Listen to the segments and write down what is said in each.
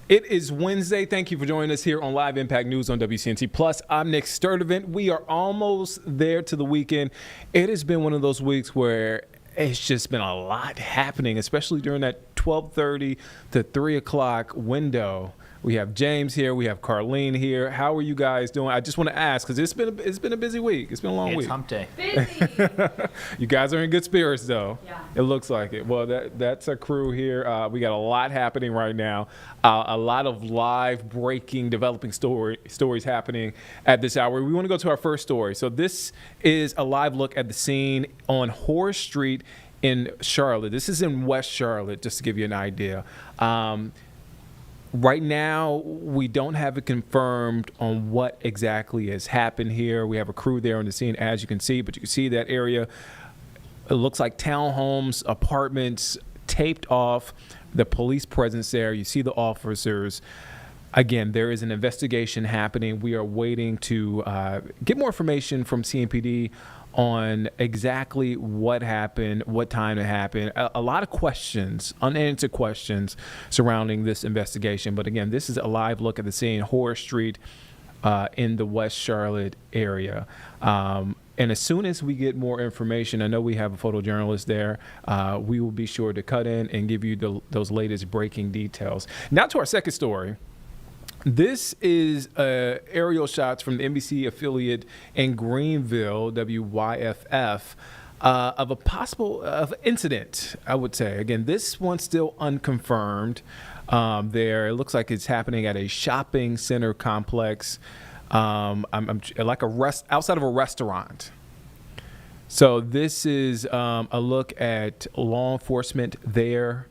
It is Wednesday. Thank you for joining us here on Live Impact News on WCNC Plus. I'm Nick Sturdivant. We are almost there to the weekend. It has been one of those weeks where it's just been a lot happening, especially during that 12:30 to 3 o'clock window. We have James here. We have Carlene here. How are you guys doing? I just want to ask because it's been a busy week. It's been a long week. It's hump day. Busy. You guys are in good spirits, though. Yeah. It looks like it. Well, that's a crew here. We got a lot happening right now. A lot of live, breaking, developing stories happening at this hour. We want to go to our first story. So this is a live look at the scene on Horace Street in Charlotte. This is in West Charlotte, just to give you an idea. Right now, we don't have it confirmed on what exactly has happened here. We have a crew there on the scene, as you can see, but you can see that area. It looks like townhomes, apartments, taped off, the police presence there. You see the officers. Again, there is an investigation happening. We are waiting to get more information from CMPD on exactly what happened, what time it happened. A lot of questions, unanswered questions surrounding this investigation. But again, this is a live look at the scene, Horace Street in the West Charlotte area. And as soon as we get more information, I know we have a photojournalist there, we will be sure to cut in and give you those latest breaking details. Now to our second story. This is aerial shots from the NBC affiliate in Greenville, WYFF, of a possible incident, I would say. Again, this one's still unconfirmed there. It looks like it's happening at a shopping center complex, I'm like outside of a restaurant. So this is a look at law enforcement there,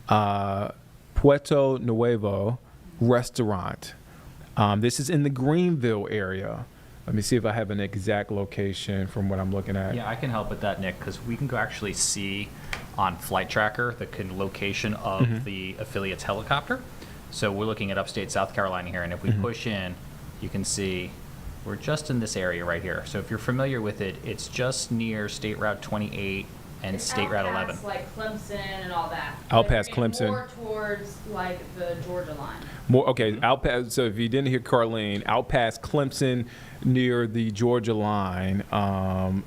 Puerto Nuevo restaurant. This is in the Greenville area. Let me see if I have an exact location from what I'm looking at. Yeah, I can help with that, Nick, because we can go actually see on Flight Tracker the location of the affiliate's helicopter. So we're looking at upstate South Carolina here, and if we push in, you can see we're just in this area right here. So if you're familiar with it, it's just near State Route 28 and It's State Route 11. like Clemson and all that. Out past They're getting Clemson. More towards like the Georgia line. Out past. So if you didn't hear Carlene, out past Clemson, near the Georgia line,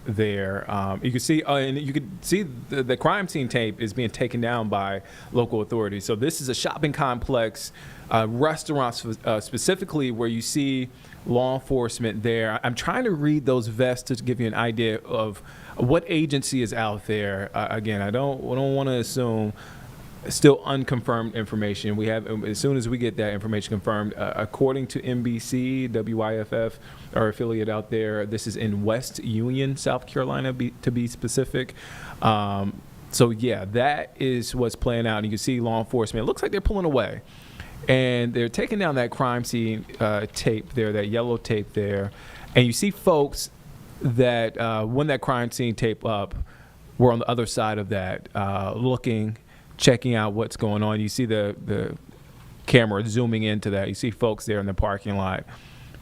there. You can see, and you can see the crime scene tape is being taken down by local authorities. So this is a shopping complex, restaurants specifically, where you see law enforcement there. I'm trying to read those vests to give you an idea of what agency is out there. Again, I don't want to assume. Still unconfirmed information. We have, as soon as we get that information confirmed, according to NBC, WYFF, our affiliate out there, this is in West Union, South Carolina, to be specific. So yeah, that is what's playing out. And you can see law enforcement. It looks like they're pulling away, and they're taking down that crime scene tape there, that yellow tape there, and you see folks that when that crime scene tape up, were on the other side of that, looking, checking out what's going on. You see the camera zooming into that. You see folks there in the parking lot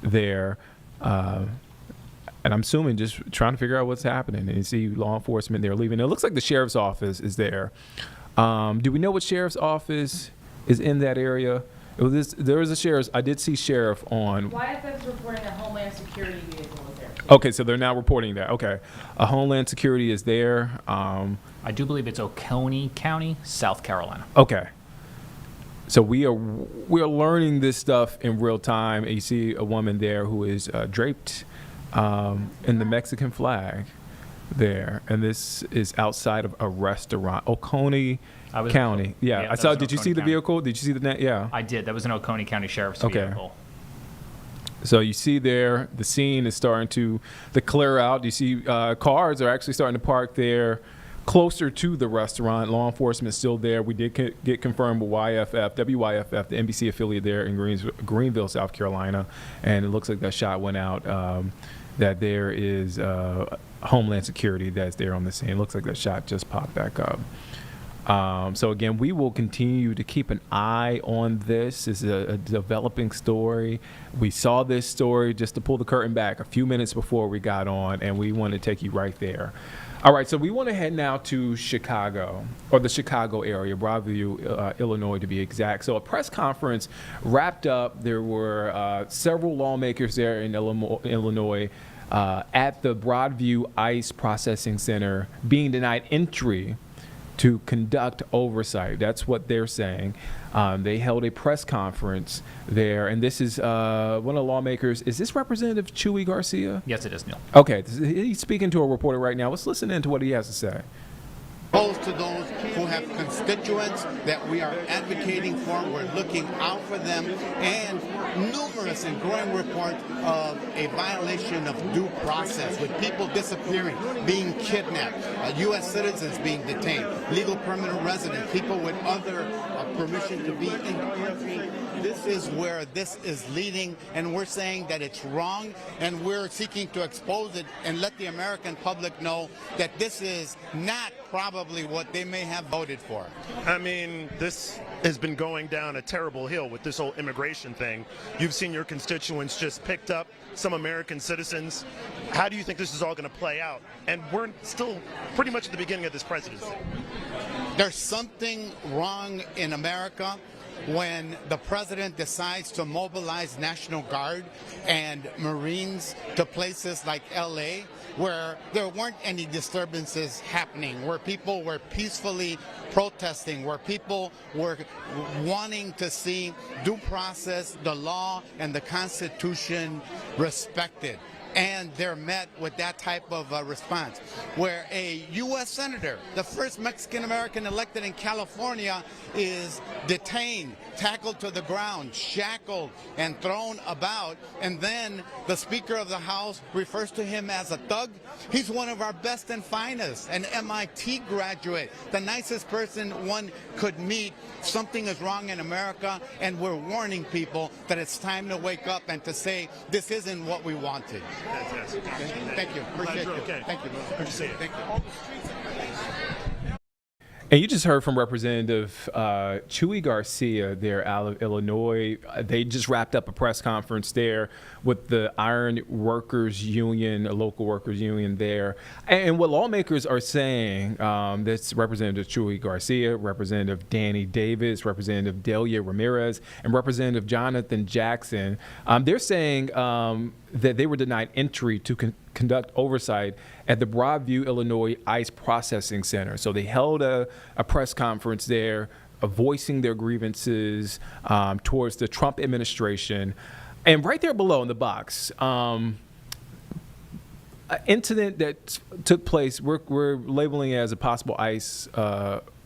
there. And I'm assuming just trying to figure out what's happening. And you see law enforcement there leaving. It looks like the sheriff's office is there. Do we know what sheriff's office is in that area? There was a sheriff's. I did see sheriff on. YFF's reporting a Homeland Security vehicle was there. Okay, so they're now reporting that. Okay. A Homeland Security is there. I do believe it's Oconee County, South Carolina. Okay. So we are learning this stuff in real time. And you see a woman there who is draped in the Mexican flag there, and this is outside of a restaurant, Oconee County. Yeah, I saw. Did you see the vehicle? Did you see the net? Yeah, I did. That was an Oconee County Sheriff's vehicle. So you see there, the scene is starting to clear out. You see cars are actually starting to park there closer to the restaurant. Law enforcement is still there. We did get confirmed with WYFF, the NBC affiliate there in Greenville, South Carolina, and it looks like that shot went out, that there is Homeland Security that's there on the scene. It looks like that shot just popped back up. So again, we will continue to keep an eye on this. This is a developing story. We saw this story, just to pull the curtain back, a few minutes before we got on, and we want to take you right there. All right, so we want to head now to Chicago, or the Chicago area, Broadview, Illinois to be exact. So a press conference wrapped up. There were several lawmakers there in Illinois at the Broadview ICE Processing Center being denied entry to conduct oversight. That's what they're saying. They held a press conference there, and this is one of the lawmakers. Is this Representative Chuy Garcia? Yes, it is, Neil. Okay, he's speaking to a reporter right now. Let's listen in to what he has to say. Opposed to those who have constituents that we are advocating for. We're looking out for them, and numerous and growing reports of a violation of due process, with people disappearing, being kidnapped, U.S. citizens being detained, legal permanent residents, people with other permission to be in the country. This is where this is leading, and we're saying that it's wrong, and we're seeking to expose it and let the American public know that this is not probably what they may have voted for. I mean, this has been going down a terrible hill with this whole immigration thing. You've seen your constituents just picked up some American citizens. How do you think this is all going to play out? And we're still pretty much at the beginning of this presidency. There's something wrong in America when the president decides to mobilize National Guard and Marines to places like LA, where there weren't any disturbances happening, where people were peacefully protesting, where people were wanting to see due process, the law, and the Constitution respected. And they're met with that type of response, where a U.S. senator, the first Mexican-American elected in California, is detained, tackled to the ground, shackled, and thrown about, and then the Speaker of the House refers to him as a thug. He's one of our best and finest, an MIT graduate, the nicest person one could meet. Something is wrong in America, and we're warning people that it's time to wake up and to say, this isn't what we wanted. Fantastic. Thank you. Appreciate it. Okay. Thank you. Good to see you. Thank you. And you just heard from Representative Chuy Garcia there out of Illinois. They just wrapped up a press conference there with the Iron Workers Union, a local workers union there. And what lawmakers are saying, that's Representative Chuy Garcia, Representative Danny Davis, Representative Delia Ramirez, and Representative Jonathan Jackson, they're saying that they were denied entry to conduct oversight at the Broadview, Illinois ICE Processing Center. So they held a press conference there voicing their grievances towards the Trump administration. And right there below in the box, an incident that took place, we're labeling it as a possible ICE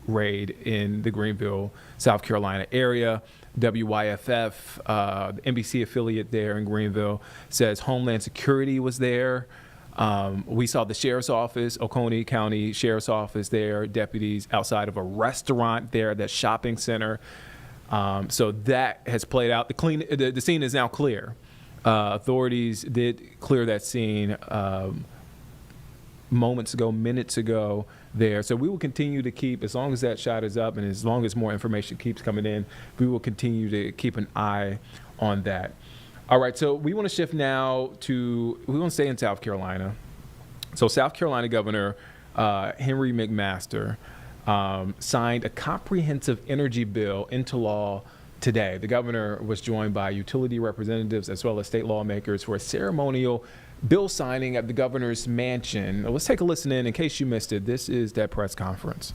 raid in the Greenville, South Carolina area. WYFF, the NBC affiliate there in Greenville, says Homeland Security was there. We saw the sheriff's office, Oconee County Sheriff's Office there, deputies outside of a restaurant there, that shopping center. So that has played out. The scene is now clear. Authorities did clear that scene minutes ago there. So we will continue to keep, as long as that shot is up and as long as more information keeps coming in, we will continue to keep an eye on that. All right, so we want to shift now we want to stay in South Carolina. So South Carolina Governor Henry McMaster signed a comprehensive energy bill into law today. The governor was joined by utility representatives as well as state lawmakers for a ceremonial bill signing at the governor's mansion. Let's take a listen in case you missed it. This is that press conference.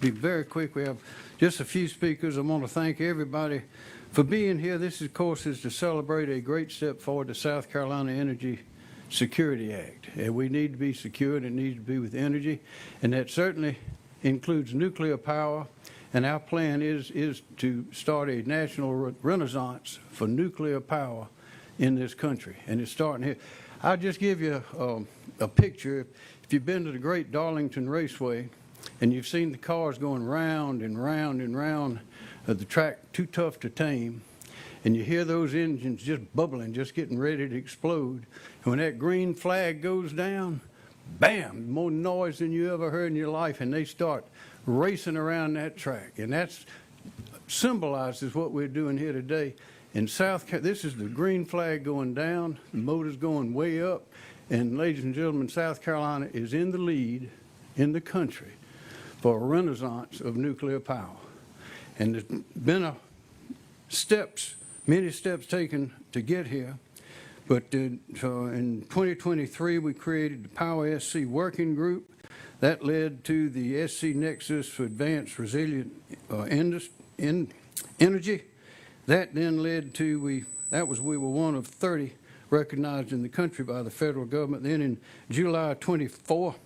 Be very quick. We have just a few speakers. I want to thank everybody for being here. This, of course, is to celebrate a great step forward, the South Carolina Energy Security Act. And we need to be secure, and it needs to be with energy. And that certainly includes nuclear power. And our plan is to start a national renaissance for nuclear power in this country. And it's starting here. I'll just give you a picture. If you've been to the Great Darlington Raceway, and you've seen the cars going round and round and round the track, too tough to tame, and you hear those engines just bubbling, just getting ready to explode. And when that green flag goes down, bam, more noise than you ever heard in your life, and they start racing around that track. And that symbolizes what we're doing here today. In South Carolina, this is the green flag going down, the motor's going way up, and ladies and gentlemen, South Carolina is in the lead in the country for a renaissance of nuclear power. And there's been many steps taken to get here. But so in 2023, we created the Power SC Working Group. That led to the SC Nexus for Advanced Resilient Energy. That then led to, we were one of 30 recognized in the country by the federal government. Then in July 24,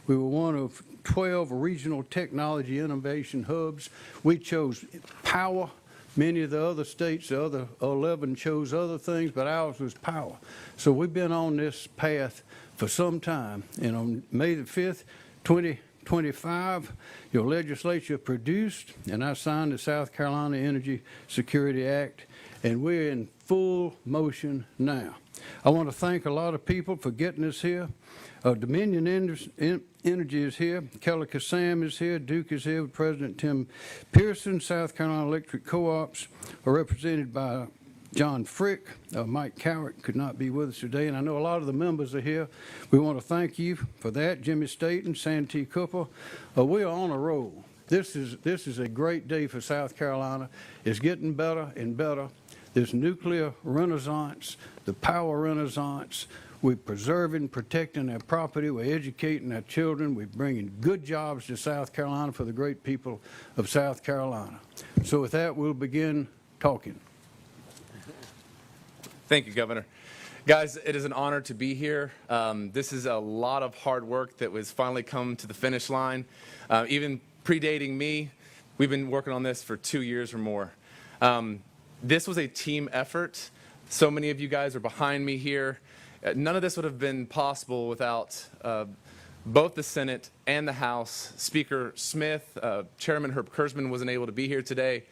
we were one of 12 regional technology innovation hubs. We chose power. Many of the other states, the other 11 chose other things, but ours was power. So we've been on this path for some time. And on May the 5th, 2025, your legislature produced, and I signed the South Carolina Energy Security Act, and we're in full motion now. I want to thank a lot of people for getting us here. Dominion Energy is here. Kelly Kassam is here. Duke is here with President Tim Pearson. South Carolina Electric Co-ops are represented by John Frick. Mike Cowick could not be with us today, and I know a lot of the members are here. We want to thank you for that. Jimmy Staten, Santee Cooper. We are on a roll. This is a great day for South Carolina. It's getting better and better. This nuclear renaissance, the power renaissance. We're preserving, protecting our property. We're educating our children. We're bringing good jobs to South Carolina for the great people of South Carolina. So with that, we'll begin talking. Thank you, Governor. Guys, it is an honor to be here. This is a lot of hard work that was finally come to the finish line. Even predating me, we've been working on this for 2 years or more. This was a team effort. So many of you guys are behind me here. None of this would have been possible without both the Senate and the House. Speaker Smith, Chairman Herb Kurzman wasn't able to be here today.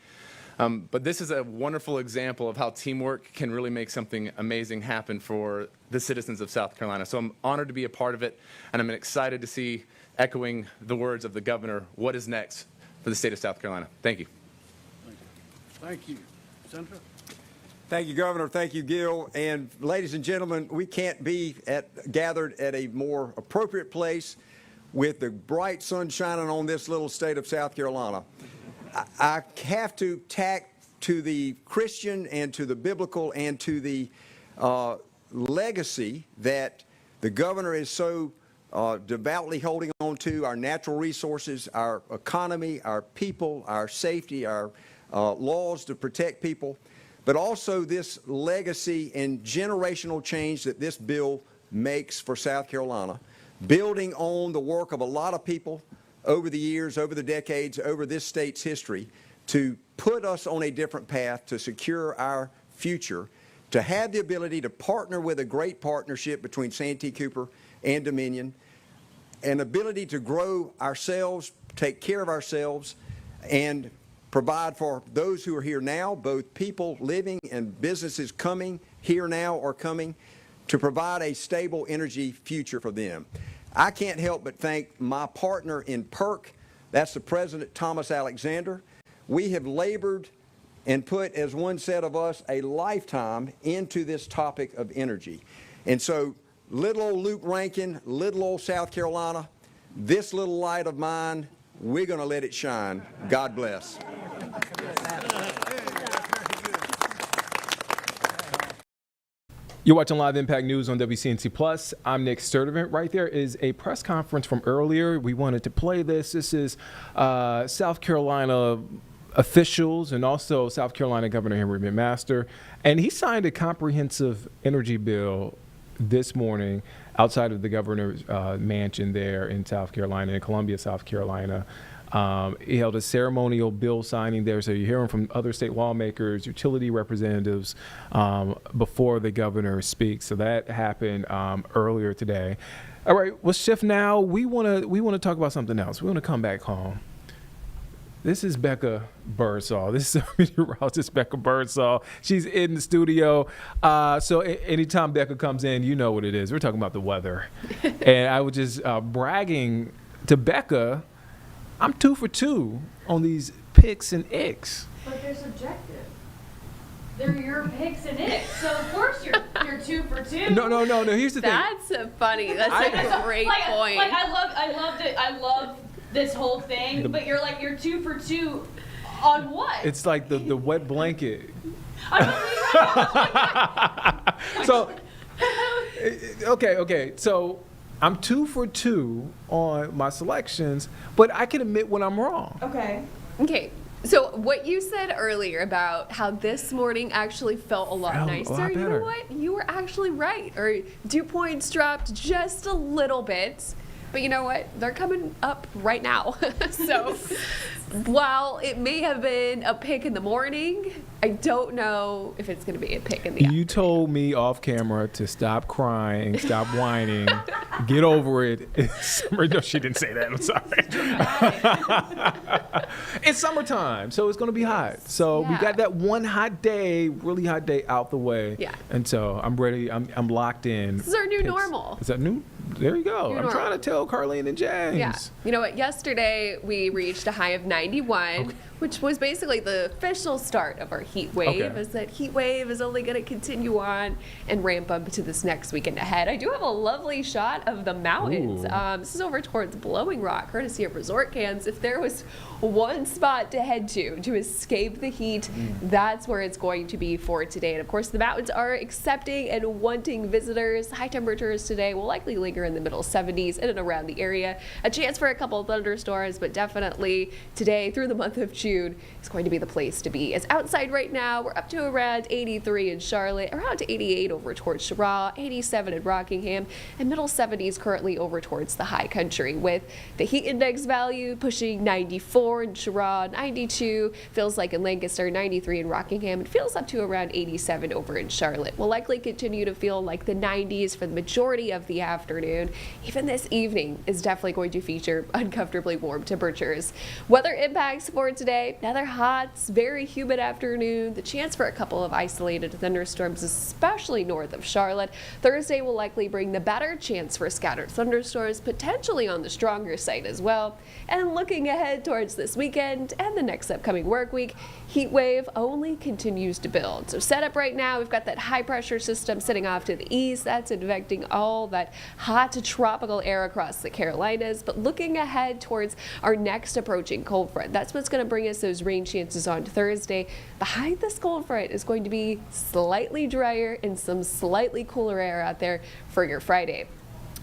But this is a wonderful example of how teamwork can really make something amazing happen for the citizens of South Carolina. So I'm honored to be a part of it, and I'm excited to see, echoing the words of the governor, what is next for the state of South Carolina. Thank you. Thank you. Senator? Thank you, Governor. Thank you, Gil. And ladies and gentlemen, we can't be gathered at a more appropriate place with the bright sun shining on this little state of South Carolina. I have to tack to the Christian and to the biblical and to the legacy that the governor is so devoutly holding on to, our natural resources, our economy, our people, our safety, our laws to protect people, but also this legacy and generational change that this bill makes for South Carolina, building on the work of a lot of people over the years, over the decades, over this state's history, to put us on a different path to secure our future, to have the ability to partner with a great partnership between Santee Cooper and Dominion, an ability to grow ourselves, take care of ourselves, and provide for those who are here now, both people living and businesses coming here now or coming, to provide a stable energy future for them. I can't help but thank my partner in PERC, that's the President Thomas Alexander. We have labored and put, as one said of us, a lifetime into this topic of energy. And so little old Luke Rankin, little old South Carolina, this little light of mine, we're going to let it shine. God bless. You're watching Live Impact News on WCNC Plus. I'm Nick Sturdivant. Right there is a press conference from earlier. We wanted to play this. This is South Carolina officials and also South Carolina Governor Henry McMaster. And he signed a comprehensive energy bill this morning outside of the governor's mansion there in South Carolina, in Columbia, South Carolina. He held a ceremonial bill signing there, so you're hearing from other state lawmakers, utility representatives before the governor speaks. So that happened earlier today. All right, we'll shift now. We want to talk about something else. We want to come back home. This is Becca Birdsall. This is meteorologist Becca Birdsall. She's in the studio. So anytime Becca comes in, you know what it is. We're talking about the weather. And I was just bragging to Becca, I'm 2 for 2 on these picks and icks. But they're subjective. They're your picks and icks. So of course you're 2 for 2. No. Here's the thing. That's funny. That's a great point. Like I love this whole thing, but you're 2 for 2 on what? It's like the wet blanket. So, okay. So I'm 2 for 2 on my selections, but I can admit when I'm wrong. Okay. So what you said earlier about how this morning actually felt a lot nicer, you know what? You were actually right. Or dew points dropped just a little bit. But you know what? They're coming up right now. So while it may have been a pick in the morning, I don't know if it's going to be a pick in the afternoon. You told me off camera to stop crying, stop whining, get over it. No, she didn't say that. I'm sorry. It's summertime, so it's going to be hot. So we got that one hot day, really hot day out the way. Yeah. And so I'm ready. I'm locked in. This is our new normal. Is that new? There you go. I'm trying to tell Carlene and James. Yeah. You know what? Yesterday we reached a high of 91, which was basically the official start of our heat wave. As that heat wave is only going to continue on and ramp up to this next weekend ahead. I do have a lovely shot of the mountains. This is over towards Blowing Rock, courtesy of Resort Cans. If there was one spot to head to escape the heat, that's where it's going to be for today. And of course, the mountains are accepting and wanting visitors. High temperatures today will likely linger in the middle 70s in and around the area. A chance for a couple of thunderstorms, but definitely today through the month of June is going to be the place to be. As outside right now, we're up to around 83 in Charlotte, around 88 over towards Cheraw, 87 in Rockingham, and middle 70s currently over towards the high country, with the heat index value pushing 94 in Cheraw, 92 feels like in Lancaster, 93 in Rockingham, and feels up to around 87 over in Charlotte. We'll likely continue to feel like the 90s for the majority of the afternoon. Even this evening is definitely going to feature uncomfortably warm temperatures. Weather impacts for today: another hot, very humid afternoon, the chance for a couple of isolated thunderstorms, especially north of Charlotte. Thursday will likely bring the better chance for scattered thunderstorms, potentially on the stronger side as well. And looking ahead towards this weekend and the next upcoming work week, heat wave only continues to build. So set up right now, we've got that high pressure system sitting off to the east. That's infecting all that hot tropical air across the Carolinas. But looking ahead towards our next approaching cold front, that's what's going to bring us those rain chances on Thursday. Behind this cold front is going to be slightly drier and some slightly cooler air out there for your Friday.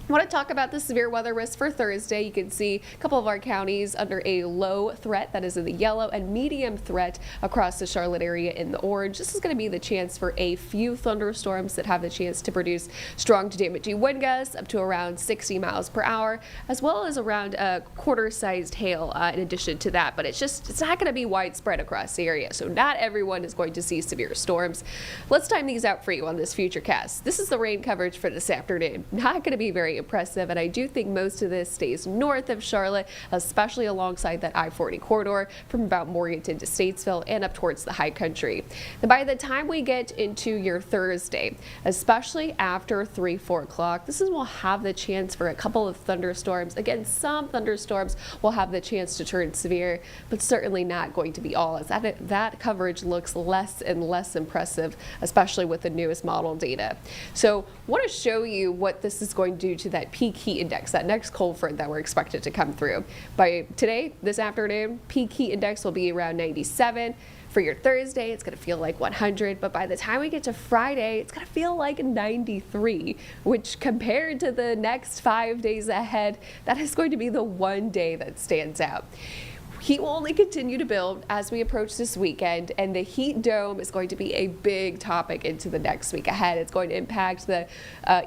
I want to talk about the severe weather risk for Thursday. You can see a couple of our counties under a low threat, that is in the yellow, and medium threat across the Charlotte area in the orange. This is going to be the chance for a few thunderstorms that have the chance to produce strong to damaging wind gusts up to around 60 miles per hour, as well as around a quarter-sized hail in addition to that. But it's not going to be widespread across the area, so not everyone is going to see severe storms. Let's time these out for you on this futurecast. This is the rain coverage for this afternoon. Not going to be very impressive, and I do think most of this stays north of Charlotte, especially alongside that I-40 corridor from about Morganton to Statesville and up towards the high country. And by the time we get into your Thursday, especially after 3-4 o'clock, this is we'll have the chance for a couple of thunderstorms. Again, some thunderstorms will have the chance to turn severe, but certainly not going to be all, as that coverage looks less and less impressive, especially with the newest model data. So I want to show you what this is going to do to that peak heat index, that next cold front that we're expected to come through. By today, this afternoon, peak heat index will be around 97. For your Thursday, it's going to feel like 100, but by the time we get to Friday, it's going to feel like 93, which compared to the next 5 days ahead, that is going to be the one day that stands out. Heat will only continue to build as we approach this weekend, and the heat dome is going to be a big topic into the next week ahead. It's going to impact the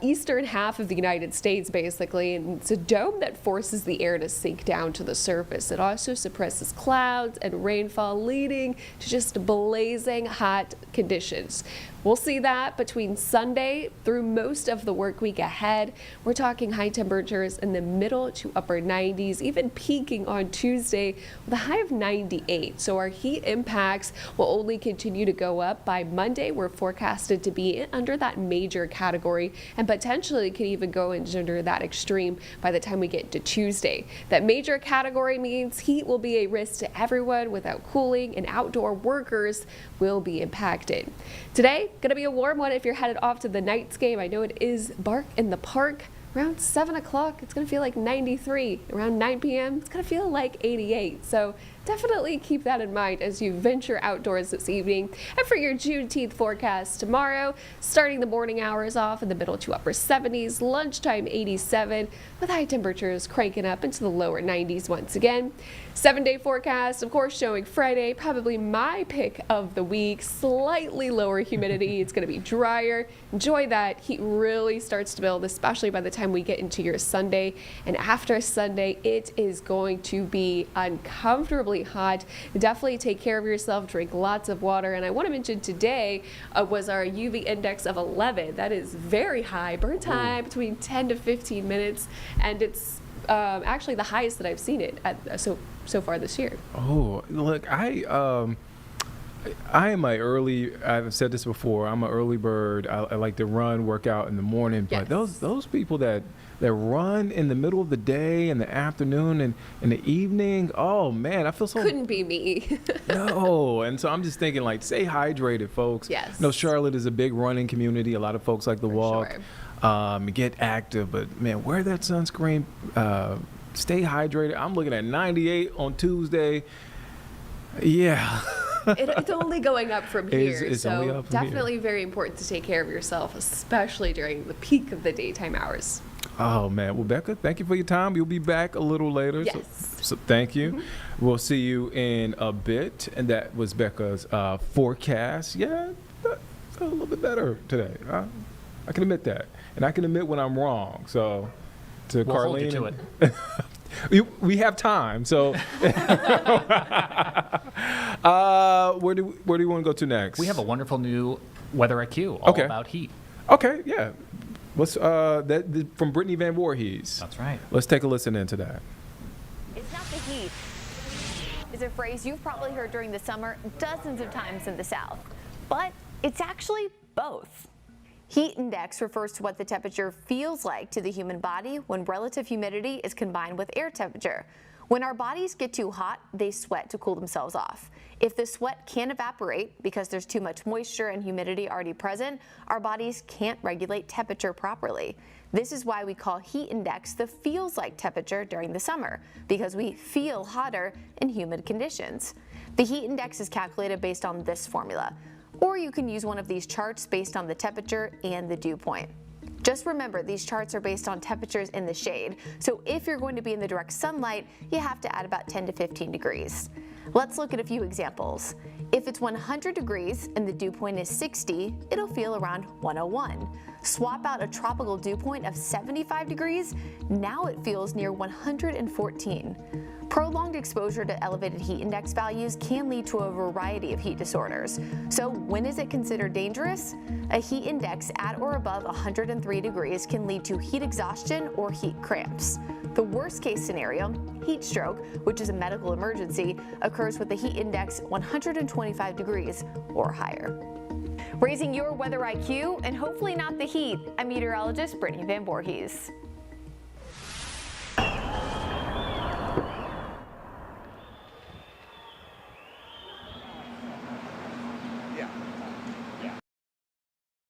eastern half of the United States, basically, and it's a dome that forces the air to sink down to the surface. It also suppresses clouds and rainfall, leading to just blazing hot conditions. We'll see that between Sunday through most of the work week ahead. We're talking high temperatures in the middle to upper 90s, even peaking on Tuesday with a high of 98. So our heat impacts will only continue to go up. By Monday, we're forecasted to be under that major category and potentially could even go under that extreme by the time we get to Tuesday. That major category means heat will be a risk to everyone without cooling, and outdoor workers will be impacted. Today, going to be a warm one if you're headed off to the Knights game. I know it is Bark in the Park. Around 7 o'clock, it's going to feel like 93. Around 9 p.m., it's going to feel like 88. So definitely keep that in mind as you venture outdoors this evening. And for your Juneteenth forecast tomorrow, starting the morning hours off in the middle to upper 70s, lunchtime 87, with high temperatures cranking up into the lower 90s once again. 7-day forecast, of course, showing Friday, probably my pick of the week. Slightly lower humidity. It's going to be drier. Enjoy that. Heat really starts to build, especially by the time we get into your Sunday. And after Sunday, it is going to be uncomfortably hot. Definitely take care of yourself. Drink lots of water. And I want to mention today was our UV index of 11. That is very high. Burn time between 10 to 15 minutes. And it's actually the highest that I've seen it at so far this year. Oh, look, I am I've said this before, I'm an early bird. I like to run, work out in the morning, but those people that run in the middle of the day and the afternoon and in the evening, oh man, I feel so. Couldn't be me. No, and so I'm just thinking, like, stay hydrated, folks. Yes. You know, Charlotte is a big running community. A lot of folks like to walk. Sure. Get active, but man, wear that sunscreen. Stay hydrated. I'm looking at 98 on Tuesday. Yeah. It's only going up from here. It's only up from definitely here. Very important to take care of yourself, especially during the peak of the daytime hours. Oh man, well, Becca, thank you for your time. You'll be back a little later. Yes. So thank you. Mm-hmm. We'll see you in a bit. And that was Becca's forecast. Yeah, a little bit better today. I can admit that. And I can admit when I'm wrong. So to we'll Carlene. Hold you to it. we have time. So where do you want to go to next? We have a wonderful new Weather IQ all about heat. Okay, yeah. Let's from Brittany Van Voorhees. That's right. Let's take a listen into that. It's not the heat. Is a phrase you've probably heard during the summer dozens of times in the South. But it's actually both. Heat index refers to what the temperature feels like to the human body when relative humidity is combined with air temperature. When our bodies get too hot, they sweat to cool themselves off. If the sweat can't evaporate because there's too much moisture and humidity already present, our bodies can't regulate temperature properly. This is why we call heat index the feels like temperature during the summer, because we feel hotter in humid conditions. The heat index is calculated based on this formula. Or you can use one of these charts based on the temperature and the dew point. Just remember, these charts are based on temperatures in the shade, so if you're going to be in the direct sunlight, you have to add about 10 to 15 degrees. Let's look at a few examples. If it's 100 degrees and the dew point is 60, it'll feel around 101. Swap out a tropical dew point of 75 degrees, now it feels near 114. Prolonged exposure to elevated heat index values can lead to a variety of heat disorders. So when is it considered dangerous? A heat index at or above 103 degrees can lead to heat exhaustion or heat cramps. The worst case scenario, heat stroke, which is a medical emergency, occurs with a heat index 125 degrees or higher. Raising your weather IQ and hopefully not the heat, I'm meteorologist Brittany Van Voorhees.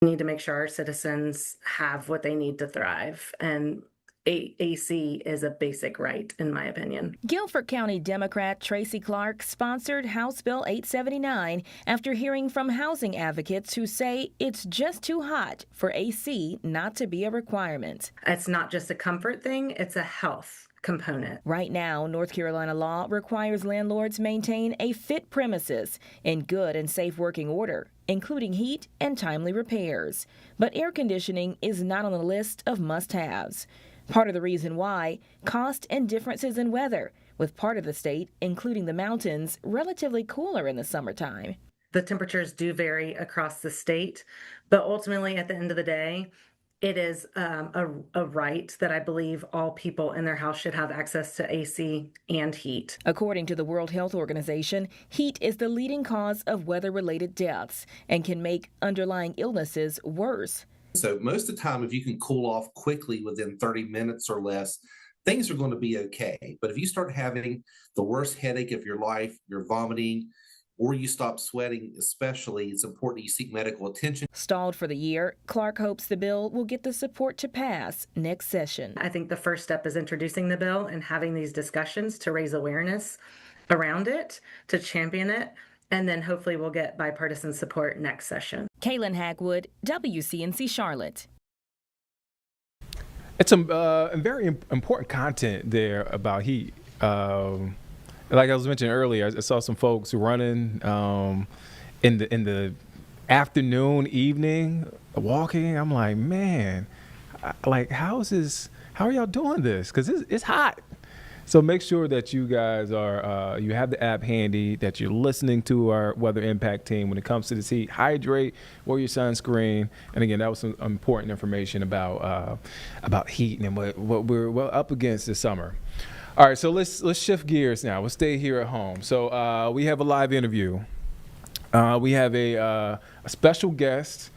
We need to make sure our citizens have what they need to thrive, and AC is a basic right, in my opinion. Guilford County Democrat Tracy Clark sponsored House Bill 879 after hearing from housing advocates who say it's just too hot for AC not to be a requirement. It's not just a comfort thing, it's a health component. Right now, North Carolina law requires landlords maintain a fit premises in good and safe working order, including heat and timely repairs. But air conditioning is not on the list of must-haves. Part of the reason why, cost and differences in weather, with part of the state, including the mountains, relatively cooler in the summertime. The temperatures do vary across the state, but ultimately at the end of the day, it is a right that I believe all people in their house should have access to AC and heat. According to the World Health Organization, heat is the leading cause of weather-related deaths and can make underlying illnesses worse. So most of the time, if you can cool off quickly within 30 minutes or less, things are going to be okay. But if you start having the worst headache of your life, you're vomiting, or you stop sweating especially, it's important you seek medical attention. Stalled for the year, Clark hopes the bill will get the support to pass next session. I think the first step is introducing the bill and having these discussions to raise awareness around it, to champion it, and then hopefully we'll get bipartisan support next session. Kaylin Hagwood, WCNC Charlotte. It's some very important content there about heat. Like I was mentioning earlier, I saw some folks running in the afternoon, evening, walking. I'm like, man, how are y'all doing this? Because it's hot. So make sure that you guys are, you have the app handy, that you're listening to our weather impact team when it comes to this heat. Hydrate, wear your sunscreen. And again, that was some important information about heat and what we're up against this summer. All right, so let's shift gears now. We'll stay here at home. So we have a live interview. We have a special guest,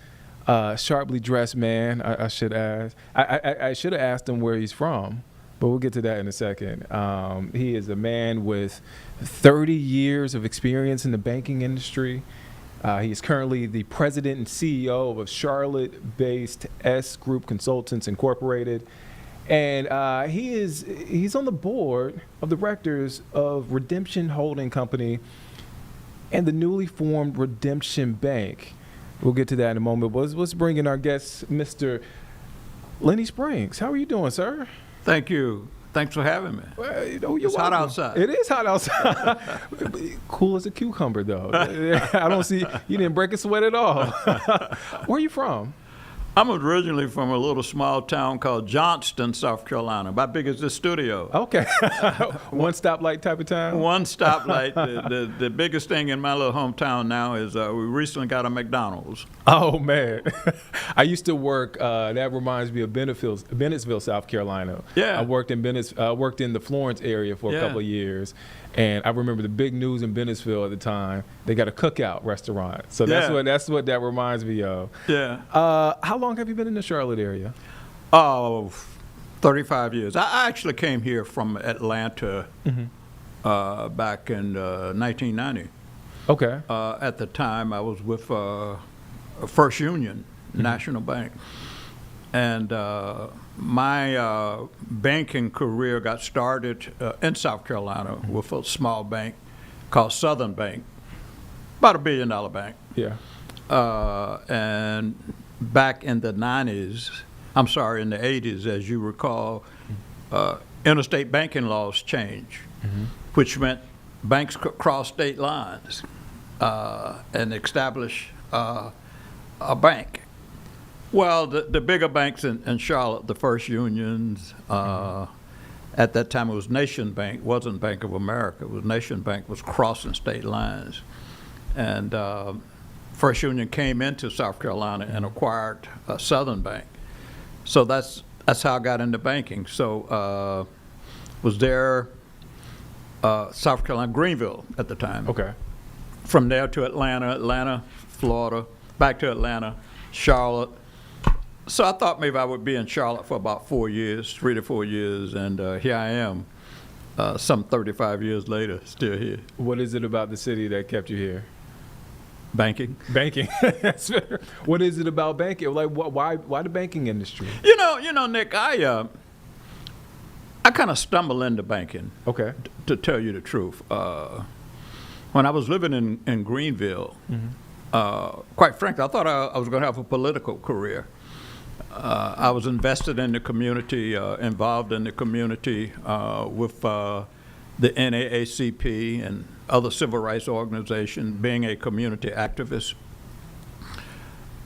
sharply dressed man. I should ask. I should have asked him where he's from, but we'll get to that in a second. He is a man with 30 years of experience in the banking industry. He is currently the president and CEO of Charlotte-based S Group Consultants Incorporated. And he's on the board of directors of Redemption Holding Company and the newly formed Redemption Bank. We'll get to that in a moment. Let's bring in our guest, Mr. Lenny Springs. How are you doing, sir? Thank you. Thanks for having me. Well, it's hot outside. It is hot outside. Cool as a cucumber, though. I don't see, you didn't break a sweat at all. Where are you from? I'm originally from a little small town called Johnston, South Carolina, about big as this studio. Okay. One stoplight type of town? One stoplight. The biggest thing in my little hometown now is we recently got a McDonald's. Oh, man. I used to work, that reminds me of Bennettsville, South Carolina. Yeah. I worked in the Florence area for a couple of years. And I remember the big news in Bennettsville at the time. They got a cookout restaurant. So that's what that reminds me of. Yeah. How long have you been in the Charlotte area? 35 years. I actually came here from Atlanta back in 1990. Okay. At the time, I was with First Union National Bank. And my banking career got started in South Carolina with a small bank called Southern Bank, about $1 billion bank. Yeah. And back in the 90s, I'm sorry, in the 80s, as you recall, interstate banking laws changed, which meant banks could cross state lines and establish a bank. Well, the bigger banks in Charlotte, the First Unions, at that time it was Nation Bank, wasn't Bank of America, it was Nation Bank, was crossing state lines. And First Union came into South Carolina and acquired Southern Bank. So that's how I got into banking. So was there, South Carolina, Greenville at the time. Okay. From there to Atlanta, Florida, back to Atlanta, Charlotte. So I thought maybe I would be in Charlotte for about 4 years, 3 to 4 years, and here I am, some 35 years later, still here. What is it about the city that kept you here? Banking. Banking. What is it about banking? Like, why the banking industry? You know, Nick, I kind of stumbled into banking. Okay. To tell you the truth, when I was living in Greenville, quite frankly, I thought I was going to have a political career. I was invested in the community, involved in the community with the NAACP and other civil rights organizations, being a community activist,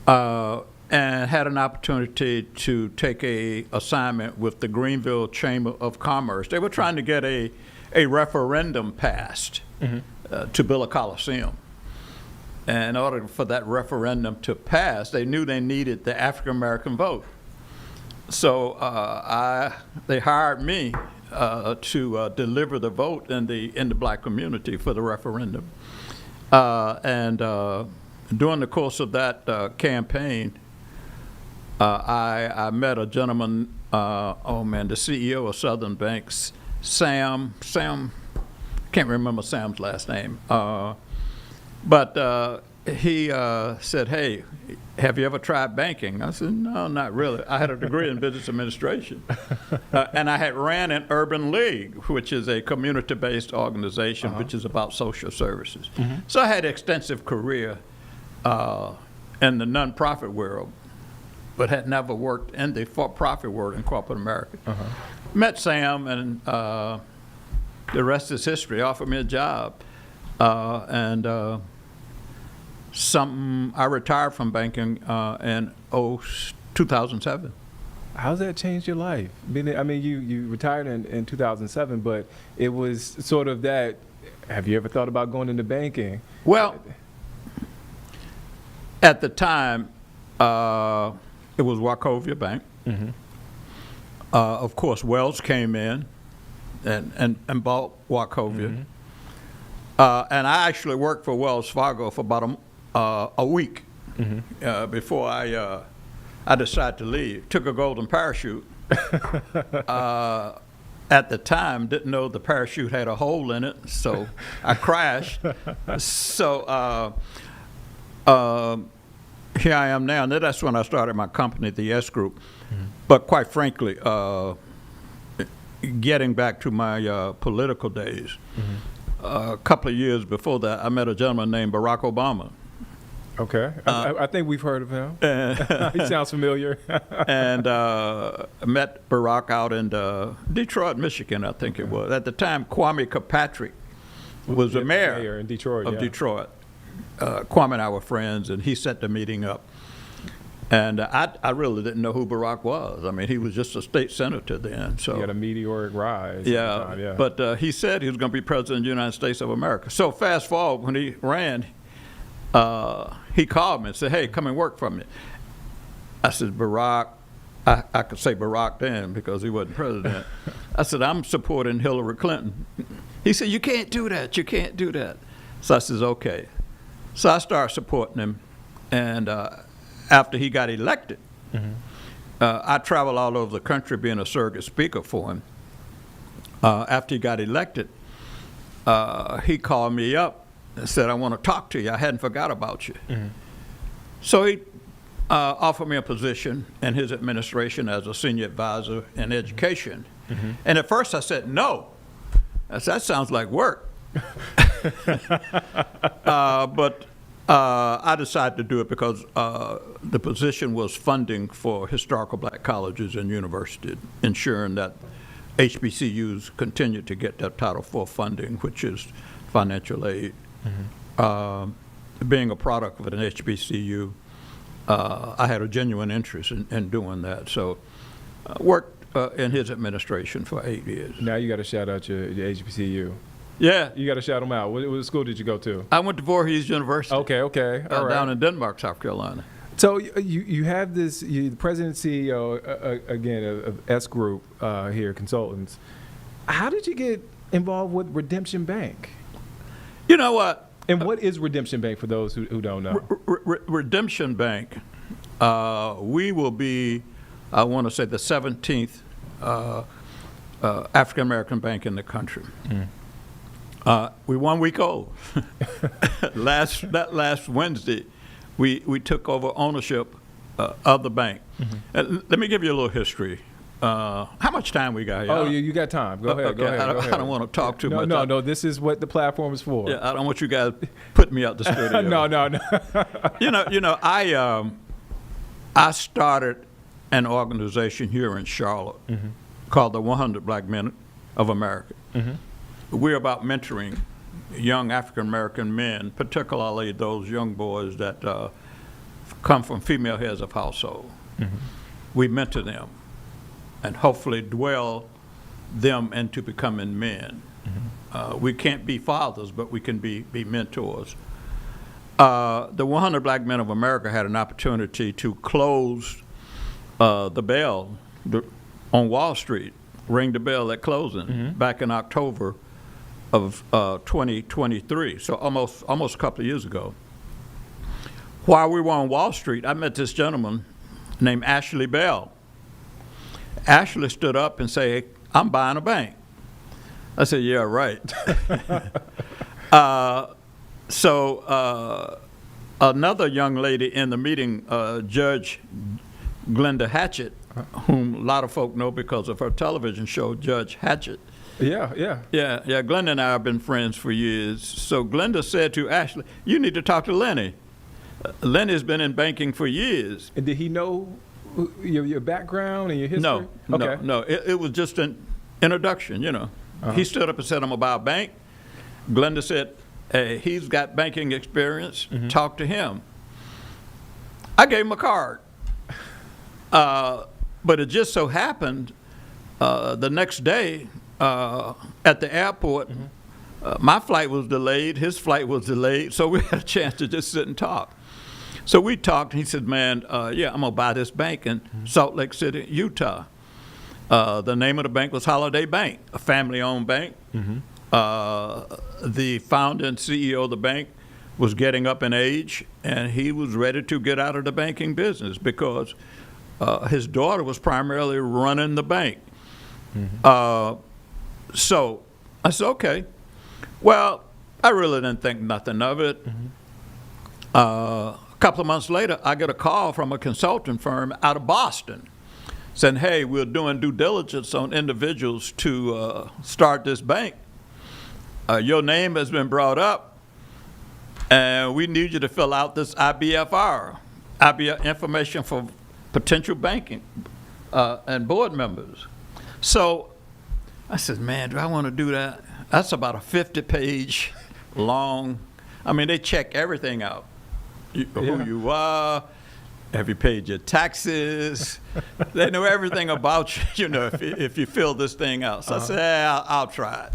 and had an opportunity to take a assignment with the Greenville Chamber of Commerce. They were trying to get a referendum passed to build a coliseum. And in order for that referendum to pass, they knew they needed the African American vote. So they hired me to deliver the vote in the black community for the referendum. And during the course of that campaign, I met a gentleman, the CEO of Southern Banks, Sam, can't remember Sam's last name. But he said, "Hey, have you ever tried banking?" I said, "No, not really. I had a degree in business administration." And I had ran an urban league, which is a community-based organization, which is about social services. So I had an extensive career in the nonprofit world, but had never worked in the for-profit world in corporate America. Met Sam, and the rest is history. Offered me a job. I retired from banking in 2007. How's that changed your life? I mean, you retired in 2007, but it was sort of that. Have you ever thought about going into banking? Well, at the time, it was Wachovia Bank. Of course, Wells came in and bought Wachovia. And I actually worked for Wells Fargo for about a week before I decided to leave. Took a golden parachute. At the time, didn't know the parachute had a hole in it, so I crashed. So here I am now. And that's when I started my company, the S Group. But quite frankly, getting back to my political days, a couple of years before that, I met a gentleman named Barack Obama. Okay. I think we've heard of him. He sounds familiar. And I met Barack out in Detroit, Michigan, I think it was. At the time, Kwame Kilpatrick was the mayor in Detroit, of Detroit. Kwame and I were friends, and he set the meeting up. And I really didn't know who Barack was. I mean, he was just a state senator then. So he had a meteoric rise. Yeah, but he said he was going to be president of the United States of America. So fast forward, when he ran, he called me and said, "Hey, come and work for me." I said, "Barack," I could say Barack then because he wasn't president. I said, "I'm supporting Hillary Clinton." He said, "You can't do that. You can't do that." So I said, "Okay." So I started supporting him, and after he got elected, I traveled all over the country being a surrogate speaker for him. After he got elected, he called me up and said, "I want to talk to you. I hadn't forgot about you." So he offered me a position in his administration as a senior advisor in education. And at first I said, "No." I said, "That sounds like work." But I decided to do it because the position was funding for historical black colleges and universities, ensuring that HBCUs continue to get that Title IV funding, which is financial aid. Being a product of an HBCU, I had a genuine interest in doing that. So I worked in his administration for 8 years. Now you got to shout out your HBCU. Yeah. You got to shout them out. What school did you go to? I went to Voorhees University. Okay. All right. Down in Denmark, South Carolina. So you have this, the president and CEO, again, of S Group here, consultants. How did you get involved with Redemption Bank? You know what? And what is Redemption Bank for those who don't know? Redemption Bank, we will be, I want to say, the 17th African-American bank in the country. We're 1 week old. Last Wednesday, we took over ownership of the bank. Let me give you a little history. How much time we got here? Oh, you got time. Go ahead. Okay. Go ahead. I don't want to talk too much. No. This is what the platform is for. Yeah, I don't want you guys putting me out the studio. No. I started an organization here in Charlotte called the 100 Black Men of America. We're about mentoring young African-American men, particularly those young boys that come from female heads of household. We mentor them and hopefully dwell them into becoming men. We can't be fathers, but we can be mentors. The 100 Black Men of America had an opportunity to close the bell on Wall Street, ring the bell at closing back in October of 2023, so almost a couple of years ago. While we were on Wall Street, I met this gentleman named Ashley Bell. Ashley stood up and said, "I'm buying a bank." I said, "Yeah, right." So another young lady in the meeting, Judge Glenda Hatchett, whom a lot of folk know because of her television show, Judge Hatchett. Yeah. Glenda and I have been friends for years. So Glenda said to Ashley, "You need to talk to Lenny. Lenny's been in banking for years." And did he know your background and your history? No. It was just an introduction, He stood up and said, "I'm about bank." Glenda said, "Hey, he's got banking experience. Talk to him." I gave him a card. But it just so happened the next day at the airport, my flight was delayed, his flight was delayed, so we had a chance to just sit and talk. So we talked, and he said, "Man, I'm going to buy this bank in Salt Lake City, Utah." The name of the bank was Holiday Bank, a family-owned bank. The founder and CEO of the bank was getting up in age, and he was ready to get out of the banking business because his daughter was primarily running the bank. So I said, "Okay." Well, I really didn't think nothing of it. A couple of months later, I get a call from a consulting firm out of Boston saying, "Hey, we're doing due diligence on individuals to start this bank. Your name has been brought up, and we need you to fill out this IBFR, information for potential banking and board members." So I said, "Man, do I want to do that?" That's about a 50-page long. I mean, they check everything out. Who you are, every page of taxes. They know everything about you, if you fill this thing out. So I said, I'll try it.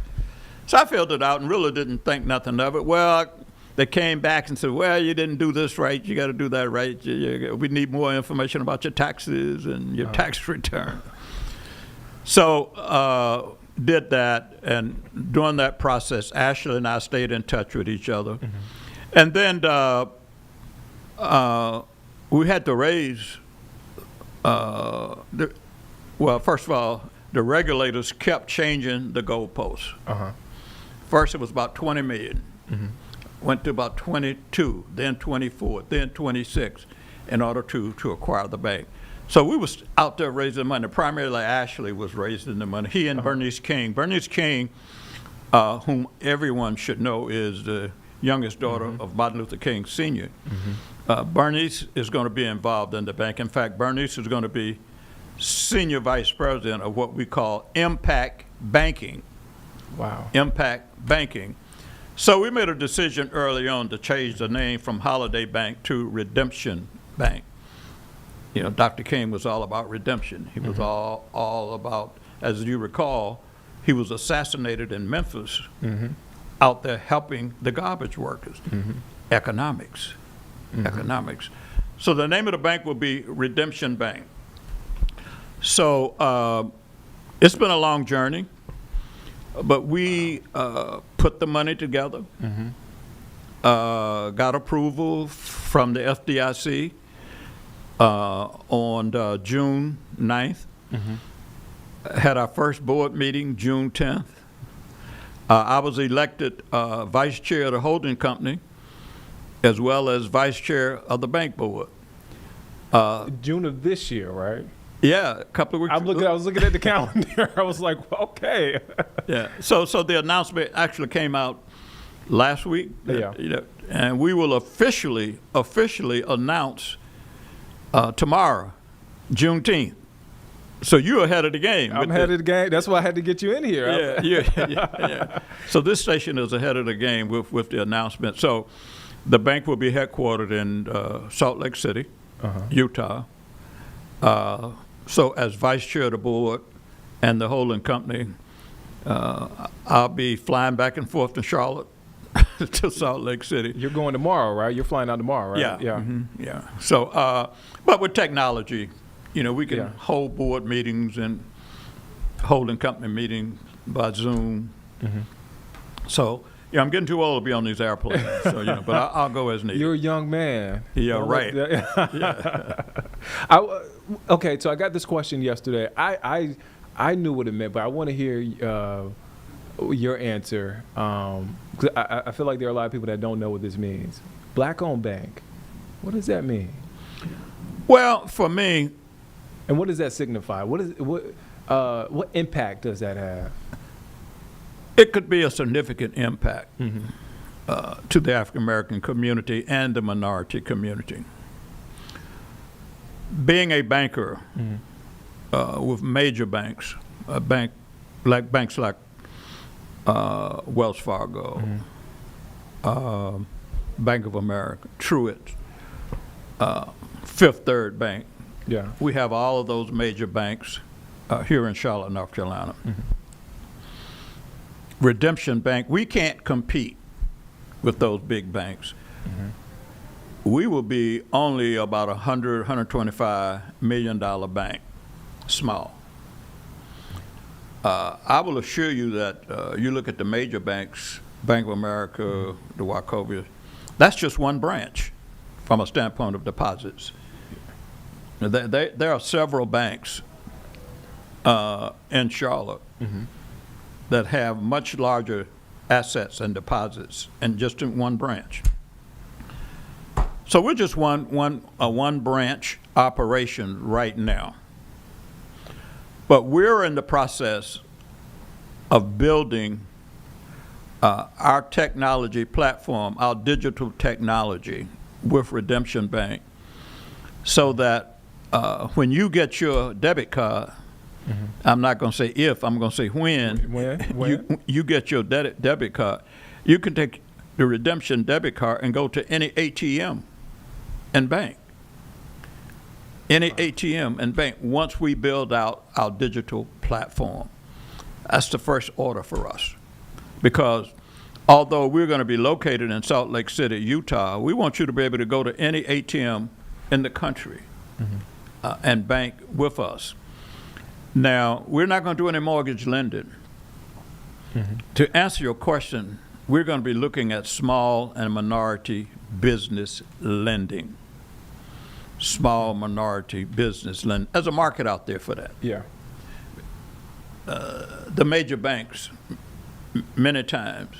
So I filled it out and really didn't think nothing of it. Well, they came back and said, "Well, you didn't do this right. You got to do that right. We need more information about your taxes and your tax return." So did that, and during that process, Ashley and I stayed in touch with each other. And then we had to raise, first of all, the regulators kept changing the goalposts. First it was about 20 million, went to about 22, then 24, then 26 in order to acquire the bank. So we was out there raising money. Primarily Ashley was raising the money. He and Bernice King. Bernice King, whom everyone should know, is the youngest daughter of Martin Luther King Sr. Bernice is going to be involved in the bank. In fact, Bernice is going to be senior vice president of what we call impact banking. Wow. Impact banking. So we made a decision early on to change the name from Holiday Bank to Redemption Bank. You know, Dr. King was all about redemption. He was all about, as you recall, he was assassinated in Memphis out there helping the garbage workers. Economics. Economics. So the name of the bank will be Redemption Bank. So it's been a long journey, but we put the money together, got approval from the FDIC on June 9th, had our first board meeting June 10th. I was elected vice chair of the holding company as well as vice chair of the bank board. June of this year, right? Yeah, a couple of weeks. I was looking at the calendar. I was like, okay. Yeah. So the announcement actually came out last week. Yeah. You know, and we will officially announce tomorrow, Juneteenth. So you're ahead of the game. I'm ahead of the game. That's why I had to get you in here. Yeah. So this station is ahead of the game with the announcement. So the bank will be headquartered in Salt Lake City, Utah. So as vice chair of the board and the holding company, I'll be flying back and forth to Charlotte to Salt Lake City. You're going tomorrow, right? You're flying out tomorrow, right? Yeah. Yeah. Yeah. So, but with technology, you know, we can hold board meetings and holding company meetings by Zoom. So, yeah, I'm getting too old to be on these airplanes. So, you know, but I'll go as needed. You're a young man. Yeah, right. Okay, so I got this question yesterday. I knew what it meant, but I want to hear your answer. 'Cause I feel like there are a lot of people that don't know what this means. Black-owned bank. What does that mean? Well, for me, and what does that signify? What impact does that have? It could be a significant impact to the African American community and the minority community. Being a banker with major banks, banks like Wells Fargo, Bank of America, Truett, Fifth Third Bank. Yeah, we have all of those major banks here in Charlotte, North Carolina. Redemption Bank, we can't compete with those big banks. We will be only about $125 million bank, small. I will assure you that you look at the major banks, Bank of America, the Wachovia, that's just one branch from a standpoint of deposits. There are several banks in Charlotte that have much larger assets and deposits, and just in one branch. So we're just one branch operation right now. But we're in the process of building our technology platform, our digital technology with Redemption Bank, so that when you get your debit card, I'm not going to say if, I'm going to say when? You get your debit card, you can take the Redemption debit card and go to any ATM and bank. Any ATM and bank once we build out our digital platform. That's the first order for us. Because although we're going to be located in Salt Lake City, Utah, we want you to be able to go to any ATM in the country and bank with us. Now, we're not going to do any mortgage lending. To answer your question, we're going to be looking at small and minority business lending. Small minority business lending. There's a market out there for that. Yeah. The major banks, many times,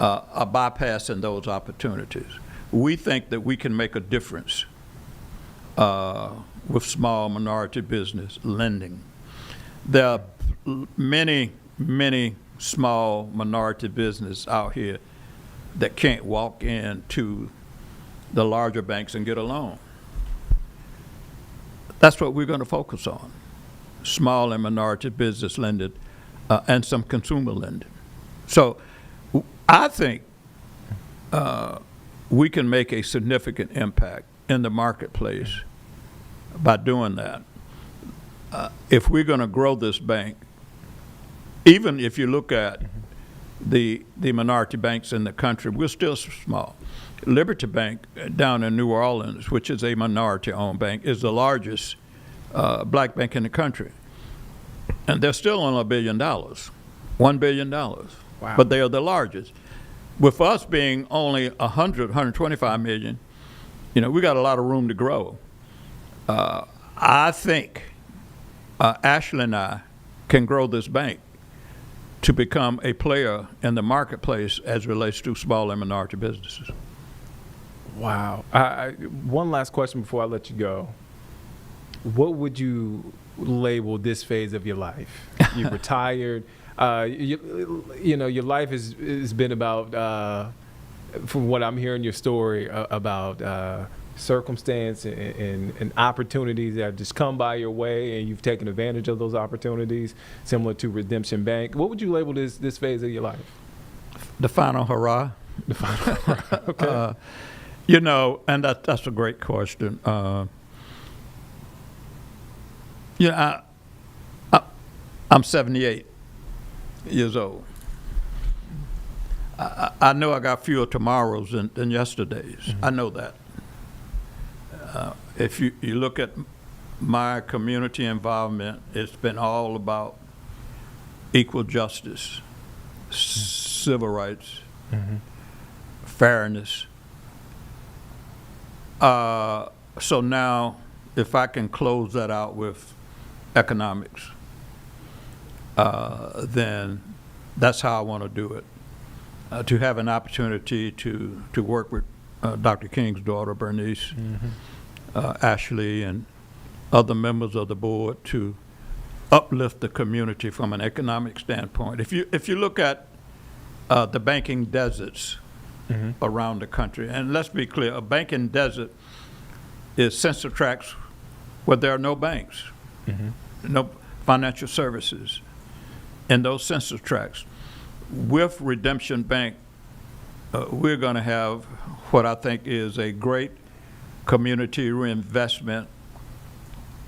are bypassing those opportunities. We think that we can make a difference with small minority business lending. There are many small minority business out here that can't walk into the larger banks and get a loan. That's what we're going to focus on, small and minority business lending and some consumer lending. So I think we can make a significant impact in the marketplace by doing that. If we're going to grow this bank, even if you look at the minority banks in the country, we're still small. Liberty Bank down in New Orleans, which is a minority-owned bank, is the largest black bank in the country. And they're still on $1 billion, $1 billion. Wow. But they are the largest. With us being only 125 million, we got a lot of room to grow. I think Ashley and I can grow this bank to become a player in the marketplace as relates to small and minority businesses. Wow. One last question before I let you go. What would you label this phase of your life? You retired. Your life has been about, from what I'm hearing your story, about circumstance and opportunities that have just come by your way, and you've taken advantage of those opportunities, similar to Redemption Bank. What would you label this phase of your life? The final hurrah. The final hurrah. Okay. And that's a great question. I'm 78 years old. I know I got fewer tomorrows than yesterdays. Mm-hmm. I know that. If you look at my community involvement, it's been all about equal justice, civil rights, fairness. So now, if I can close that out with economics, then that's how I want to do it. To have an opportunity to work with Dr. King's daughter, Bernice, Ashley, and other members of the board to uplift the community from an economic standpoint. If you look at the banking deserts around the country, and let's be clear, a banking desert is census tracts where there are no banks, no financial services in those census tracts. With Redemption Bank, we're going to have what I think is a great community reinvestment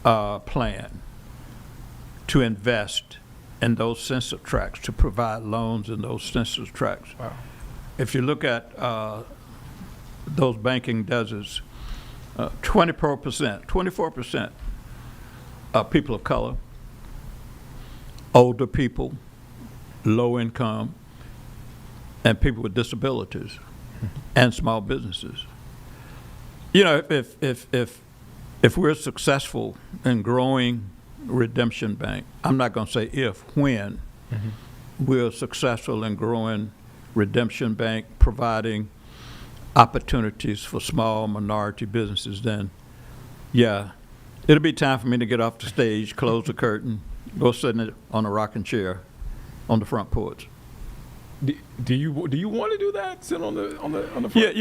plan to invest in those census tracts, to provide loans in those census tracts. Wow. If you look at those banking deserts, 24% are people of color, older people, low income, and people with disabilities, and small businesses. If we're successful in growing Redemption Bank, I'm not going to say if, when we're successful in growing Redemption Bank, providing opportunities for small minority businesses, then yeah, it'll be time for me to get off the stage, close the curtain, go sit on a rocking chair on the front porch. Do you want to do that? Sit on the front porch?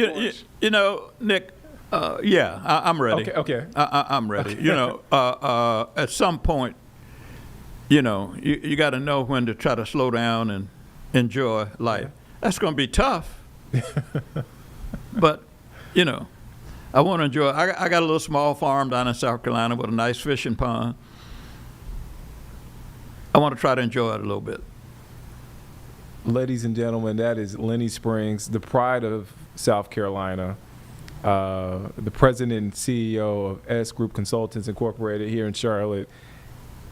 Nick. I'm ready. Okay. I'm ready. Okay. At some point, you got to know when to try to slow down and enjoy life. That's going to be tough. But, I want to enjoy. I got a little small farm down in South Carolina with a nice fishing pond. I want to try to enjoy it a little bit. Ladies and gentlemen, that is Lenny Springs, the pride of South Carolina, the president and CEO of S Group Consultants Incorporated here in Charlotte,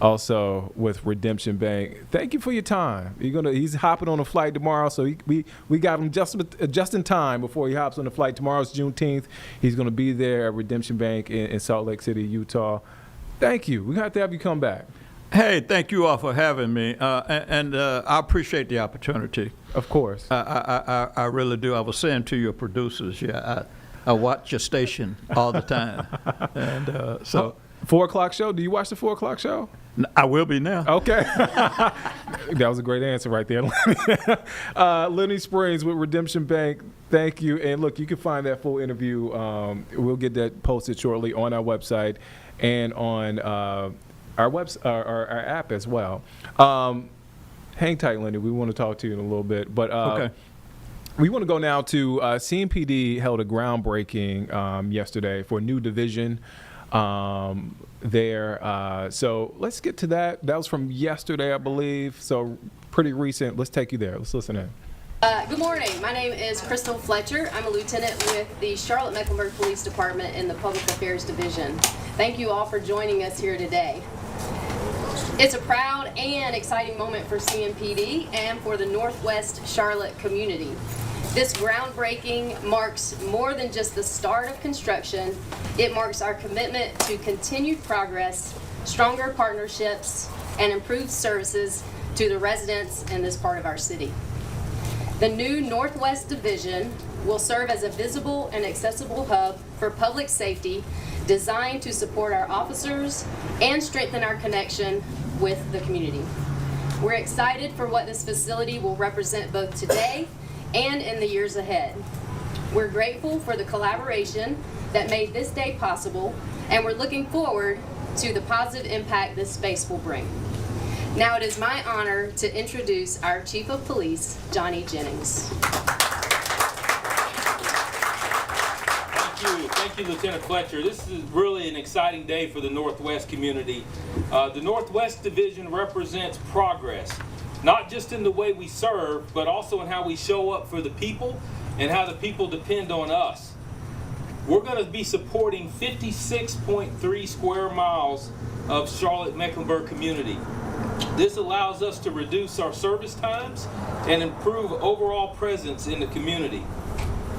also with Redemption Bank. Thank you for your time. He's hopping on a flight tomorrow, so we got him just in time before he hops on the flight. Tomorrow's Juneteenth. He's going to be there at Redemption Bank in Salt Lake City, Utah. Thank you. We have to have you come back. Hey, thank you all for having me, and I appreciate the opportunity. Of course. I really do. I was saying to your producers, I watch your station all the time, and so 4 o'clock show? Do you watch the 4 o'clock show? I will be now. Okay. That was a great answer right there. Lenny Springs with Redemption Bank. Thank you. And look, you can find that full interview. We'll get that posted shortly on our website and on our app as well. Hang tight, Lenny. We want to talk to you in a little bit. But okay. We want to go now to CMPD held a groundbreaking yesterday for a new division there. So let's get to that. That was from yesterday, I believe. So pretty recent. Let's take you there. Let's listen in. Good morning. My name is Crystal Fletcher. I'm a lieutenant with the Charlotte-Mecklenburg Police Department in the Public Affairs Division. Thank you all for joining us here today. It's a proud and exciting moment for CMPD and for the Northwest Charlotte community. This groundbreaking marks more than just the start of construction. It marks our commitment to continued progress, stronger partnerships, and improved services to the residents in this part of our city. The new Northwest Division will serve as a visible and accessible hub for public safety, designed to support our officers and strengthen our connection with the community. We're excited for what this facility will represent both today and in the years ahead. We're grateful for the collaboration that made this day possible, and we're looking forward to the positive impact this space will bring. Now it is my honor to introduce our Chief of Police, Johnny Jennings. Thank you, Lieutenant Fletcher. This is really an exciting day for the Northwest community. The Northwest Division represents progress, not just in the way we serve, but also in how we show up for the people and how the people depend on us. We're going to be supporting 56.3 square miles of Charlotte-Mecklenburg community. This allows us to reduce our service times and improve overall presence in the community.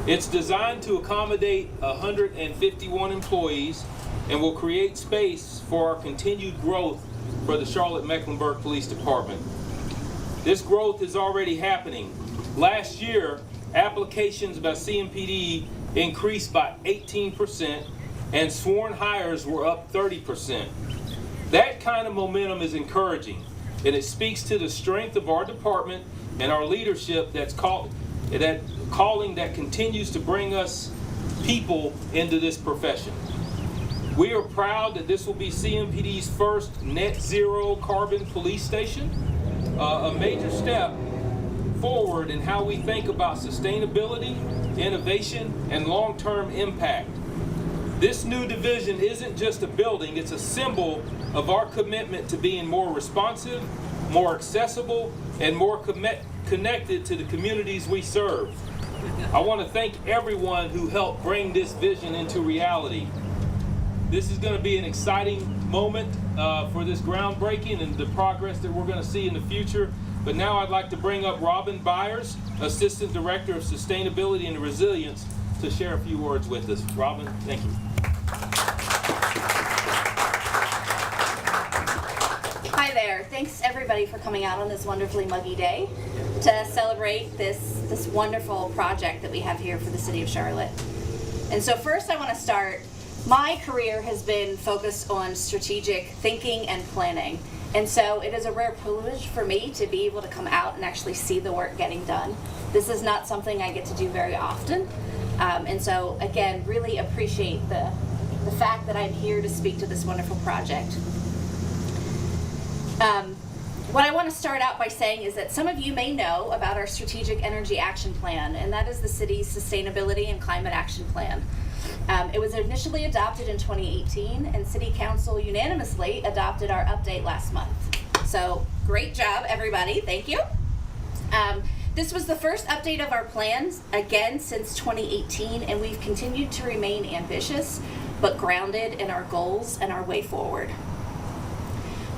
It's designed to accommodate 151 employees and will create space for our continued growth for the Charlotte-Mecklenburg Police Department. This growth is already happening. Last year, applications by CMPD increased by 18% and sworn hires were up 30%. That kind of momentum is encouraging, and it speaks to the strength of our department and our leadership that calling that continues to bring us people into this profession. We are proud that this will be CMPD's first net zero carbon police station, a major step forward in how we think about sustainability, innovation, and long-term impact. This new division isn't just a building, it's a symbol of our commitment to being more responsive, more accessible, and more connected to the communities we serve. I want to thank everyone who helped bring this vision into reality. This is going to be an exciting moment for this groundbreaking and the progress that we're going to see in the future. But now I'd like to bring up Robin Byers, Assistant Director of Sustainability and Resilience, to share a few words with us. Robin, thank you. Hi there. Thanks everybody for coming out on this wonderfully muggy day to celebrate this wonderful project that we have here for the city of Charlotte. And so first I want to start, my career has been focused on strategic thinking and planning. And so it is a rare privilege for me to be able to come out and actually see the work getting done. This is not something I get to do very often. And so again, really appreciate the fact that I'm here to speak to this wonderful project. What I want to start out by saying is that some of you may know about our Strategic Energy Action Plan, and that is the city's Sustainability and Climate Action Plan. It was initially adopted in 2018, and City Council unanimously adopted our update last month. So great job, everybody. Thank you. This was the first update of our plans, again, since 2018, and we've continued to remain ambitious, but grounded in our goals and our way forward.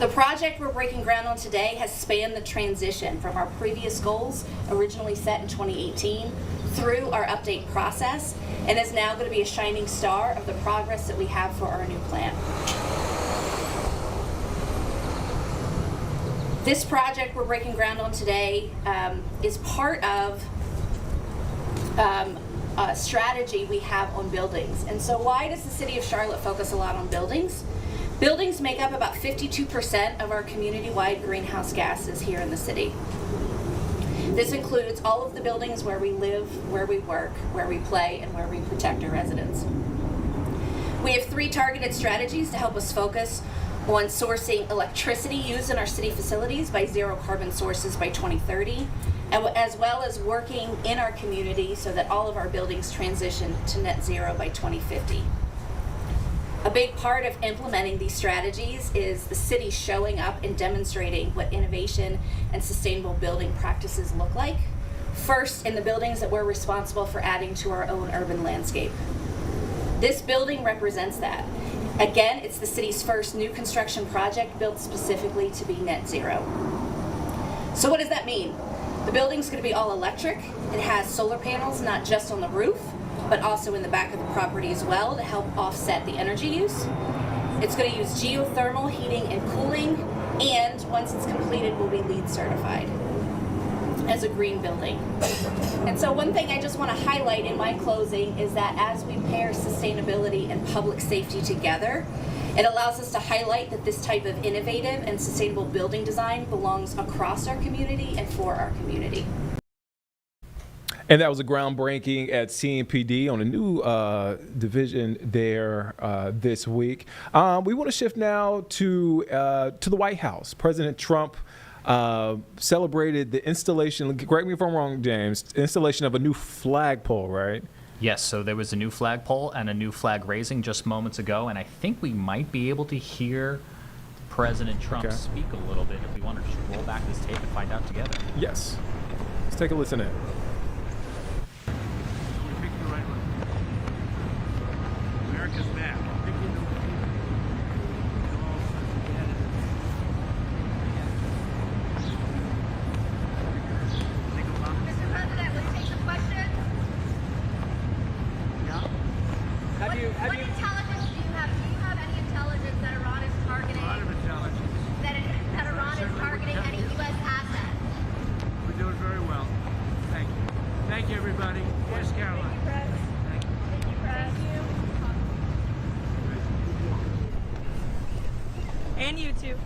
The project we're breaking ground on today has spanned the transition from our previous goals, originally set in 2018, through our update process, and is now going to be a shining star of the progress that we have for our new plan. This project we're breaking ground on today is part of a strategy we have on buildings. And so why does the city of Charlotte focus a lot on buildings? Buildings make up about 52% of our community-wide greenhouse gases here in the city. This includes all of the buildings where we live, where we work, where we play, and where we protect our residents. We have 3 targeted strategies to help us focus on sourcing electricity used in our city facilities by zero carbon sources by 2030, as well as working in our community so that all of our buildings transition to net zero by 2050. A big part of implementing these strategies is the city showing up and demonstrating what innovation and sustainable building practices look like. First, in the buildings that we're responsible for adding to our own urban landscape. This building represents that. Again, it's the city's first new construction project built specifically to be net zero. So what does that mean? The building's going to be all electric. It has solar panels not just on the roof, but also in the back of the property as well to help offset the energy use. It's going to use geothermal heating and cooling, and once it's completed, will be LEED certified as a green building. And so one thing I just want to highlight in my closing is that as we pair sustainability and public safety together, it allows us to highlight that this type of innovative and sustainable building design belongs across our community and for our community. And that was a groundbreaking at CNPD on a new division there this week. We want to shift now to the White House. President Trump celebrated the installation, correct me if I'm wrong, James, installation of a new flagpole, right? Yes, so there was a new flagpole and a new flag raising just moments ago, and I think we might be able to hear President Trump speak a little bit if we want to just roll back this tape and find out together. Yes. Let's take a listen in. America's back. Mr. President, will you take some questions? Yeah. What intelligence do you have? Do you have any intelligence that Iran is targeting? A lot of intelligence. That Iran is targeting any U.S. assets? We're doing very well. Thank you. Thank you, everybody. Yes, Caroline. Thank you, Fred. Thank you. Thank you, Fred. And you too.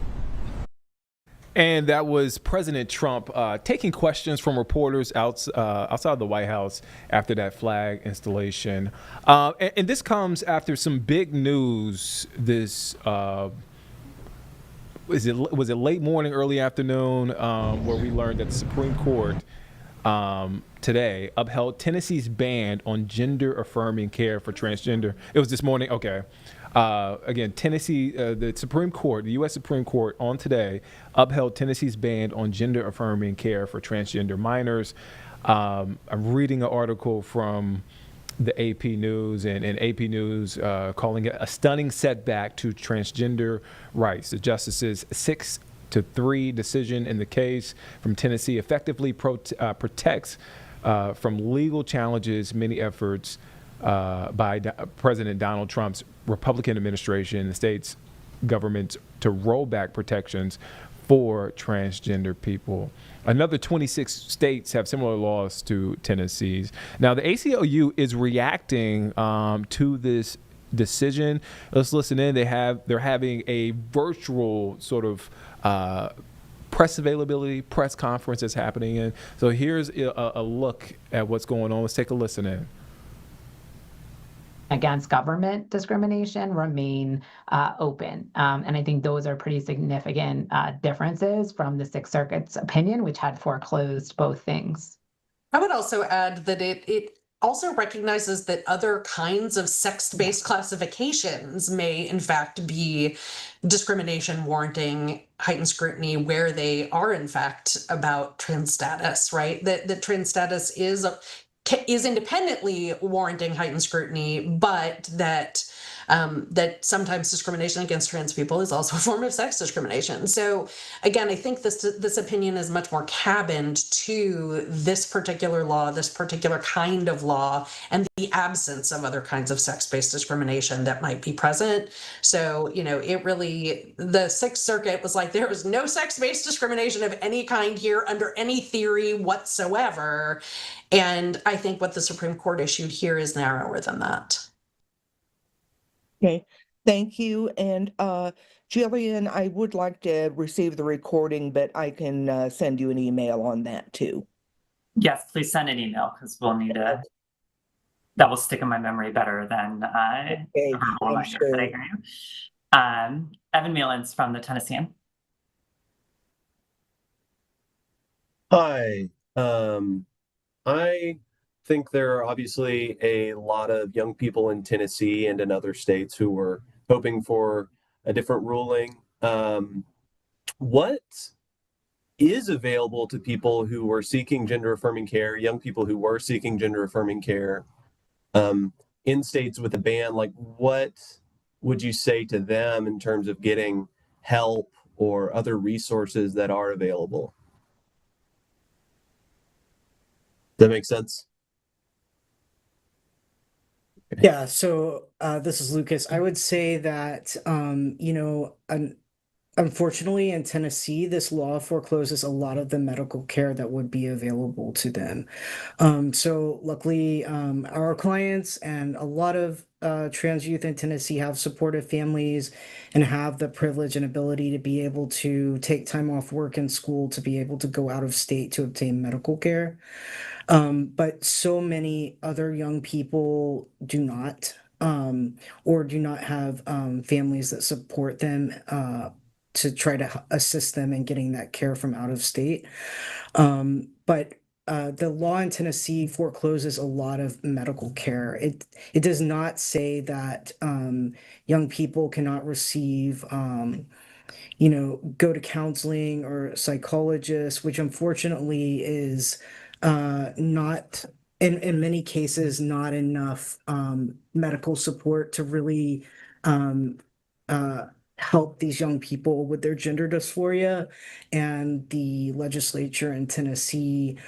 And that was President Trump taking questions from reporters outside the White House after that flag installation. And this comes after some big news this was it late morning, early afternoon, where we learned that the Supreme Court today upheld Tennessee's ban on gender-affirming care for transgender. It was this morning? Okay. Again, Tennessee, the Supreme Court, the U.S. Supreme Court on today upheld Tennessee's ban on gender-affirming care for transgender minors. I'm reading an article from the AP News and AP News calling it a stunning setback to transgender rights. The justices' 6-3 decision in the case from Tennessee effectively protects from legal challenges many efforts by President Donald Trump's Republican administration, the state's government, to roll back protections for transgender people. Another 26 states have similar laws to Tennessee's. Now, the ACLU is reacting to this decision. Let's listen in. They're having a virtual sort of press availability, press conference that's happening in. So here's a look at what's going on. Let's take a listen in. Against government discrimination remain open. And I think those are pretty significant differences from the Sixth Circuit's opinion, which had foreclosed both things. I would also add that it also recognizes that other kinds of sex-based classifications may in fact be discrimination warranting heightened scrutiny where they are in fact about trans status, right? That trans status is independently warranting heightened scrutiny, but that sometimes discrimination against trans people is also a form of sex discrimination. So again, I think this opinion is much more cabined to this particular law, this particular kind of law, and the absence of other kinds of sex-based discrimination that might be present. So, the Sixth Circuit was like, there is no sex-based discrimination of any kind here under any theory whatsoever. And I think what the Supreme Court issued here is narrower than that. Okay. Thank you. And Jillian, I would like to receive the recording, but I can send you an email on that too. Yes, please send an email because we'll need to. That will stick in my memory better than a verbal reminder. But I hear you. Evan Mullins from the Tennessean. Hi. I think there are obviously a lot of young people in Tennessee and in other states who were hoping for a different ruling. What is available to people who were seeking gender affirming care, young people who were seeking gender affirming care, in states with a ban? Like, what would you say to them in terms of getting help or other resources that are available? That makes sense? Yeah, so this is Lucas. I would say that, unfortunately in Tennessee, this law forecloses a lot of the medical care that would be available to them. So luckily, our clients and a lot of trans youth in Tennessee have supportive families and have the privilege and ability to be able to take time off work and school to be able to go out of state to obtain medical care. But so many other young people do not, or do not have families that support them to try to assist them in getting that care from out of state. But the law in Tennessee forecloses a lot of medical care. It does not say that young people cannot receive go to counseling or psychologists, which unfortunately is not in many cases not enough medical support to really help these young people with their gender dysphoria. And the legislature in Tennessee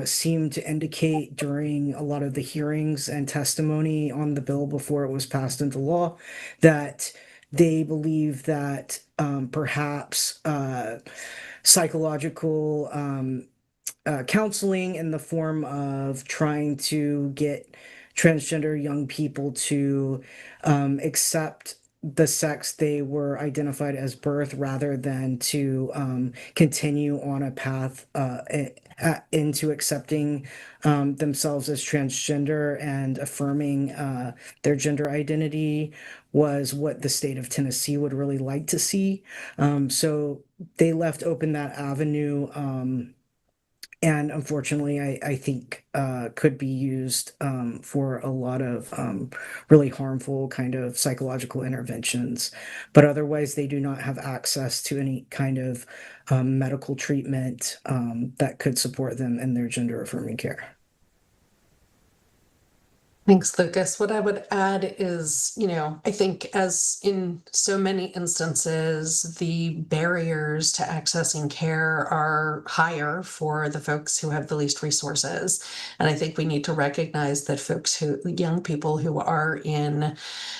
seemed to indicate during a lot of the hearings and testimony on the bill before it was passed into law that they believe that perhaps psychological counseling in the form of trying to get transgender young people to accept the sex they were identified as birth rather than to continue on a path into accepting themselves as transgender and affirming their gender identity was what the state of Tennessee would really like to see. So they left open that avenue. And unfortunately, I think could be used for a lot of really harmful kind of psychological interventions. But otherwise, they do not have access to any kind of medical treatment that could support them in their gender affirming care. Thanks, Lucas. What I would add is, I think as in so many instances, the barriers to accessing care are higher for the folks who have the least resources. And I think we need to recognize that young people who are in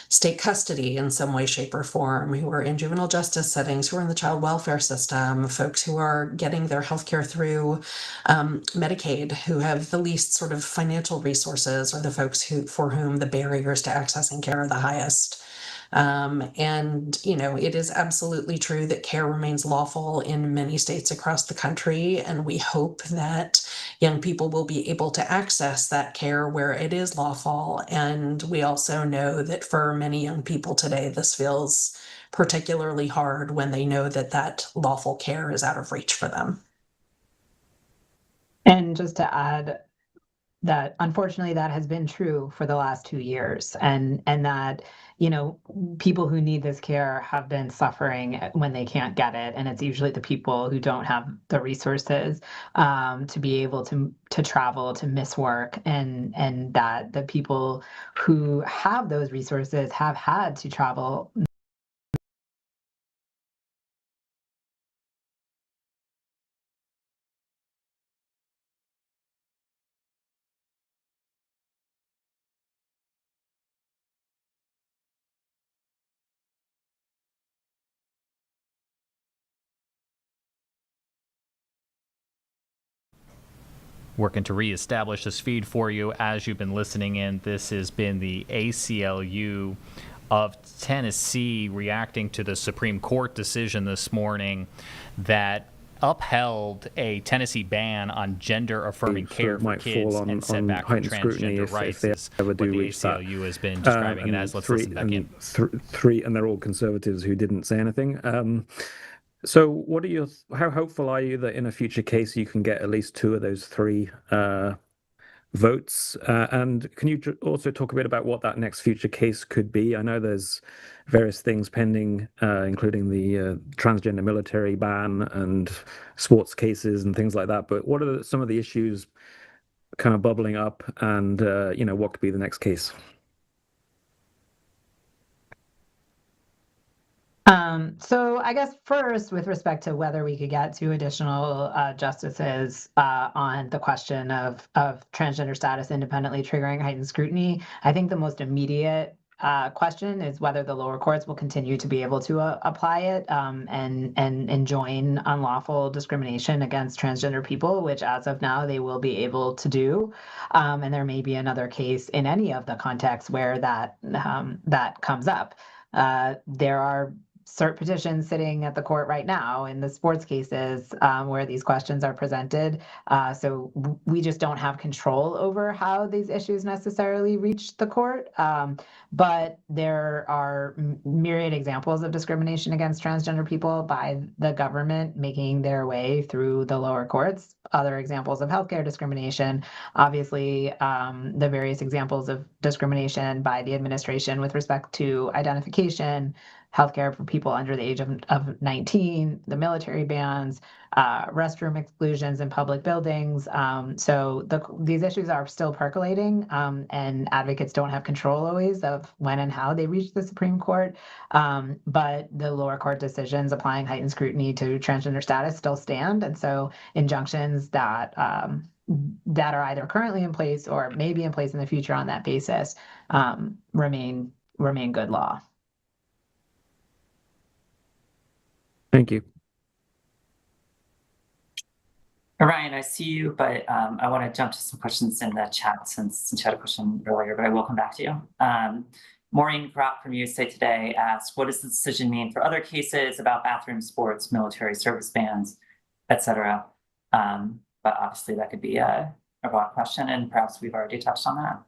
state custody in some way, shape, or form, who are in juvenile justice settings, who are in the child welfare system, folks who are getting their healthcare through Medicaid, who have the least sort of financial resources, are the folks for whom the barriers to accessing care are the highest. And it is absolutely true that care remains lawful in many states across the country, and we hope that young people will be able to access that care where it is lawful. And we also know that for many young people today, this feels particularly hard when they know that that lawful care is out of reach for them. And just to add that unfortunately that has been true for the last 2 years, and that people who need this care have been suffering when they can't get it, and it's usually the people who don't have the resources to be able to travel, to miss work, and that the people who have those resources have had to travel. Working to reestablish this feed for you as you've been listening in. This has been the ACLU of Tennessee reacting to the Supreme Court decision this morning that upheld a Tennessee ban on gender-affirming care for kids and setback for transgender rights, is what the ACLU has been describing it as. Let's listen back in. Three, and they're all conservatives who didn't say anything. So what are how hopeful are you that in a future case you can get at least two of those three votes? And can you also talk a bit about what that next future case could be? I know there's various things pending, including the transgender military ban and sports cases and things like that. But what are some of the issues kind of bubbling up, and what could be the next case? So I guess first, with respect to whether we could get two additional justices on the question of transgender status independently triggering heightened scrutiny, I think the most immediate question is whether the lower courts will continue to be able to apply it and enjoin unlawful discrimination against transgender people, which as of now they will be able to do. And there may be another case in any of the contexts where that comes up. There are cert petitions sitting at the court right now in the sports cases where these questions are presented. So we just don't have control over how these issues necessarily reach the court. But there are myriad examples of discrimination against transgender people by the government making their way through the lower courts. Other examples of healthcare discrimination, obviously, the various examples of discrimination by the administration with respect to identification, healthcare for people under the age of 19, the military bans, restroom exclusions in public buildings. So these issues are still percolating, and advocates don't have control always of when and how they reach the Supreme Court. But the lower court decisions applying heightened scrutiny to transgender status still stand. And so injunctions that are either currently in place or may be in place in the future on that basis remain good law. Thank you. Ryan, I see you, but I want to jump to some questions in the chat since you had a question earlier, but I will come back to you. Maureen Pratt from USA Today asks, what does the decision mean for other cases about bathroom sports, military service bans, etc.? But obviously that could be a broad question, and perhaps we've already touched on that.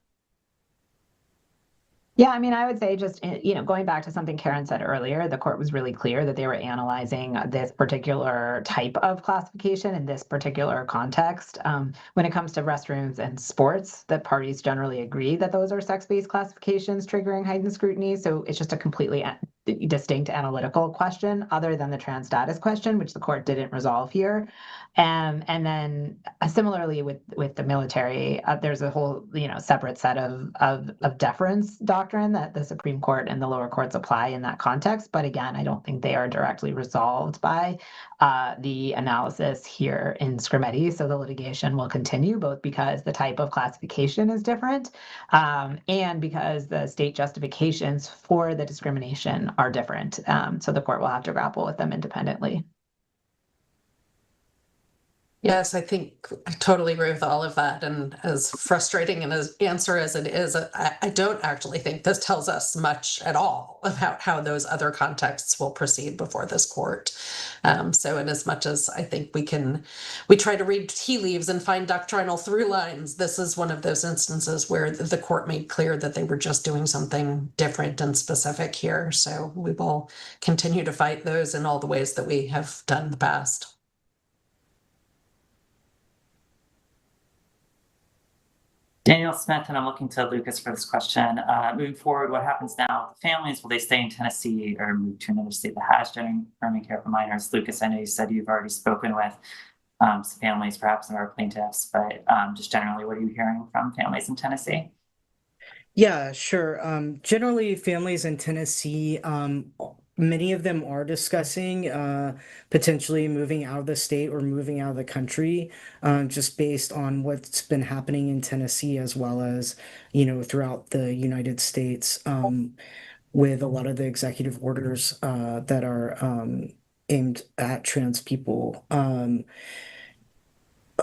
Yeah, I mean, I would say just, going back to something Karen said earlier, the court was really clear that they were analyzing this particular type of classification in this particular context. When it comes to restrooms and sports, the parties generally agree that those are sex-based classifications triggering heightened scrutiny. So it's just a completely distinct analytical question other than the trans status question, which the court didn't resolve here. And then similarly with the military, there's a whole separate set of deference doctrine that the Supreme Court and the lower courts apply in that context. But again, I don't think they are directly resolved by the analysis here in Scrimetti. So the litigation will continue, both because the type of classification is different and because the state justifications for the discrimination are different. So the court will have to grapple with them independently. Yes, I think I totally agree with all of that. And as frustrating an answer as it is, I don't actually think this tells us much at all about how those other contexts will proceed before this court. So in as much as I think we try to read tea leaves and find doctrinal through lines, this is one of those instances where the court made clear that they were just doing something different and specific here. So we will continue to fight those in all the ways that we have done in the past. Daniel Smith, and I'm looking to Lucas for this question. Moving forward, what happens now with families? Will they stay in Tennessee or move to another state that has gender-affirming care for minors? Lucas, I know you said you've already spoken with some families, perhaps some of our plaintiffs, but just generally, what are you hearing from families in Tennessee? Yeah, sure. Generally, families in Tennessee, many of them are discussing potentially moving out of the state or moving out of the country, just based on what's been happening in Tennessee as well as, throughout the United States, with a lot of the executive orders that are aimed at trans people.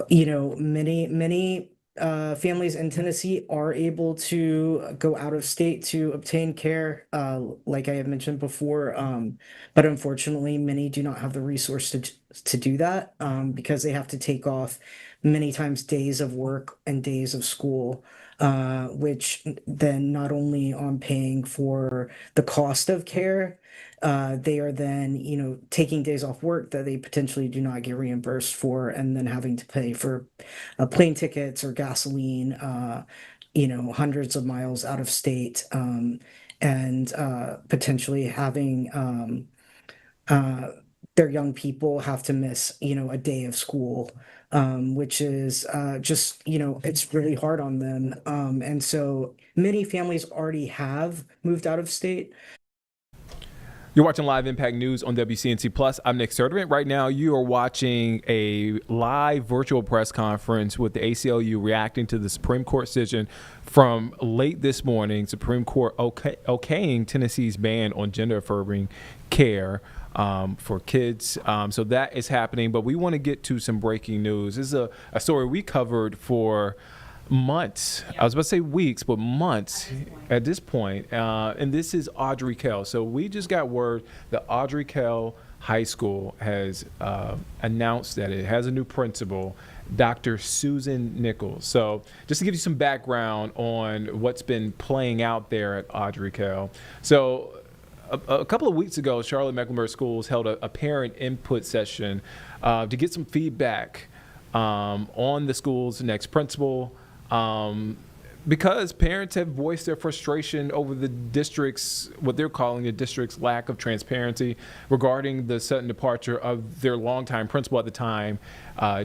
Many families in Tennessee are able to go out of state to obtain care, like I had mentioned before. But unfortunately, many do not have the resource to do that because they have to take off many times days of work and days of school, which then not only on paying for the cost of care, they are then, taking days off work that they potentially do not get reimbursed for, and then having to pay for plane tickets or gasoline, hundreds of miles out of state, and potentially having their young people have to miss, a day of school, which is just, it's really hard on them. And so many families already have moved out of state. You're watching Live Impact News on WCNC Plus. I'm Nick Sertivant. Right now, you are watching a live virtual press conference with the ACLU reacting to the Supreme Court decision from late this morning. Supreme Court okaying Tennessee's ban on gender-affirming care for kids. So that is happening. But we want to get to some breaking news. This is a story we covered for months. I was about to say weeks, but months at this point. And this is Audrey Kell. So we just got word that Audrey Kell High School has announced that it has a new principal, Dr. Susan Nichols. So just to give you some background on what's been playing out there at Audrey Kell. So a couple of weeks ago, Charlotte Mecklenburg Schools held a parent input session to get some feedback on the school's next principal. Because parents have voiced their frustration over the district's, what they're calling the district's lack of transparency regarding the sudden departure of their longtime principal at the time,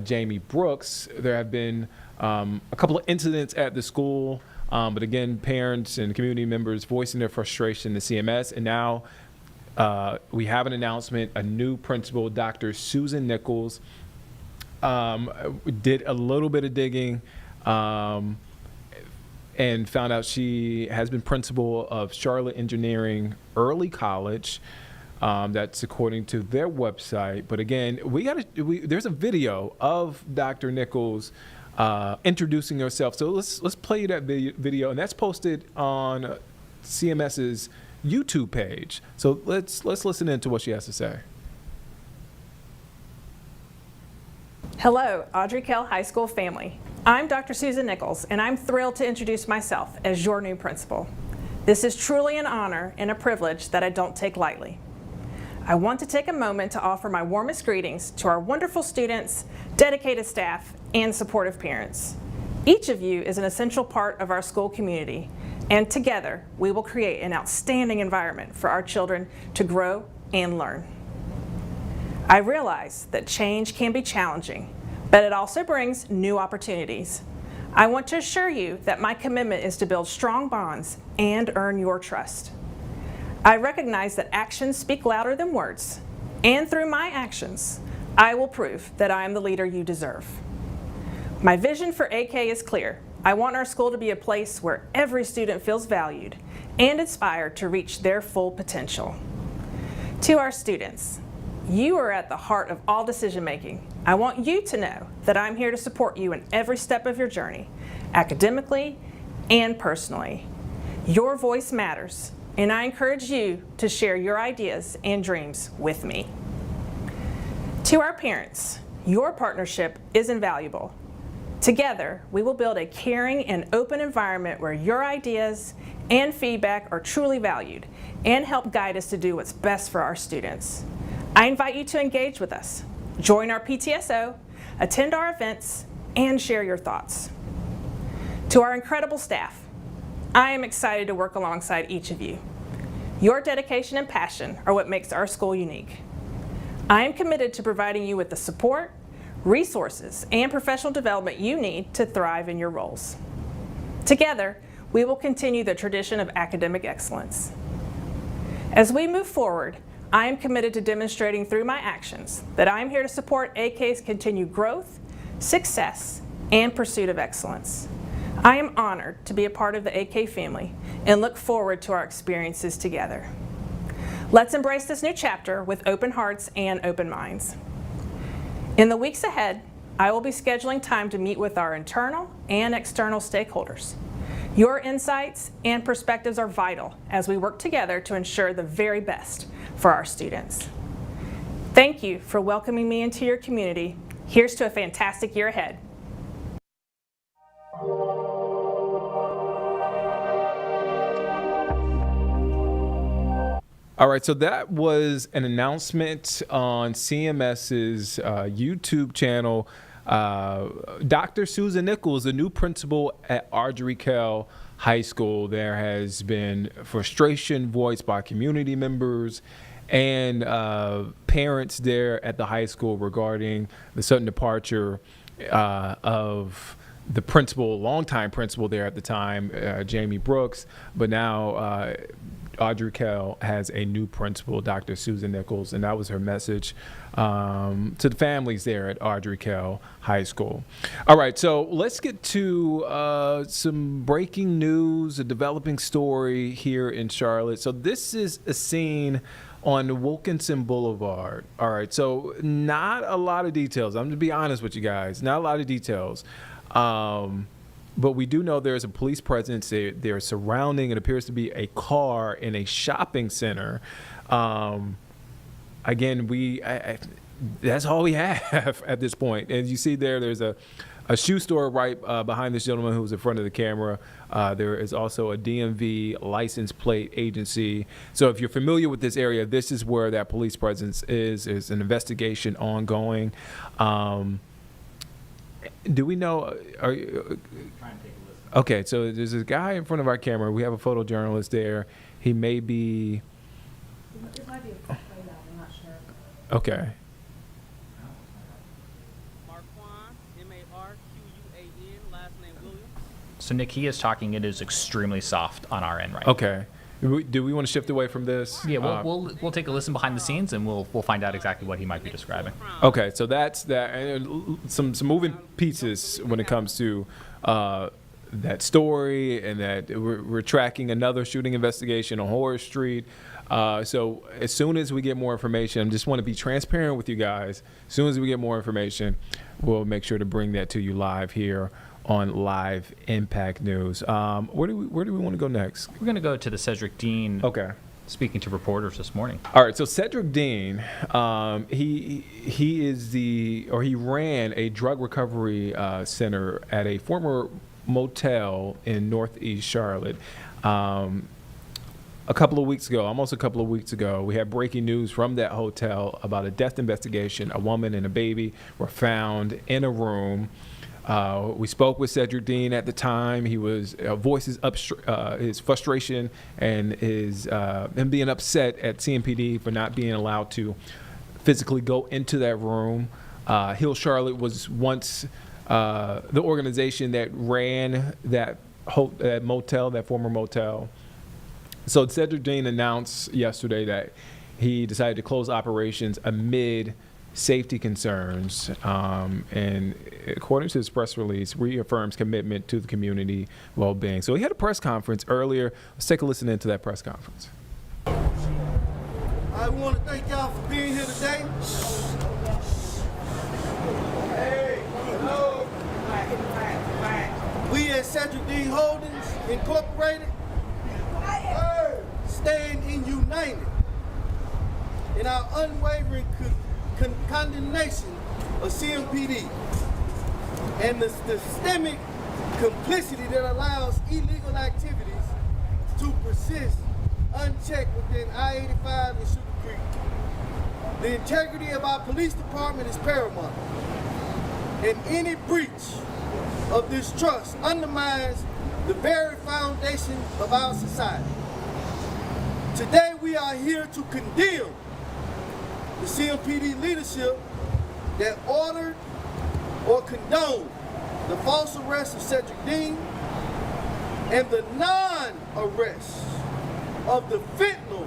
Jamie Brooks. There have been a couple of incidents at the school, but again, parents and community members voicing their frustration to CMS. And now we have an announcement, a new principal, Dr. Susan Nichols. Did a little bit of digging. And found out she has been principal of Charlotte Engineering Early College. That's according to their website. But again, there's a video of Dr. Nichols introducing herself. So let's play that video, and that's posted on CMS's YouTube page. So let's listen into what she has to say. Hello, Audrey Kell High School family. I'm Dr. Susan Nichols, and I'm thrilled to introduce myself as your new principal. This is truly an honor and a privilege that I don't take lightly. I want to take a moment to offer my warmest greetings to our wonderful students, dedicated staff, and supportive parents. Each of you is an essential part of our school community, and together we will create an outstanding environment for our children to grow and learn. I realize that change can be challenging, but it also brings new opportunities. I want to assure you that my commitment is to build strong bonds and earn your trust. I recognize that actions speak louder than words, and through my actions, I will prove that I am the leader you deserve. My vision for AK is clear. I want our school to be a place where every student feels valued and inspired to reach their full potential. To our students, you are at the heart of all decision making. I want you to know that I'm here to support you in every step of your journey, academically and personally. Your voice matters, and I encourage you to share your ideas and dreams with me. To our parents, your partnership is invaluable. Together, we will build a caring and open environment where your ideas and feedback are truly valued and help guide us to do what's best for our students. I invite you to engage with us, join our PTSO, attend our events, and share your thoughts. To our incredible staff, I am excited to work alongside each of you. Your dedication and passion are what makes our school unique. I am committed to providing you with the support, resources, and professional development you need to thrive in your roles. Together, we will continue the tradition of academic excellence. As we move forward, I am committed to demonstrating through my actions that I am here to support AK's continued growth, success, and pursuit of excellence. I am honored to be a part of the AK family and look forward to our experiences together. Let's embrace this new chapter with open hearts and open minds. In the weeks ahead, I will be scheduling time to meet with our internal and external stakeholders. Your insights and perspectives are vital as we work together to ensure the very best for our students. Thank you for welcoming me into your community. Here's to a fantastic year ahead. All right, so that was an announcement on CMS's YouTube channel. Dr. Susan Nichols, the new principal at Ardrey-Kell High School. There has been frustration voiced by community members and parents there at the high school regarding the sudden departure of the principal, longtime principal there at the time, Jamie Brooks, but now Ardrey-Kell has a new principal, Dr. Susan Nichols, and that was her message to the families there at Ardrey-Kell High School. All right, so let's get to some breaking news, a developing story here in Charlotte. So this is a scene on Wilkinson Boulevard. All right, so not a lot of details. I'm going to be honest with you guys, not a lot of details. But we do know there's a police presence. They're surrounding, it appears to be a car in a shopping center. Again, that's all we have at this point. And you see there's a shoe store right behind this gentleman who's in front of the camera. There is also a DMV license plate agency. So if you're familiar with this area, this is where that police presence is. There's an investigation ongoing. Do we know? Okay, so there's a guy in front of our camera. We have a photojournalist there. He may be. It might be a photo, I'm not sure. Okay. So Nick, he is talking. It is extremely soft on our end right Okay. Do we want to shift away from this? Yeah, we'll take a listen behind the scenes and we'll find out exactly what he might be describing. Okay, so that's that. And some moving pieces when it comes to that story, and that we're tracking another shooting investigation on Horace Street. So as soon as we get more information, I just want to be transparent with you guys. As soon as we get more information, we'll make sure to bring that to you live here on Live Impact News. Where do we want to go next? We're going to go to the Cedric Dean. Okay. Speaking to reporters this morning. All right, so Cedric Dean, he ran a drug recovery center at a former motel in Northeast Charlotte. Almost a couple of weeks ago, we had breaking news from that hotel about a death investigation. A woman and a baby were found in a room. We spoke with Cedric Dean at the time. He was voices up his frustration and him being upset at CMPD for not being allowed to physically go into that room. Hill Charlotte was once the organization that ran that motel, that former motel. So Cedric Dean announced yesterday that he decided to close operations amid safety concerns, and according to his press release, reaffirms commitment to the community well-being. So he had a press conference earlier. Let's take a listen into that press conference. I want to thank y'all for being here today. Hey, hello. We at Cedric Dean Holdings Incorporated stand in united in our unwavering condemnation of CMPD and the systemic complicity that allows illegal activities to persist unchecked within I-85 and Sugar Creek. The integrity of our police department is paramount, and any breach of this trust undermines the very foundation of our society. Today we are here to condemn the CMPD leadership that ordered or condoned the false arrest of Cedric Dean and the non-arrest of the fentanyl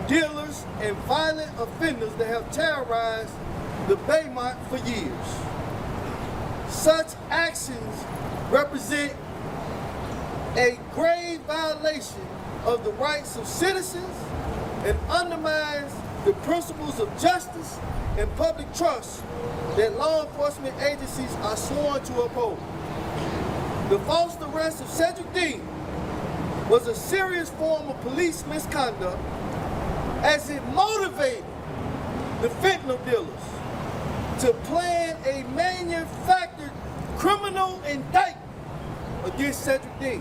dealers and violent offenders that have terrorized the Baymont for years. Such actions represent a grave violation of the rights of citizens and undermines the principles of justice and public trust that law enforcement agencies are sworn to uphold. The false arrest of Cedric Dean was a serious form of police misconduct as it motivated the fentanyl dealers to plan a manufactured criminal indictment against Cedric Dean.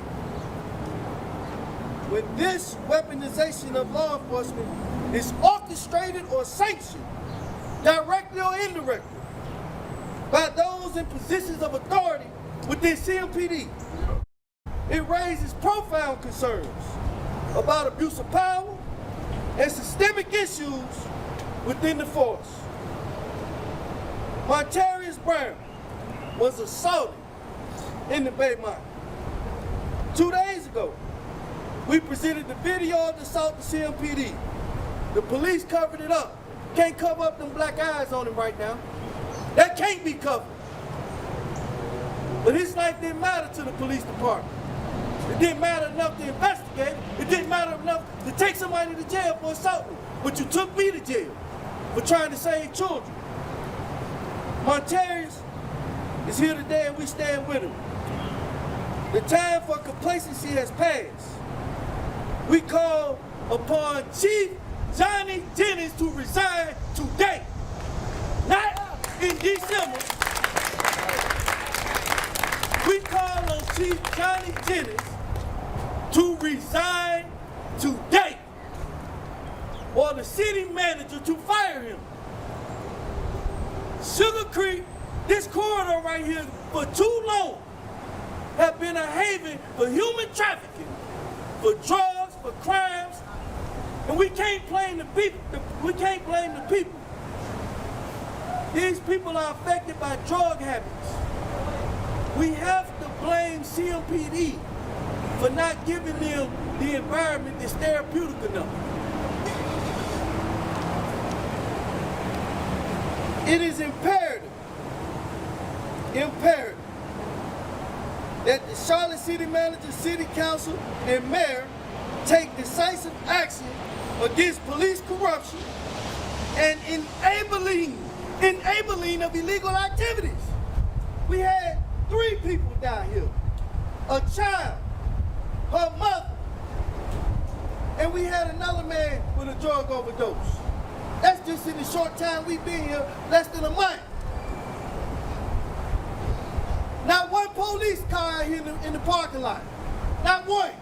When this weaponization of law enforcement is orchestrated or sanctioned, directly or indirectly, by those in positions of authority within CMPD, it raises profound concerns about abuse of power and systemic issues within the force. Montarius Brown was assaulted in the Baymont. 2 days ago, we presented the video of the assault to CMPD. The police covered it up. Can't cover up them black eyes on him right now. That can't be covered. But his life didn't matter to the police department. It didn't matter enough to investigate. It didn't matter enough to take somebody to jail for assaulting. But you took me to jail for trying to save children. Montarius is here today and we stand with him. The time for complacency has passed. We call upon Chief Johnny Jennings to resign today, not in December. We call on Chief Johnny Jennings to resign today, or the city manager to fire him. Sugar Creek, this corridor right here, for too long, have been a haven for human trafficking, for drugs, for crimes, and we can't blame the people. These people are affected by drug habits. We have to blame CMPD for not giving them the environment that's therapeutic enough. It is imperative that the Charlotte City Manager, City Council, and Mayor take decisive action against police corruption and enabling of illegal activities. We had 3 people die here, a child, her mother, and we had another man with a drug overdose. That's just in the short time we've been here, less than a month. Not one police car out here in the parking lot. Not one.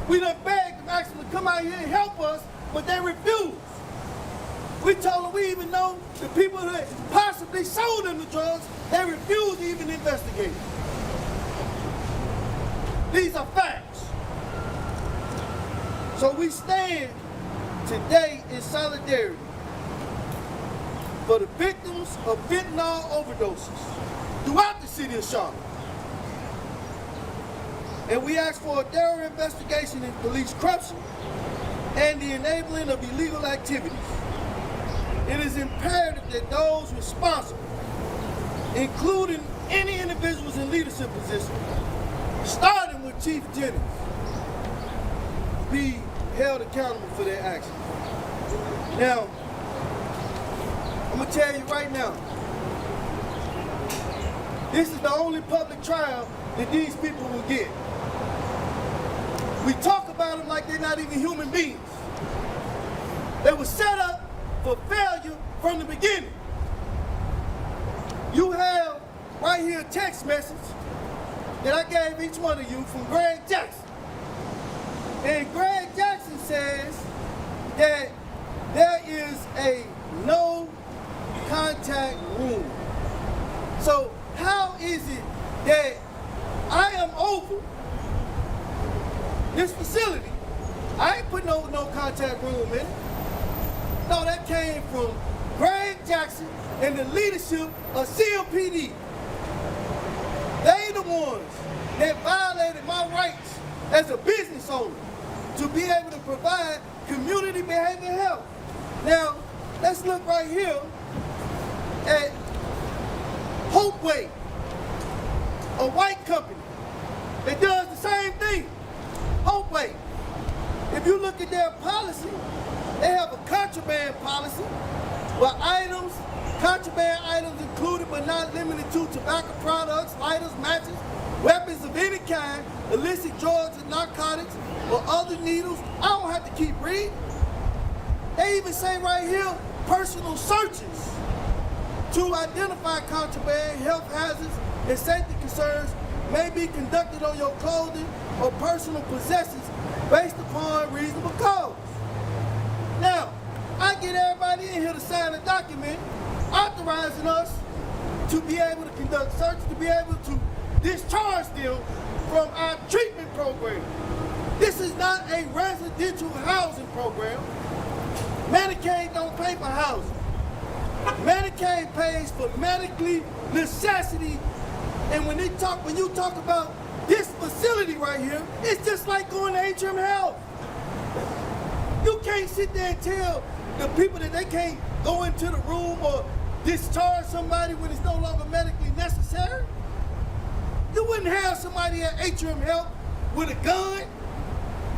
We done begged them, asked them to come out here and help us, but they refused. We told them we even know the people that possibly sold them the drugs, they refused to even investigate. These are facts. So we stand today in solidarity for the victims of fentanyl overdoses throughout the city of Charlotte. And we ask for a thorough investigation into police corruption and the enabling of illegal activities. It is imperative that those responsible, including any individuals in leadership positions, starting with Chief Jennings, be held accountable for their actions. Now, I'm gonna tell you right now, this is the only public trial that these people will get. We talk about them like they're not even human beings. They were set up for failure from the beginning. You have right here a text message that I gave each one of you from Greg Jackson. And Greg Jackson says that there is a no contact room. So how is it that I am over this facility? I ain't put no contact room in it. No, that came from Greg Jackson and the leadership of CMPD. They the ones that violated my rights as a business owner to be able to provide community behavioral health. Now, let's look right here at Hopeway, a white company that does the same thing. Hopeway. If you look at their policy, They have a contraband policy where contraband items included but not limited to tobacco products, lighters, matches, weapons of any kind, illicit drugs and narcotics, or other needles. I don't have to keep reading. They even say right here, personal searches to identify contraband, health hazards, and safety concerns may be conducted on your clothing or personal possessions based upon reasonable cause. Now, I get everybody in here to sign a document authorizing us to be able to conduct searches, to be able to discharge them from our treatment program. This is not a residential housing program. Medicaid don't pay for housing. Medicaid pays for medically necessity. And when you talk about this facility right here, it's just like going to Atrium Health. You can't sit there and tell the people that they can't go into the room or discharge somebody when it's no longer medically necessary. You wouldn't have somebody at Atrium Health with a gun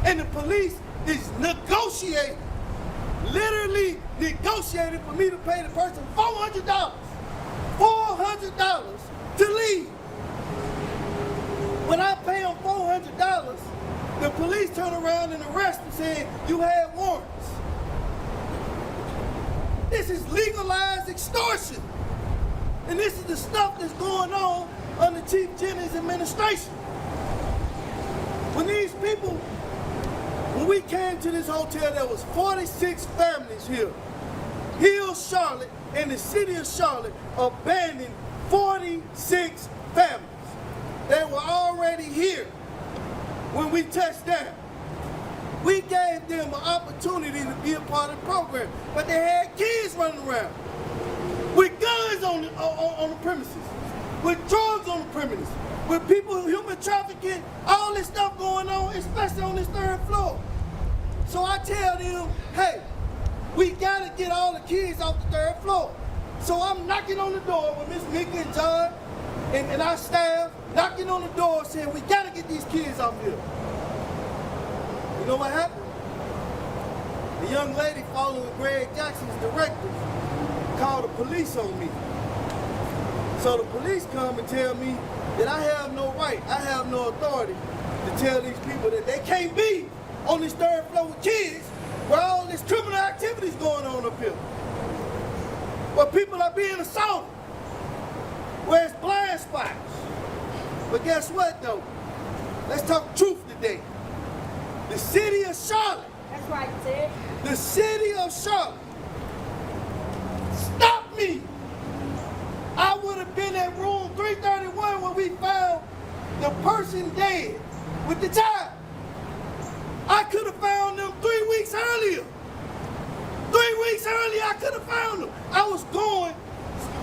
and the police is negotiating, literally negotiating for me to pay the person $400 to leave. When I pay them $400, the police turn around and arrest them saying, you had warrants. This is legalized extortion. And this is the stuff that's going on under Chief Jennings' administration. When we came to this hotel, there was 46 families here. Hill, Charlotte, and the city of Charlotte abandoned 46 families. They were already here when we touched down. We gave them an opportunity to be a part of the program, but they had kids running around with guns on the premises, with drugs on the premises, with people human trafficking, all this stuff going on, especially on this third floor. So I tell them, hey, we gotta get all the kids off the third floor. So I'm knocking on the door with Miss Mika and John and our staff, knocking on the door saying, we gotta get these kids off here. You know what happened? The young lady following Greg Jackson's directive called the police on me. So the police come and tell me that I have no right, I have no authority to tell these people that they can't be on this third floor with kids where all this criminal activity is going on up here. Where people are being assaulted, where it's blind spots. But guess what though? Let's talk truth today. The city of Charlotte. That's right, Ted. The city of Charlotte. Stop me. I would have been at room 331 when we found the person dead with the child. I could have found them 3 weeks earlier. 3 weeks earlier, I could have found them. I was going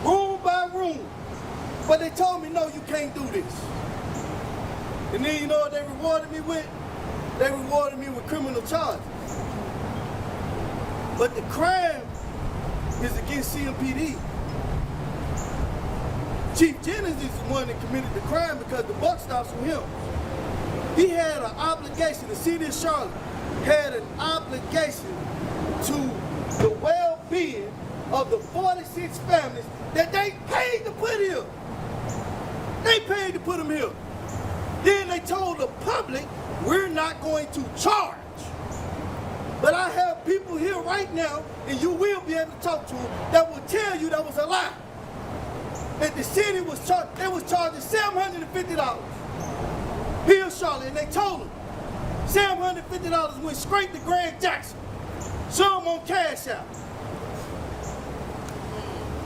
room by room. But they told me, no, you can't do this. And then you know what they rewarded me with? They rewarded me with criminal charges. But the crime is against CMPD. Chief Jennings is the one that committed the crime because the buck stops with him. He had an obligation, the city of Charlotte had an obligation to the well-being of the 46 families that they paid to put here. They paid to put them here. Then they told the public, we're not going to charge. But I have people here right now, and you will be able to talk to them, that will tell you that was a lie. That the city was they was charging $750 here in Charlotte, and they told them $750 went straight to Greg Jackson. Some on Cash App.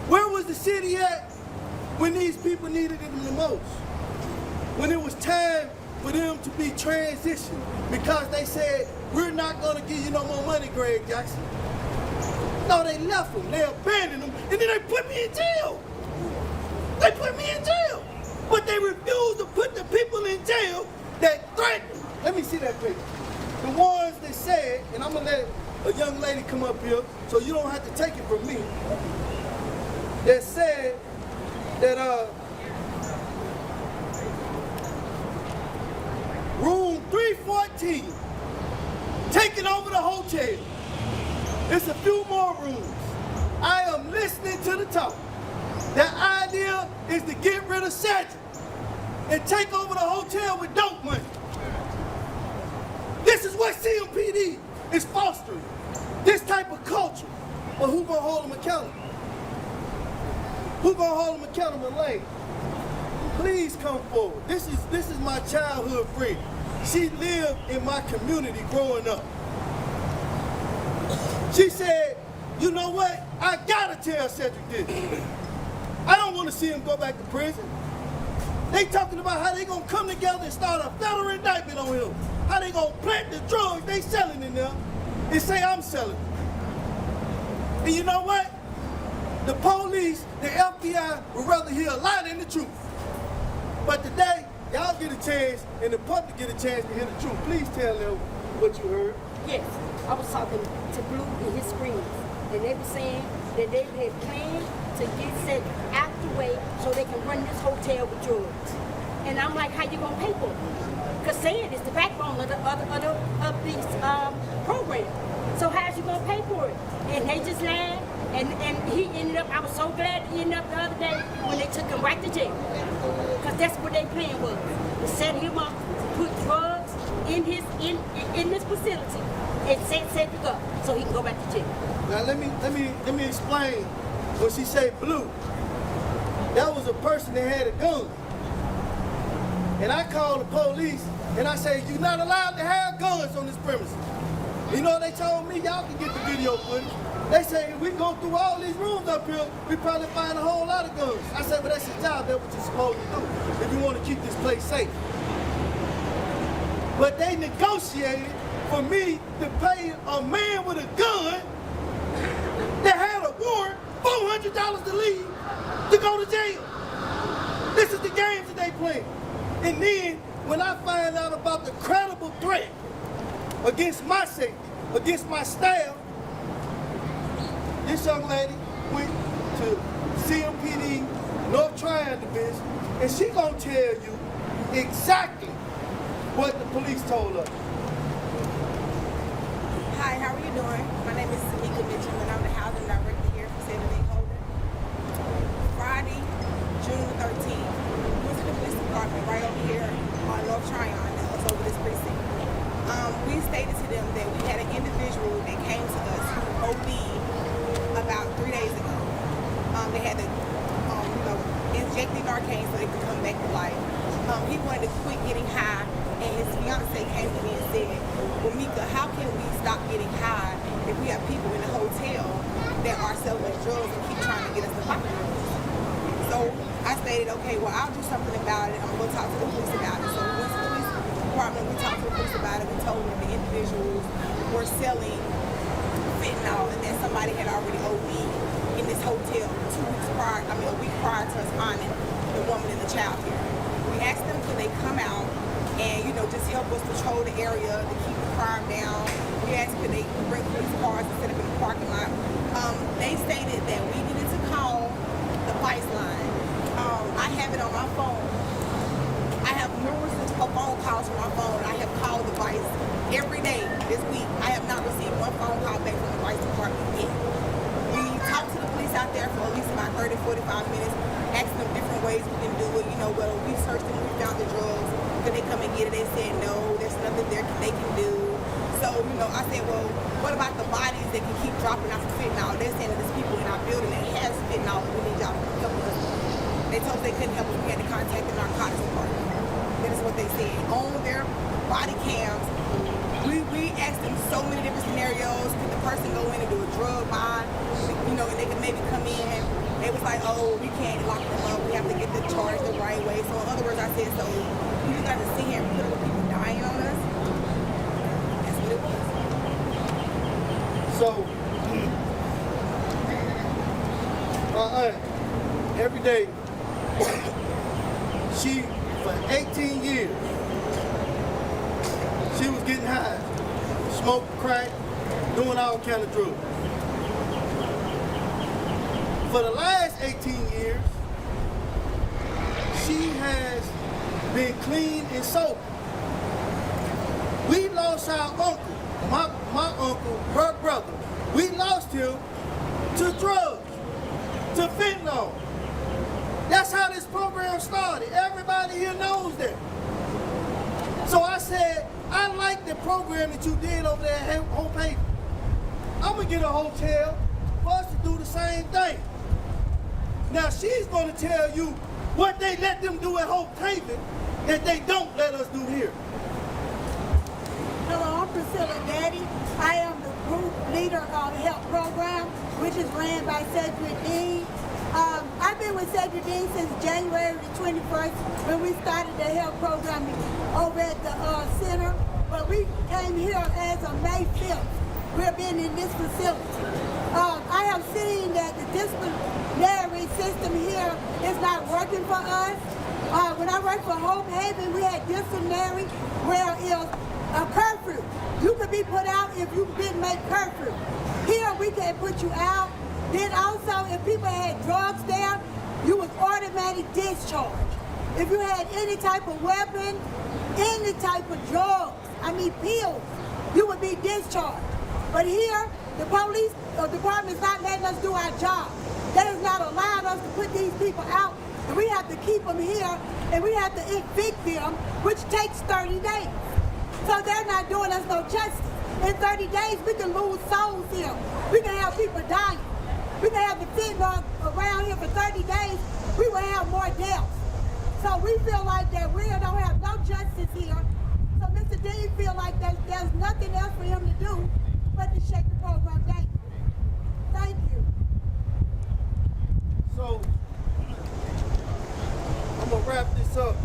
Where was the city at when these people needed them the most? When it was time for them to be transitioned because they said, we're not going to give you no more money, Greg Jackson. No, they left them, they abandoned them, and then they put me in jail. They put me in jail. But they refused to put the people in jail that threatened. Let me see that picture. The ones that said, and I'm going to let a young lady come up here so you don't have to take it from me, that said that room 314 taking over the hotel. It's a few more rooms. I am listening to the talk. The idea is to get rid of Cedric and take over the hotel with dope money. This is what CMPD is fostering. This type of culture. But who gonna hold them accountable? Who gonna hold them accountable, Lane? Please come forward. This is my childhood friend. She lived in my community growing up. She said, you know what? I gotta tell Cedric this. I don't want to see him go back to prison. They talking about how they gonna come together and start a federal indictment on him. How they gonna plant the drugs they selling in there and say I'm selling. And you know what? The police, the FBI would rather hear a lie than the truth. But today, y'all get a chance and the public get a chance to hear the truth. Please tell them what you heard. Yes, I was talking to Blue and his friends, and they were saying that they had planned to get Cedric out the way so they can run this hotel with drugs. And I'm like, how you gonna pay for it? Because Ced is the backbone of this program. So how's you gonna pay for it? And they just lied. And he ended up, I was so glad he ended up the other day when they took him right to jail. Because that's what their plan was, to set him up, to put drugs in this facility and set Cedric up so he can go back to jail. Now let me explain when she said Blue. That was a person that had a gun. And I called the police and I said, you're not allowed to have guns on this premises. You know what they told me? Y'all can get the video footage. They say if we go through all these rooms up here, we probably find a whole lot of guns. I said, well, that's your job. That's what you're supposed to do if you want to keep this place safe. But they negotiated for me to pay a man with a gun that had a warrant, $400 to leave, to go to jail. This is the games that they play. And then when I find out about the credible threat against my safety, against my staff, this young lady went to CMPD North Triad Division, and she gonna tell you exactly what the police told her. Hi, how are you doing? My name is Samika Mitchell, and I'm the housing director here for 7 Day Holder. Friday, June 13th, we went to the police department right over here on North Tryon that was over this precinct. We stated to them that we had an individual that came to us who OD'd about 3 days ago. They had to, inject Narcan so they could come back to life. He wanted to quit getting high, and his fiance came to me and said, well, Mika, how can we stop getting high if we have people in the hotel that are selling drugs and keep trying to get us to buy drugs? So I stated, okay, well, I'll do something about it. I'm going to talk to the police about it. So we went to the police department, we talked to the police about it. We told them the individuals were selling fentanyl and that somebody had already OD'd in this hotel a week prior to us finding the woman and the child here. We asked them could they come out and, just help us patrol the area to keep the crime down. We asked could they bring police cars and set up in the parking lot. They stated that we needed to call the vice line. I have it on my phone. I have numerous phone calls from my phone. I have called the vice every day this week. I have not received one phone call back from the vice department yet. We talked to the police out there for at least about 30, 45 minutes, asking them different ways we can do it. Whether we searched them, we found the drugs. Could they come and get it? They said no, there's nothing there they can do. So, I said, well, what about the bodies that can keep dropping off the fentanyl? They're saying that there's people in our building that has fentanyl and we need y'all to help us. They told us they couldn't help us. We had to contact the narcotics department. That is what they said. On their body cams, we asked them so many different scenarios. Could the person go in and do a drug buy? And they could maybe come in. They was like, oh, we can't lock them up. We have to get the charge the right way. So in other words, I said, so you just got to sit here and put other people dying on us? That's what it was. So, my aunt, every day, for 18 years, she was getting high, smoking crack, doing all kind of drugs. For the last 18 years, she has been clean and sober. We lost our uncle my uncle, her brother, we lost him to drugs, to fentanyl. That's how this program started. Everybody here knows that. So I said, I like the program that you did over there at Hope Haven. I'm gonna get a hotel for us to do the same thing. Now she's gonna tell you what they let them do at Hope Haven that they don't let us do here. Hello, I'm Priscilla Daddy. I am the group leader of the HELP program, which is ran by Cedric Dean. I've been with Cedric Dean since January the 21st when we started the HELP program over at the center. But we came here as of May 5th. We've been in this facility. I have seen that the disciplinary system here is not working for us. When I worked for Hope Haven, we had disciplinary where it was a curfew. You could be put out if you didn't make curfew. Here we can put you out. Then also, if people had drugs there, you was automatic discharge. If you had any type of weapon, any type of drugs, pills, you would be discharged. But here, the police department is not letting us do our job. That is not allowing us to put these people out, and we have to keep them here, and we have to evict them, which takes 30 days. So they're not doing us no justice. In 30 days, we can lose souls here. We can have people dying. We can have the fentanyl around here for 30 days. We will have more deaths. So we feel like that we don't have no justice here. So Mr. Dean feel like there's nothing else for him to do but to shake the program down. Thank you. So I'm gonna wrap this up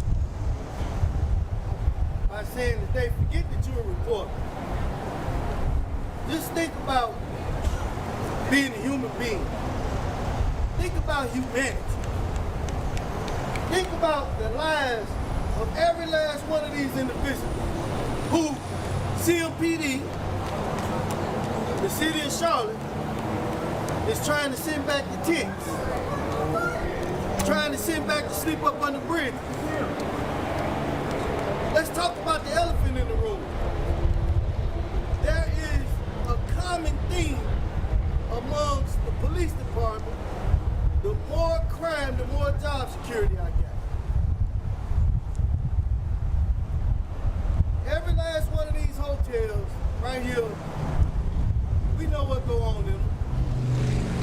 by saying today, forget that you're a reporter. Just think about being a human being. Think about humanity. Think about the lives of every last one of these individuals who CMPD, the city of Charlotte, is trying to send back the tents, trying to send back to sleep up on the bridge. Let's talk about the elephant in the room. There is a common theme amongst the police department. The more crime, the more job security I got. Every last one of these hotels right here, we know what go on in them.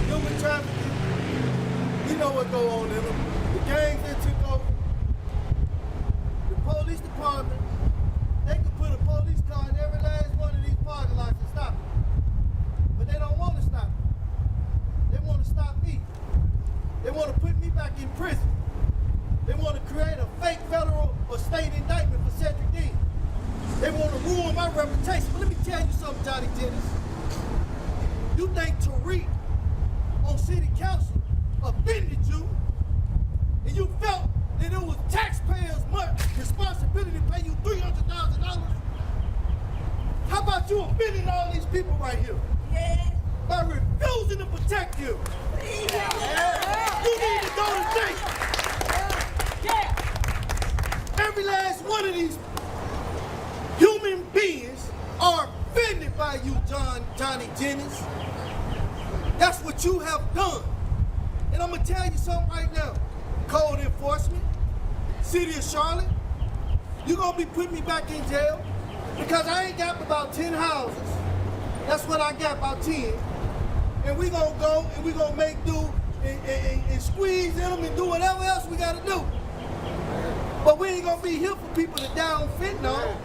Human trafficking, we know what go on in them. The gangs that took over. The police department, they can put a police car in every last one of these parking lots and stop it. But they don't want to stop it. They want to stop me. They want to put me back in prison. They want to create a fake federal or state indictment for Cedric Dean. They want to ruin my reputation. But let me tell you something, Johnny Dennis. You think Tariq on city council offended you, and you felt that it was taxpayers' responsibility to pay you $300,000? How about you offending all these people right here? Yeah. By refusing to protect you. Yeah. You need to go to jail. Yeah. Every last one of these human beings are offended by you, Johnny Jennings. That's what you have done. And I'm gonna tell you something right now. Code enforcement, City of Charlotte, you're gonna be putting me back in jail because I ain't got about 10 houses. That's what I got, about 10. And we gonna go and we gonna make do and squeeze in them and do whatever else we gotta do. But we ain't gonna be here for people to die on fentanyl.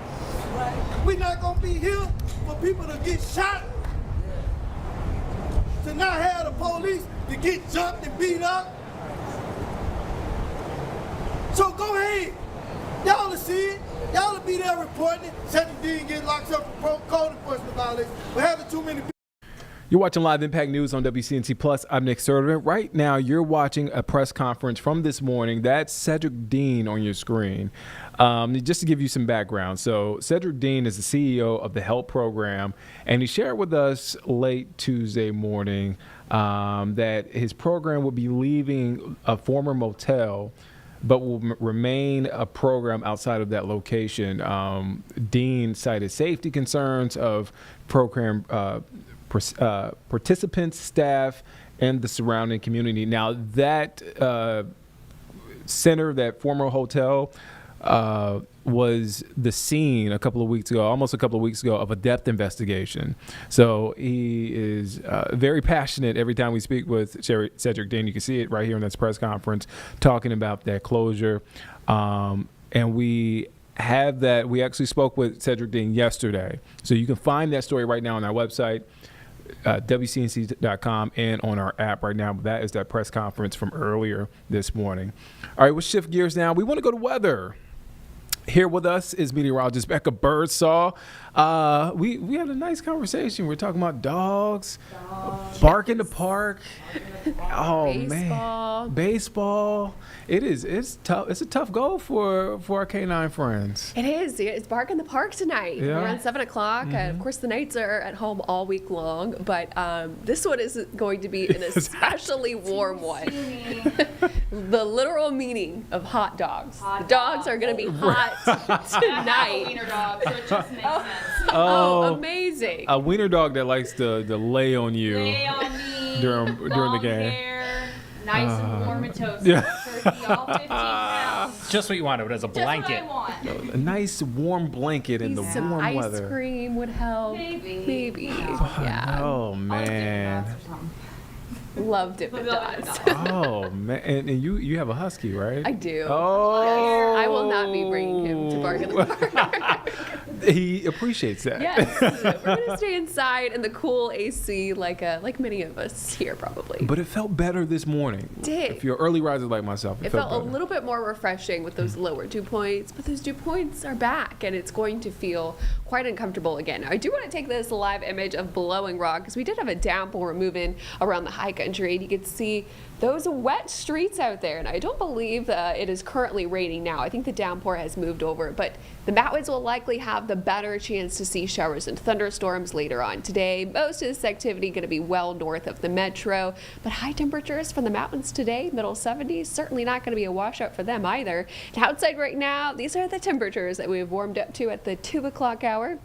We're not gonna be here for people to get shot, to not have the police to get jumped and beat up. So go ahead. Y'all will see it. Y'all will be there reporting it. Cedric Dean get locked up for code enforcement violations. We're having too many people. You're watching Live Impact News on WCNC Plus. I'm Nick Servant. Right now, you're watching a press conference from this morning. That's Cedric Dean on your screen. Just to give you some background. So Cedric Dean is the CEO of the HELP program, and he shared with us late Tuesday morning that his program will be leaving a former motel but will remain a program outside of that location. Dean cited safety concerns of program participants, staff, and the surrounding community. Now, that center, that former hotel, was the scene almost a couple of weeks ago, of a depth investigation. So he is very passionate every time we speak with Cedric Dean. You can see it right here in this press conference, talking about that closure. And we have that. We actually spoke with Cedric Dean yesterday. So you can find that story right now on our website, WCNC.com, and on our app right now. But that is that press conference from earlier this morning. All right, we'll shift gears now. We want to go to weather. Here with us is meteorologist Becca Birdsall. We had a nice conversation. We're talking about dogs. Bark in the park. Oh, man. Baseball. It's tough. It's a tough goal for our canine friends. It is. It's Bark in the Park tonight around 7 o'clock. Of course, the Knights are at home all week long, but this one is going to be an especially warm one. The literal meaning of hot dogs. The dogs are going to be hot tonight. Wiener dog, so it just makes sense. Oh, amazing. A wiener dog that likes to lay on you during the game. Hair, nice and warm and toasty. Turkey, all 15 pounds. Just what you wanted as a blanket. Just what I want. A nice warm blanket in the Some warm ice weather. cream would help. Maybe. Yeah. Oh, man. Love Dippin' Dots. Oh, man. And you have a husky, right? I do. Oh. I will not be bringing him to Bark in the Park. He appreciates that. Yes. We're going to stay inside in the cool AC like many of us here probably. But it felt better this morning. It did. If you're early riser like myself, It felt better. a little bit more refreshing with those lower dew points, but those dew points are back, and it's going to feel quite uncomfortable again. Now, I do want to take this live image of Blowing Rock, because we did have a downpour moving around the high country, and you can see those wet streets out there. And I don't believe it is currently raining now. I think the downpour has moved over, but the mountains will likely have the better chance to see showers and thunderstorms later on today. Most of this activity going to be well north of the metro, but high temperatures from the mountains today, middle 70s, certainly not going to be a washout for them either. And outside right now, these are the temperatures that we've warmed up to at the 2 o'clock hour.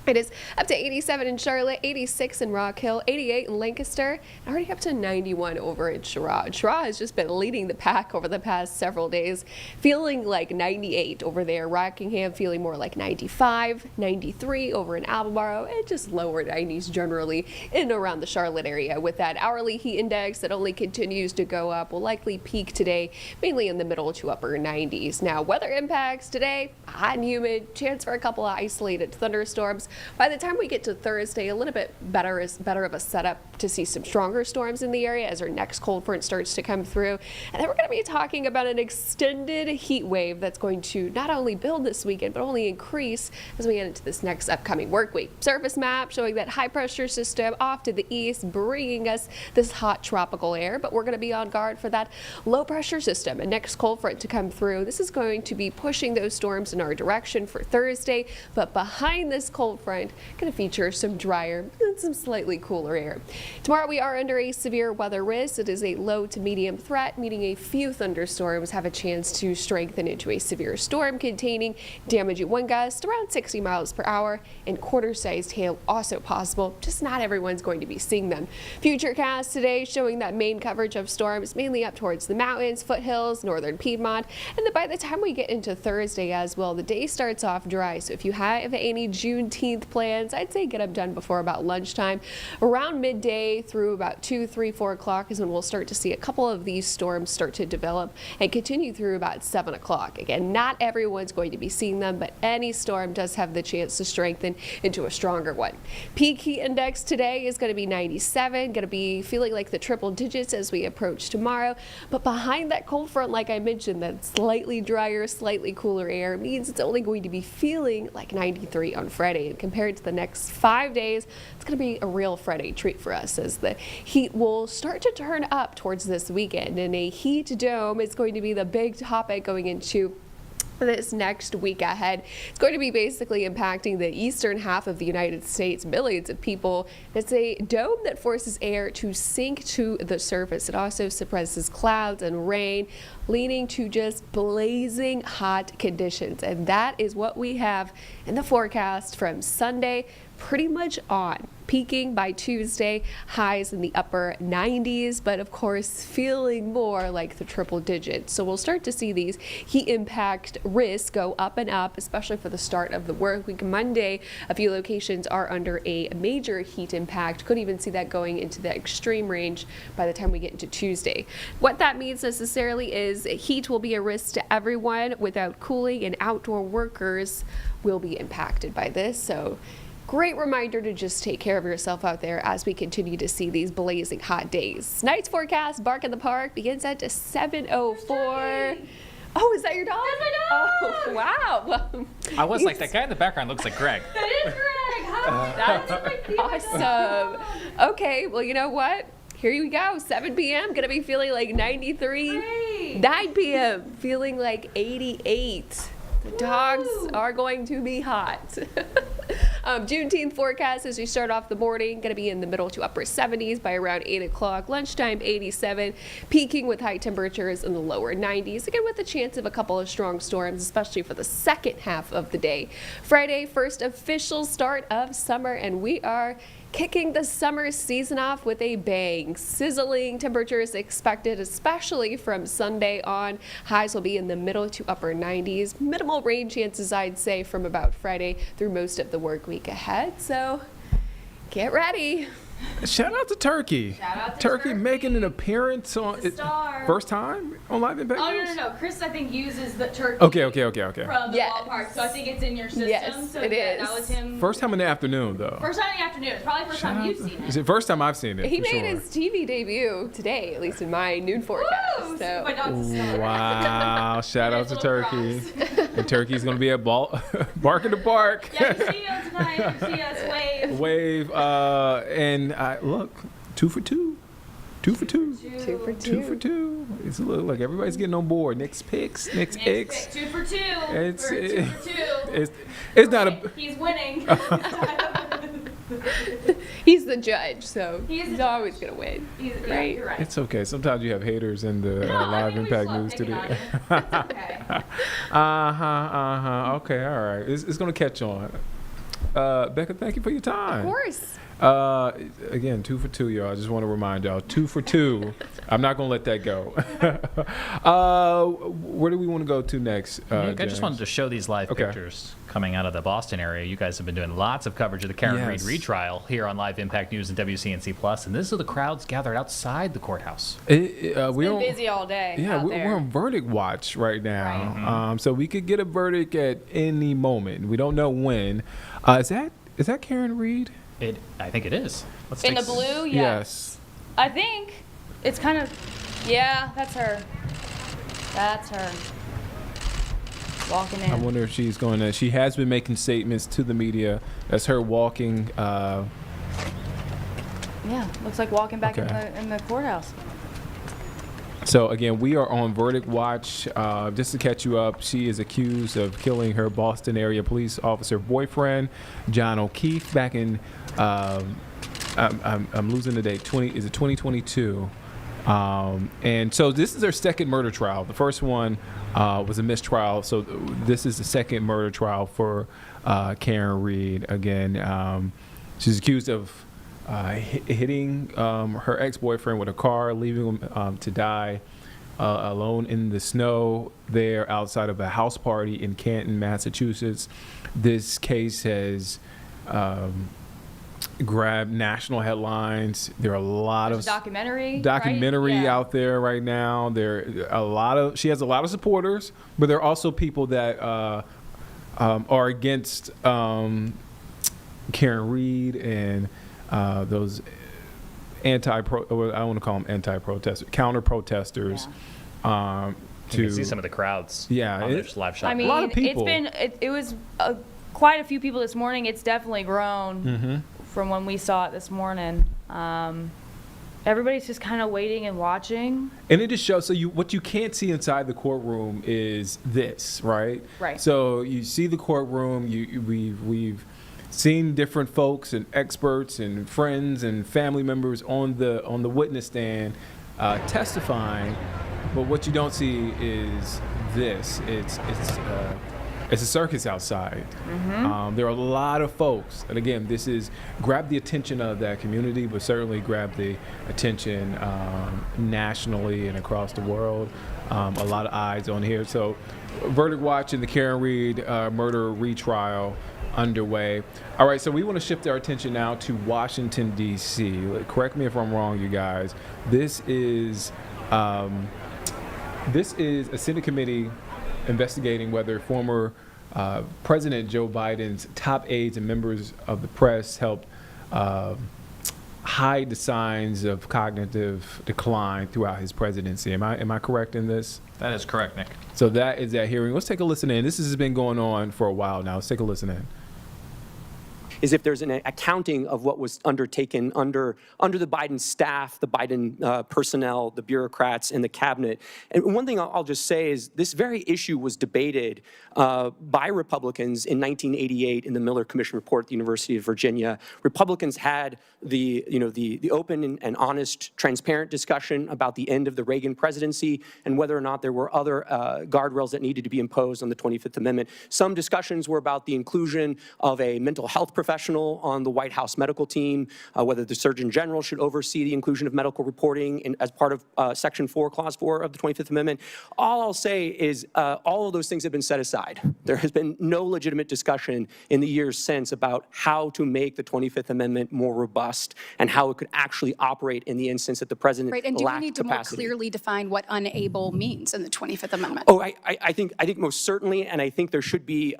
It is up to 87 in Charlotte, 86 in Rock Hill, 88 in Lancaster, and already up to 91 over in Sherrod. Sherrod has just been leading the pack over the past several days, feeling like 98 over there. Rockingham feeling more like 95, 93 over in Albemarle, and just lower 90s generally in and around the Charlotte area. With that hourly heat index that only continues to go up, will likely peak today, mainly in the middle to upper 90s. Now, weather impacts today, hot and humid, chance for a couple of isolated thunderstorms. By the time we get to Thursday, a little bit better of a setup to see some stronger storms in the area as our next cold front starts to come through. And then we're going to be talking about an extended heat wave that's going to not only build this weekend, but only increase as we get into this next upcoming work week. Surface map showing that high pressure system off to the east, bringing us this hot tropical air, but we're going to be on guard for that low pressure system and next cold front to come through. This is going to be pushing those storms in our direction for Thursday, but behind this cold front, going to feature some drier and some slightly cooler air. Tomorrow we are under a severe weather risk. It is a low to medium threat, meaning a few thunderstorms have a chance to strengthen into a severe storm containing damaging wind gusts around 60 miles per hour and quarter-sized hail also possible. Just not everyone's going to be seeing them. Futurecast today showing that main coverage of storms mainly up towards the mountains, foothills, northern Piedmont, and then by the time we get into Thursday as well, the day starts off dry. So if you have any Juneteenth plans, I'd say get them done before about lunchtime. Around midday through about 2, 3, 4 o'clock is when we'll start to see a couple of these storms start to develop and continue through about 7 o'clock. Again, not everyone's going to be seeing them, but any storm does have the chance to strengthen into a stronger one. Peak heat index today is going to be 97, going to be feeling like the triple digits as we approach tomorrow. But behind that cold front, like I mentioned, that slightly drier, slightly cooler air means it's only going to be feeling like 93 on Friday. And compared to the next 5 days, it's going to be a real Friday treat for us as the heat will start to turn up towards this weekend. And a heat dome is going to be the big topic going into this next week ahead. It's going to be basically impacting the eastern half of the United States, millions of people. It's a dome that forces air to sink to the surface. It also suppresses clouds and rain, leading to just blazing hot conditions. And that is what we have in the forecast from Sunday pretty much on. Peaking by Tuesday, highs in the upper 90s, but of course feeling more like the triple digits. So we'll start to see these heat impact risks go up and up, especially for the start of the work week. Monday, a few locations are under a major heat impact. Could even see that going into the extreme range by the time we get into Tuesday. What that means necessarily is heat will be a risk to everyone. Without cooling, and outdoor workers will be impacted by this. So great reminder to just take care of yourself out there as we continue to see these blazing hot days. Night's forecast, Bark in the Park, begins at 7:04. Oh, is that your dog? That's my dog! Oh, wow. Well, I was like, that guy in the background looks like Greg. That is Greg! Hi! Awesome. Okay, well, you know what? Here we go, 7 p.m., gonna be feeling like 93. Great. 9 p.m., feeling like 88. The dogs are going to be hot. Juneteenth forecast as we start off the morning, going to be in the middle to upper 70s by around 8 o'clock. Lunchtime, 87, peaking with high temperatures in the lower 90s, again with a chance of a couple of strong storms, especially for the second half of the day. Friday, first official start of summer, and we are kicking the summer season off with a bang. Sizzling temperatures expected, especially from Sunday on. Highs will be in the middle to upper 90s. Minimal rain chances, I'd say, from about Friday through most of the work week ahead. So get ready. Shout out to Turkey. Shout out to Turkey Turkey. making an appearance on The star. first time on Live Impact Oh, News? no. Chris, I think, uses the turkey Okay. from the Yes. ballpark, so I think it's in your system. Yes, so it that is. was him. First time in the afternoon, though. First time in the afternoon. It's probably the first time you've seen it. Is it first time I've seen it? He for made sure. his TV debut today, at least in my noon forecast. Woo! So My dog's a star. Wow! Shout out to Little Turkey. And Turkey's gonna be at Bark in the Park. Yeah, you see us tonight. You see us wave. Wave. And look, 2 for 2. 2 for 2. 2 for 2. 2 for 2. It's like everybody's getting on board. Nick's picks. Nick's picks. 2 for 2. It's- Or 2 for 2. It's not a. He's winning. he's the judge, so He's he's the always going to win. Yeah, Right. you're right. It's okay. Sometimes you have haters in the No, I Live mean, we Impact just love News picking today. on you. It's okay. Okay, all right. It's gonna catch on. Becca, thank you for your time. Of course. Again, 2 for 2, y'all. I just want to remind y'all, 2 for 2. I'm not gonna let that go. Where do we want to go to next? Nick, I James? just wanted to show these live Okay. pictures coming out of the Boston area. You guys have been doing lots of coverage of the Karen Yes. Reed retrial here on Live Impact News and WCNC Plus, and this is the crowds gathered outside the courthouse. We're Been on, busy all day. yeah, out we're there. on verdict watch right now. Right. So we could get a verdict at any moment. We don't know when. Is that Karen Reed? I think it is. Let's In the take- blue, yeah. Yes. I think it's kind of. Yeah, that's her. That's her. Walking in. I wonder if she's going to. She has been making statements to the media. That's her walking. Yeah, looks like walking back Okay. in the courthouse. So again, we are on verdict watch. Just to catch you up, she is accused of killing her Boston area police officer boyfriend, John O'Keefe, back in. I'm losing the date. 2022? And so this is her second murder trial. The first one was a mistrial. So this is the second murder trial for Karen Reed. Again, she's accused of hitting her ex-boyfriend with a car, leaving him to die alone in the snow there outside of a house party in Canton, Massachusetts. This case has grabbed national headlines. There are a lot There's of a documentary. documentary right? Yeah. out there right now. She has a lot of supporters, but there are also people that are against Karen Reed and those I don't want to call them anti-protesters, counter-protesters. You can see some of the crowds. Yeah, on this live shot. I mean, a lot of people. it was quite a few people this morning. It's definitely grown from when we saw it this morning. everybody's just kind of waiting and watching. And it just shows, so what you can't see inside the courtroom is this, right? Right. So you see the courtroom, we've seen different folks and experts and friends and family members on the witness stand testifying, but what you don't see is this. It's a circus outside. There are a lot of folks, and again, this is grab the attention of that community, but certainly grab the attention nationally and across the world. A lot of eyes on here. So, verdict watch in the Karen Reed murder retrial underway. All right, so we want to shift our attention now to Washington, D.C. Correct me if I'm wrong, you guys. This is a Senate committee investigating whether former President Joe Biden's top aides and members of the press helped hide the signs of cognitive decline throughout his presidency. Am I correct in this? That is correct, Nick. So that is that hearing. Let's take a listen in. This has been going on for a while now. Let's take a listen in. Is if there's an accounting of what was undertaken under the Biden staff, the Biden personnel, the bureaucrats, and the cabinet. And one thing I'll just say is this very issue was debated by Republicans in 1988 in the Miller Commission report at the University of Virginia. Republicans had the open and honest, transparent discussion about the end of the Reagan presidency and whether or not there were other guardrails that needed to be imposed on the 25th Amendment. Some discussions were about the inclusion of a mental health professional on the White House medical team, whether the Surgeon General should oversee the inclusion of medical reporting as part of Section 4, Clause 4 of the 25th Amendment. All I'll say is all of those things have been set aside. There has been no legitimate discussion in the years since about how to make the 25th Amendment more robust and how it could actually operate in the instance that the president Right, and do we lacked need to capacity. more clearly define what unable means in the 25th Amendment? Oh, I think most certainly, and I think there should be.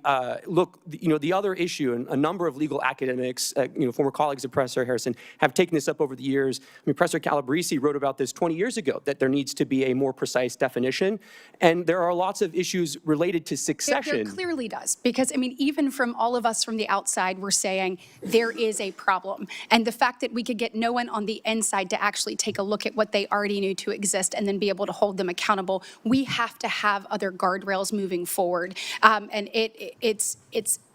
Look, the other issue, and a number of legal academics, former colleagues of Professor Harrison, have taken this up over the years. I mean, Professor Calabrese wrote about this 20 years ago, that there needs to be a more precise definition, and there are lots of issues related to succession. There clearly does, because I mean, even from all of us from the outside, we're saying there is a problem, and the fact that we could get no one on the inside to actually take a look at what they already knew to exist and then be able to hold them accountable, we have to have other guardrails moving forward, and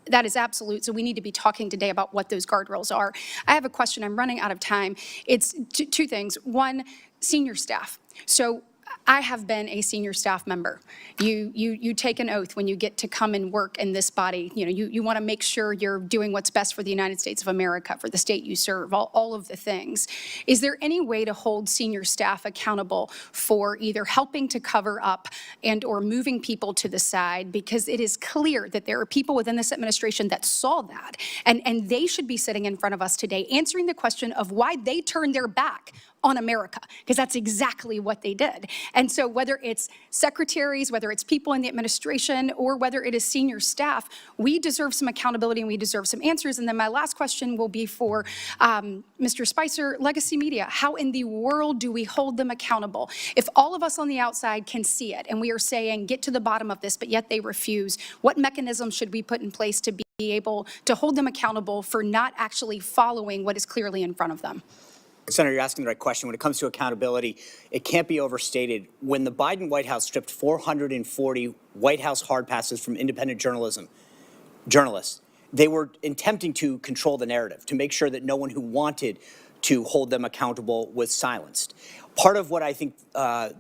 that is absolute. So we need to be talking today about what those guardrails are. I have a question. I'm running out of time. It's two things. One, senior staff. So I have been a senior staff member. You take an oath when you get to come and work in this body. You want to make sure you're doing what's best for the United States of America, for the state you serve, all of the things. Is there any way to hold senior staff accountable for either helping to cover up and or moving people to the side? Because it is clear that there are people within this administration that saw that, and they should be sitting in front of us today answering the question of why they turned their back on America, because that's exactly what they did. And so whether it's secretaries, whether it's people in the administration, or whether it is senior staff, we deserve some accountability and we deserve some answers. And then my last question will be for Mr. Spicer, Legacy Media. How in the world do we hold them accountable? If all of us on the outside can see it and we are saying, get to the bottom of this, but yet they refuse, what mechanism should we put in place to be able to hold them accountable for not actually following what is clearly in front of them? Senator, you're asking the right question. When it comes to accountability, it can't be overstated. When the Biden White House stripped 440 White House hard passes from independent journalists, they were attempting to control the narrative, to make sure that no one who wanted to hold them accountable was silenced. Part of what I think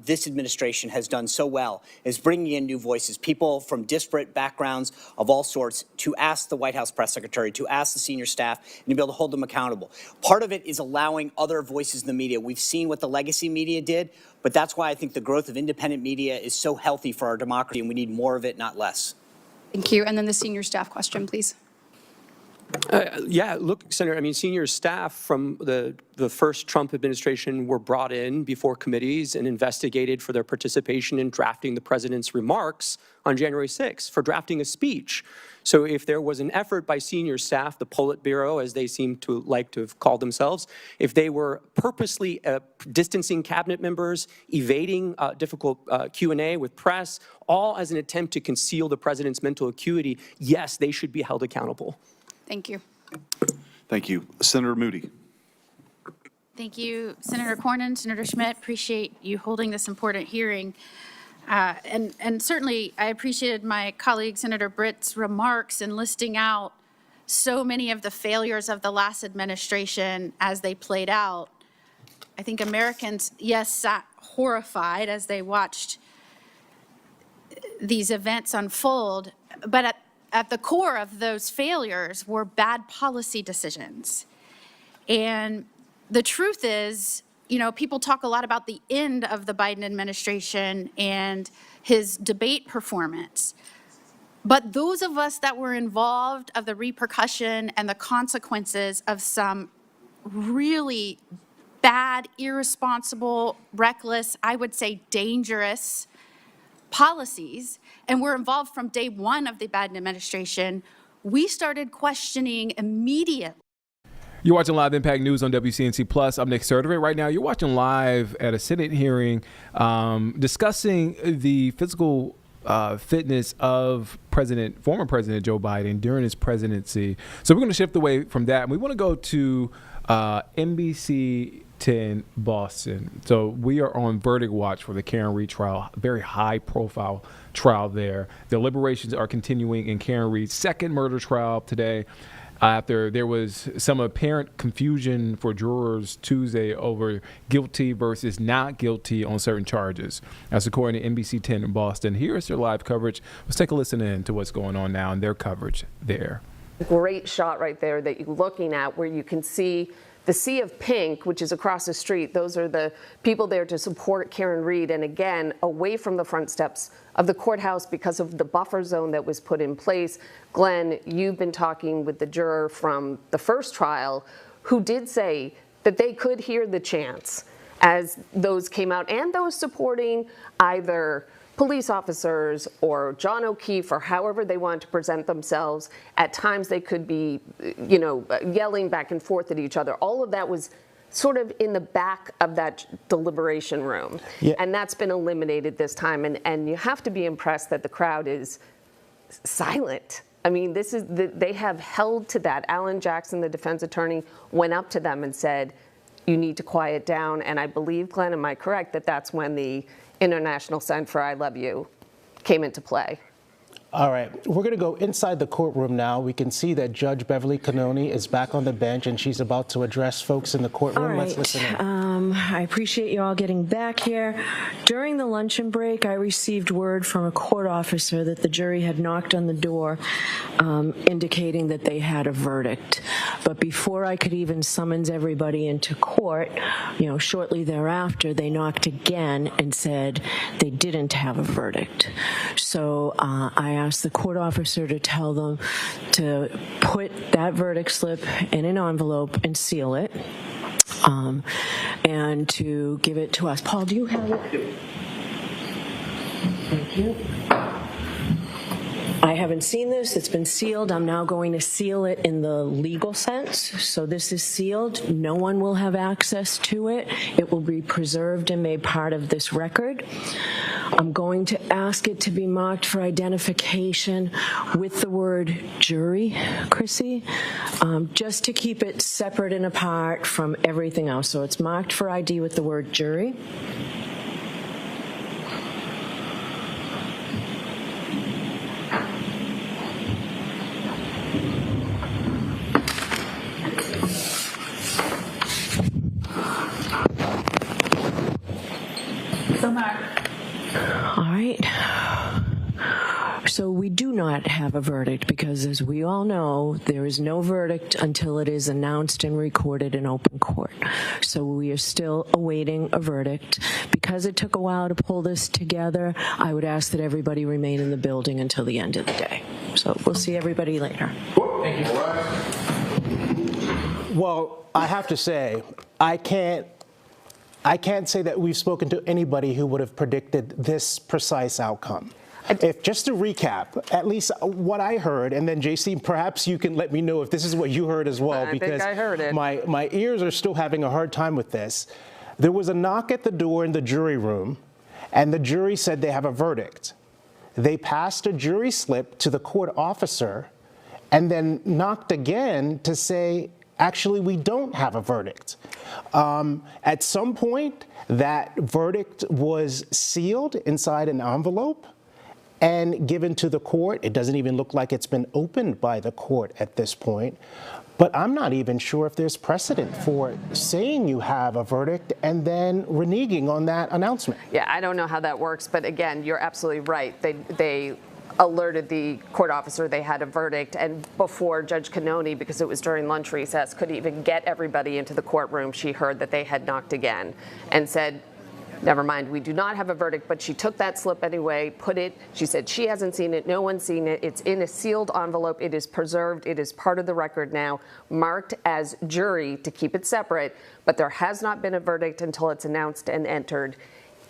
this administration has done so well is bringing in new voices, people from disparate backgrounds of all sorts, to ask the White House press secretary, to ask the senior staff, and to be able to hold them accountable. Part of it is allowing other voices in the media. We've seen what the legacy media did, but that's why I think the growth of independent media is so healthy for our democracy, and we need more of it, not less. Thank you. And then the senior staff question, please. Yeah, look, Senator, I mean, senior staff from the first Trump administration were brought in before committees and investigated for their participation in drafting the president's remarks on January 6th, for drafting a speech. So if there was an effort by senior staff, the Politburo, as they seem to like to have called themselves, if they were purposely distancing cabinet members, evading difficult Q&A with press, all as an attempt to conceal the president's mental acuity, yes, they should be held accountable. Thank you. Thank you. Senator Moody. Thank you, Senator Cornyn, Senator Schmidt. Appreciate you holding this important hearing. And certainly, I appreciated my colleague, Senator Britt's remarks in listing out so many of the failures of the last administration as they played out. I think Americans, yes, sat horrified as they watched these events unfold, but at the core of those failures were bad policy decisions. And the truth is, you know, people talk a lot about the end of the Biden administration and his debate performance. But those of us that were involved of the repercussion and the consequences of some really bad, irresponsible, reckless, I would say dangerous policies, and were involved from day one of the Biden administration, we started questioning immediately. You're watching Live Impact News on WCNC Plus. I'm Nick Sertivate. Right now, you're watching live at a Senate hearing discussing the physical fitness of former President Joe Biden during his presidency. So we're going to shift away from that, and we want to go to NBC 10 Boston. So we are on verdict watch for the Karen Read trial, very high-profile trial there. The deliberations are continuing in Karen Read's second murder trial today, after there was some apparent confusion for jurors Tuesday over guilty versus not guilty on certain charges. That's according to NBC 10 in Boston. Here's their live coverage. Let's take a listen in to what's going on now and their coverage there. Great shot right there that you're looking at where you can see the sea of pink, which is across the street. Those are the people there to support Karen Read. And again, away from the front steps of the courthouse because of the buffer zone that was put in place. Glenn, you've been talking with the juror from the first trial who did say that they could hear the chants as those came out, and those supporting either police officers or John O'Keefe, or however they want to present themselves. At times they could be, you know, yelling back and forth at each other. All of that was sort of in the back of that deliberation room. Yeah. And that's been eliminated this time. And you have to be impressed that the crowd is silent. I mean, this is they have held to that. Alan Jackson, the defense attorney, went up to them and said, you need to quiet down. And I believe, Glenn, am I correct, that that's when the international sign for I love you came into play? All right, we're going to go inside the courtroom now. We can see that Judge Beverly Cannoni is back on the bench, and she's about to address folks in the courtroom. All right. Let's listen in. I appreciate you all getting back here. During the luncheon break, I received word from a court officer that the jury had knocked on the door, indicating that they had a verdict. But before I could even summons everybody into court, you know, shortly thereafter, they knocked again and said they didn't have a verdict. So I asked the court officer to tell them to put that verdict slip in an envelope and seal it, and to give it to us. Paul, do you have it? Thank you. I haven't seen this. It's been sealed. I'm now going to seal it in the legal sense. So this is sealed. No one will have access to it. It will be preserved and made part of this record. I'm going to ask it to be marked for identification with the word jury, Chrissy, just to keep it separate and apart from everything else. So it's marked for ID with the word jury. All right. So we do not have a verdict because, as we all know, there is no verdict until it is announced and recorded in open court. So we are still awaiting a verdict. Because it took a while to pull this together, I would ask that everybody remain in the building until the end of the day. So we'll see everybody later. Thank you. Well, I have to say, I can't say that we've spoken to anybody who would have predicted this precise outcome. If just to recap, at least what I heard, and then JC, perhaps you can let me know if this is what you heard as well, because I heard it. My ears are still having a hard time with this. There was a knock at the door in the jury room, and the jury said they have a verdict. They passed a jury slip to the court officer, and then knocked again to say, actually we don't have a verdict. At some point, that verdict was sealed inside an envelope and given to the court. It doesn't even look like it's been opened by the court at this point. But I'm not even sure if there's precedent for saying you have a verdict and then reneging on that announcement. Yeah, I don't know how that works, but again, you're absolutely right. They alerted the court officer they had a verdict, and before Judge Cannoni, because it was during lunch recess, could even get everybody into the courtroom, she heard that they had knocked again and said, never mind, we do not have a verdict, but she took that slip anyway, she said she hasn't seen it, no one's seen it, it's in a sealed envelope, it is preserved, it is part of the record now, marked as jury to keep it separate, but there has not been a verdict until it's announced and entered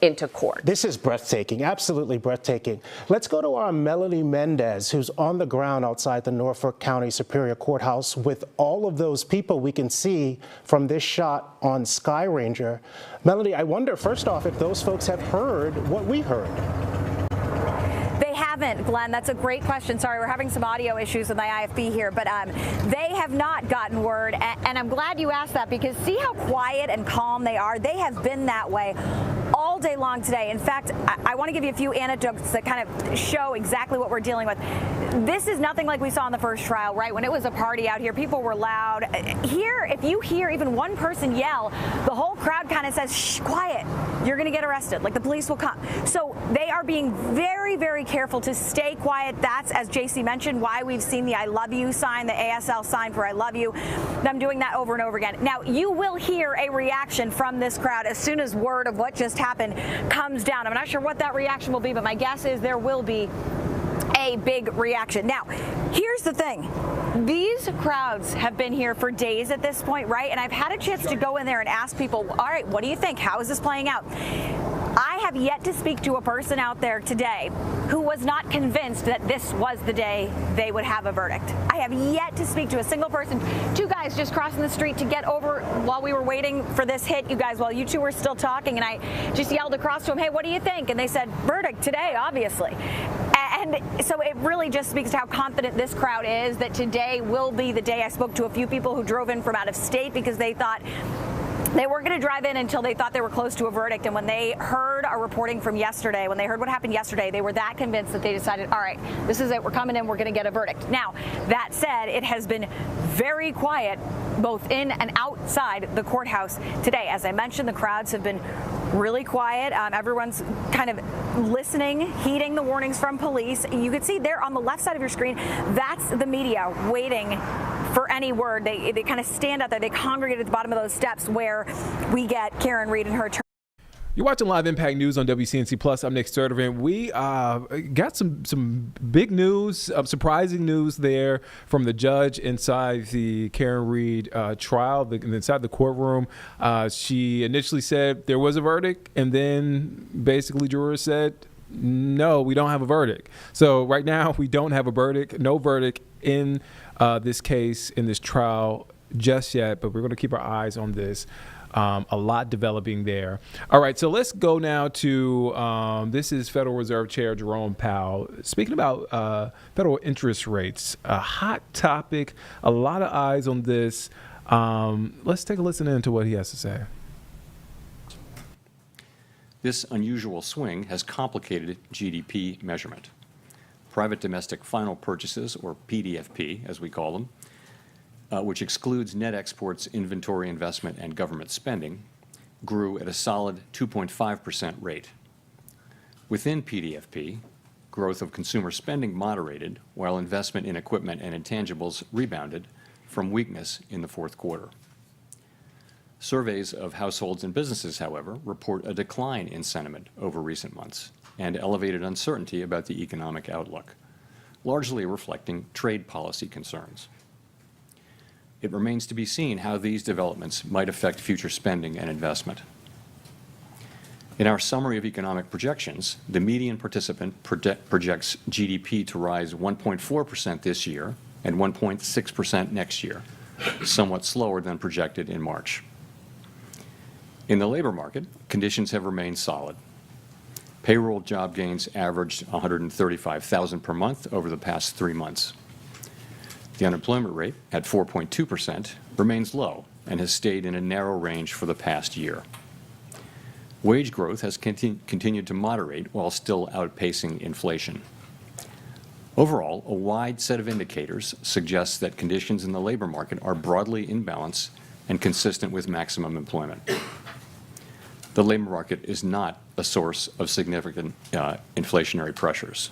into court. This is breathtaking, absolutely breathtaking. Let's go to our Melanie Mendez, who's on the ground outside the Norfolk County Superior Courthouse with all of those people we can see from this shot on Sky Ranger. Melanie, I wonder, first off, if those folks have heard what we heard. They haven't, Glenn. That's a great question. Sorry, we're having some audio issues with my IFB here, but they have not gotten word, and I'm glad you asked that, because see how quiet and calm they are? They have been that way all day long today. In fact, I want to give you a few anecdotes that kind of show exactly what we're dealing with. This is nothing like we saw in the first trial, right? When it was a party out here, people were loud. Here, if you hear even one person yell, the whole crowd kind of says, shh, quiet, you're going to get arrested, like the police will come. So they are being very, very careful to stay quiet. That's, as JC mentioned, why we've seen the I love you sign, the ASL sign for I love you, them doing that over and over again. Now, you will hear a reaction from this crowd as soon as word of what just happened comes down. I'm not sure what that reaction will be, but my guess is there will be a big reaction. Now, here's the thing. These crowds have been here for days at this point, right? And I've had a chance to go in there and ask people, all right, what do you think? How is this playing out? I have yet to speak to a person out there today who was not convinced that this was the day they would have a verdict. I have yet to speak to a single person. Two guys just crossing the street to get over while we were waiting for this hit, you guys, while you two were still talking, and I just yelled across to them, hey, what do you think? And they said, verdict today, obviously. And so it really just speaks to how confident this crowd is that today will be the day. I spoke to a few people who drove in from out of state because they thought they weren't going to drive in until they thought they were close to a verdict. And when they heard our reporting from yesterday, when they heard what happened yesterday, they were that convinced that they decided, all right, this is it. We're coming in. We're going to get a verdict. Now, that said, it has been very quiet both in and outside the courthouse today. As I mentioned, the crowds have been really quiet. Everyone's kind of listening, heeding the warnings from police. You can see there on the left side of your screen, that's the media waiting for any word. They kind of stand out there. They congregate at the bottom of those steps where we get Karen Reed and her attorney. You're watching Live Impact News on WCNC Plus. I'm Nick Sturtevant. We got some big news, surprising news there from the judge inside the Karen Reed trial, inside the courtroom. She initially said there was a verdict, and then basically jurors said, no, we don't have a verdict. So right now we don't have a verdict, no verdict in this case, in this trial just yet, but we're going to keep our eyes on this. A lot developing there. All right, so let's go now to, this is Federal Reserve Chair Jerome Powell. Speaking about federal interest rates, a hot topic, a lot of eyes on this. Let's take a listen into what he has to say. This unusual swing has complicated GDP measurement. Private domestic final purchases, or PDFP, as we call them, which excludes net exports, inventory investment, and government spending, grew at a solid 2.5% rate. Within PDFP, growth of consumer spending moderated, while investment in equipment and intangibles rebounded from weakness in the fourth quarter. Surveys of households and businesses, however, report a decline in sentiment over recent months and elevated uncertainty about the economic outlook, largely reflecting trade policy concerns. It remains to be seen how these developments might affect future spending and investment. In our summary of economic projections, the median participant projects GDP to rise 1.4% this year and 1.6% next year, somewhat slower than projected in March. In the labor market, conditions have remained solid. Payroll job gains averaged 135,000 per month over the past 3 months. The unemployment rate, at 4.2%, remains low and has stayed in a narrow range for the past year. Wage growth has continued to moderate while still outpacing inflation. Overall, a wide set of indicators suggests that conditions in the labor market are broadly in balance and consistent with maximum employment. The labor market is not a source of significant inflationary pressures.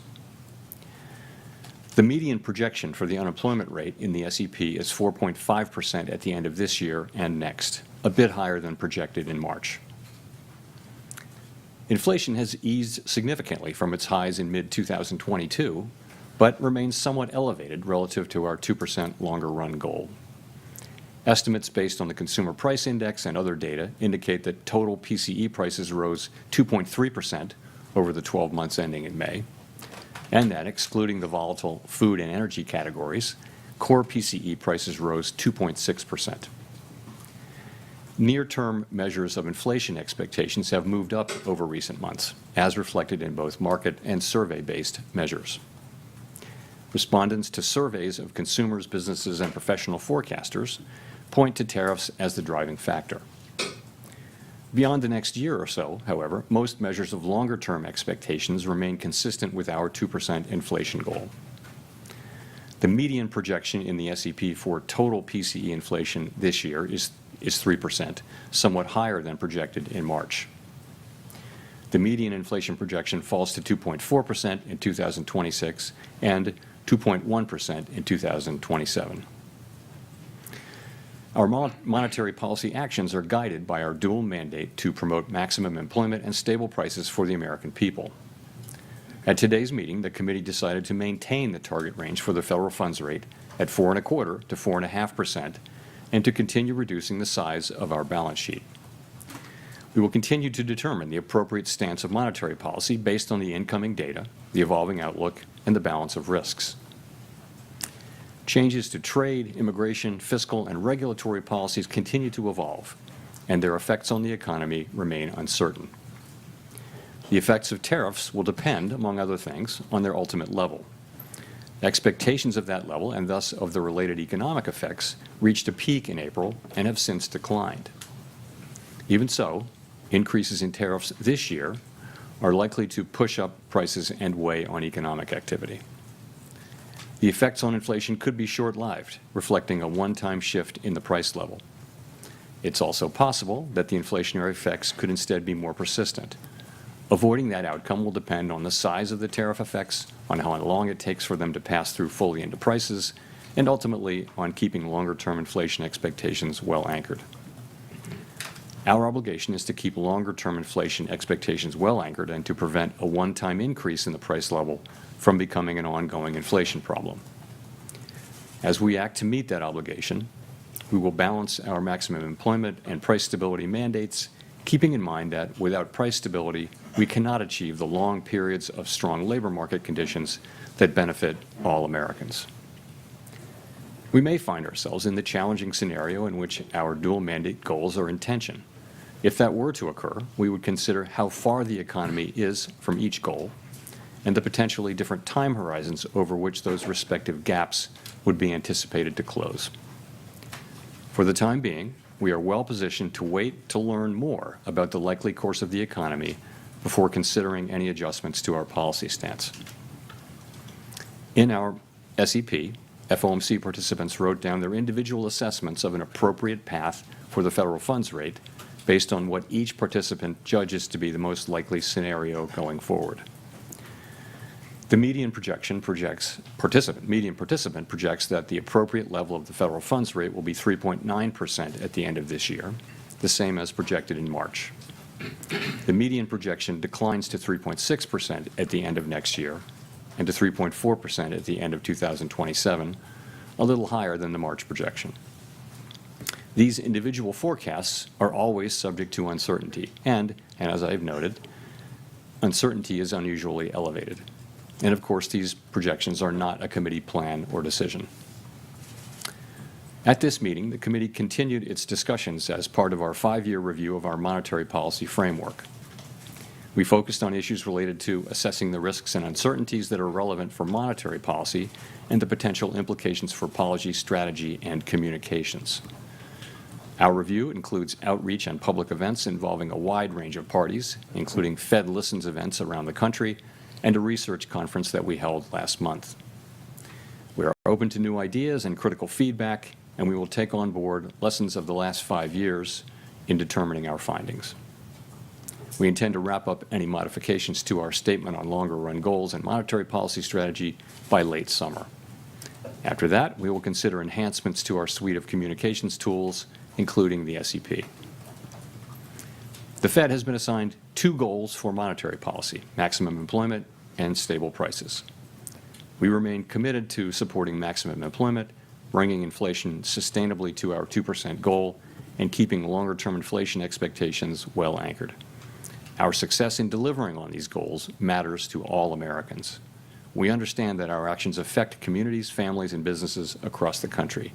The median projection for the unemployment rate in the SEP is 4.5% at the end of this year and next, a bit higher than projected in March. Inflation has eased significantly from its highs in mid-2022, but remains somewhat elevated relative to our 2% longer run goal. Estimates based on the Consumer Price Index and other data indicate that total PCE prices rose 2.3% over the 12 months ending in May, and that, excluding the volatile food and energy categories, core PCE prices rose 2.6%. Near-term measures of inflation expectations have moved up over recent months, as reflected in both market and survey-based measures. Respondents to surveys of consumers, businesses, and professional forecasters point to tariffs as the driving factor. Beyond the next year or so, however, most measures of longer-term expectations remain consistent with our 2% inflation goal. The median projection in the SEP for total PCE inflation this year is 3%, somewhat higher than projected in March. The median inflation projection falls to 2.4% in 2026 and 2.1% in 2027. Our monetary policy actions are guided by our dual mandate to promote maximum employment and stable prices for the American people. At today's meeting, the committee decided to maintain the target range for the federal funds rate at 4.25% to 4.5% and to continue reducing the size of our balance sheet. We will continue to determine the appropriate stance of monetary policy based on the incoming data, the evolving outlook, and the balance of risks. Changes to trade, immigration, fiscal, and regulatory policies continue to evolve, and their effects on the economy remain uncertain. The effects of tariffs will depend, among other things, on their ultimate level. Expectations of that level, and thus of the related economic effects, reached a peak in April and have since declined. Even so, increases in tariffs this year are likely to push up prices and weigh on economic activity. The effects on inflation could be short-lived, reflecting a one-time shift in the price level. It's also possible that the inflationary effects could instead be more persistent. Avoiding that outcome will depend on the size of the tariff effects, on how long it takes for them to pass through fully into prices, and ultimately on keeping longer-term inflation expectations well anchored. Our obligation is to keep longer-term inflation expectations well anchored and to prevent a one-time increase in the price level from becoming an ongoing inflation problem. As we act to meet that obligation, we will balance our maximum employment and price stability mandates, keeping in mind that without price stability, we cannot achieve the long periods of strong labor market conditions that benefit all Americans. We may find ourselves in the challenging scenario in which our dual mandate goals are in tension. If that were to occur, we would consider how far the economy is from each goal and the potentially different time horizons over which those respective gaps would be anticipated to close. For the time being, we are well positioned to wait to learn more about the likely course of the economy before considering any adjustments to our policy stance. In our SEP, FOMC participants wrote down their individual assessments of an appropriate path for the federal funds rate based on what each participant judges to be the most likely scenario going forward. The median participant projects that the appropriate level of the federal funds rate will be 3.9% at the end of this year, the same as projected in March. The median projection declines to 3.6% at the end of next year and to 3.4% at the end of 2027, a little higher than the March projection. These individual forecasts are always subject to uncertainty, and as I've noted, uncertainty is unusually elevated. And of course, these projections are not a committee plan or decision. At this meeting, the committee continued its discussions as part of our 5-year review of our monetary policy framework. We focused on issues related to assessing the risks and uncertainties that are relevant for monetary policy and the potential implications for policy, strategy, and communications. Our review includes outreach and public events involving a wide range of parties, including Fed Listens events around the country and a research conference that we held last month. We are open to new ideas and critical feedback, and we will take on board lessons of the last 5 years in determining our findings. We intend to wrap up any modifications to our statement on longer-run goals and monetary policy strategy by late summer. After that, we will consider enhancements to our suite of communications tools, including the SEP. The Fed has been assigned 2 goals for monetary policy: maximum employment and stable prices. We remain committed to supporting maximum employment, bringing inflation sustainably to our 2% goal, and keeping longer-term inflation expectations well anchored. Our success in delivering on these goals matters to all Americans. We understand that our actions affect communities, families, and businesses across the country.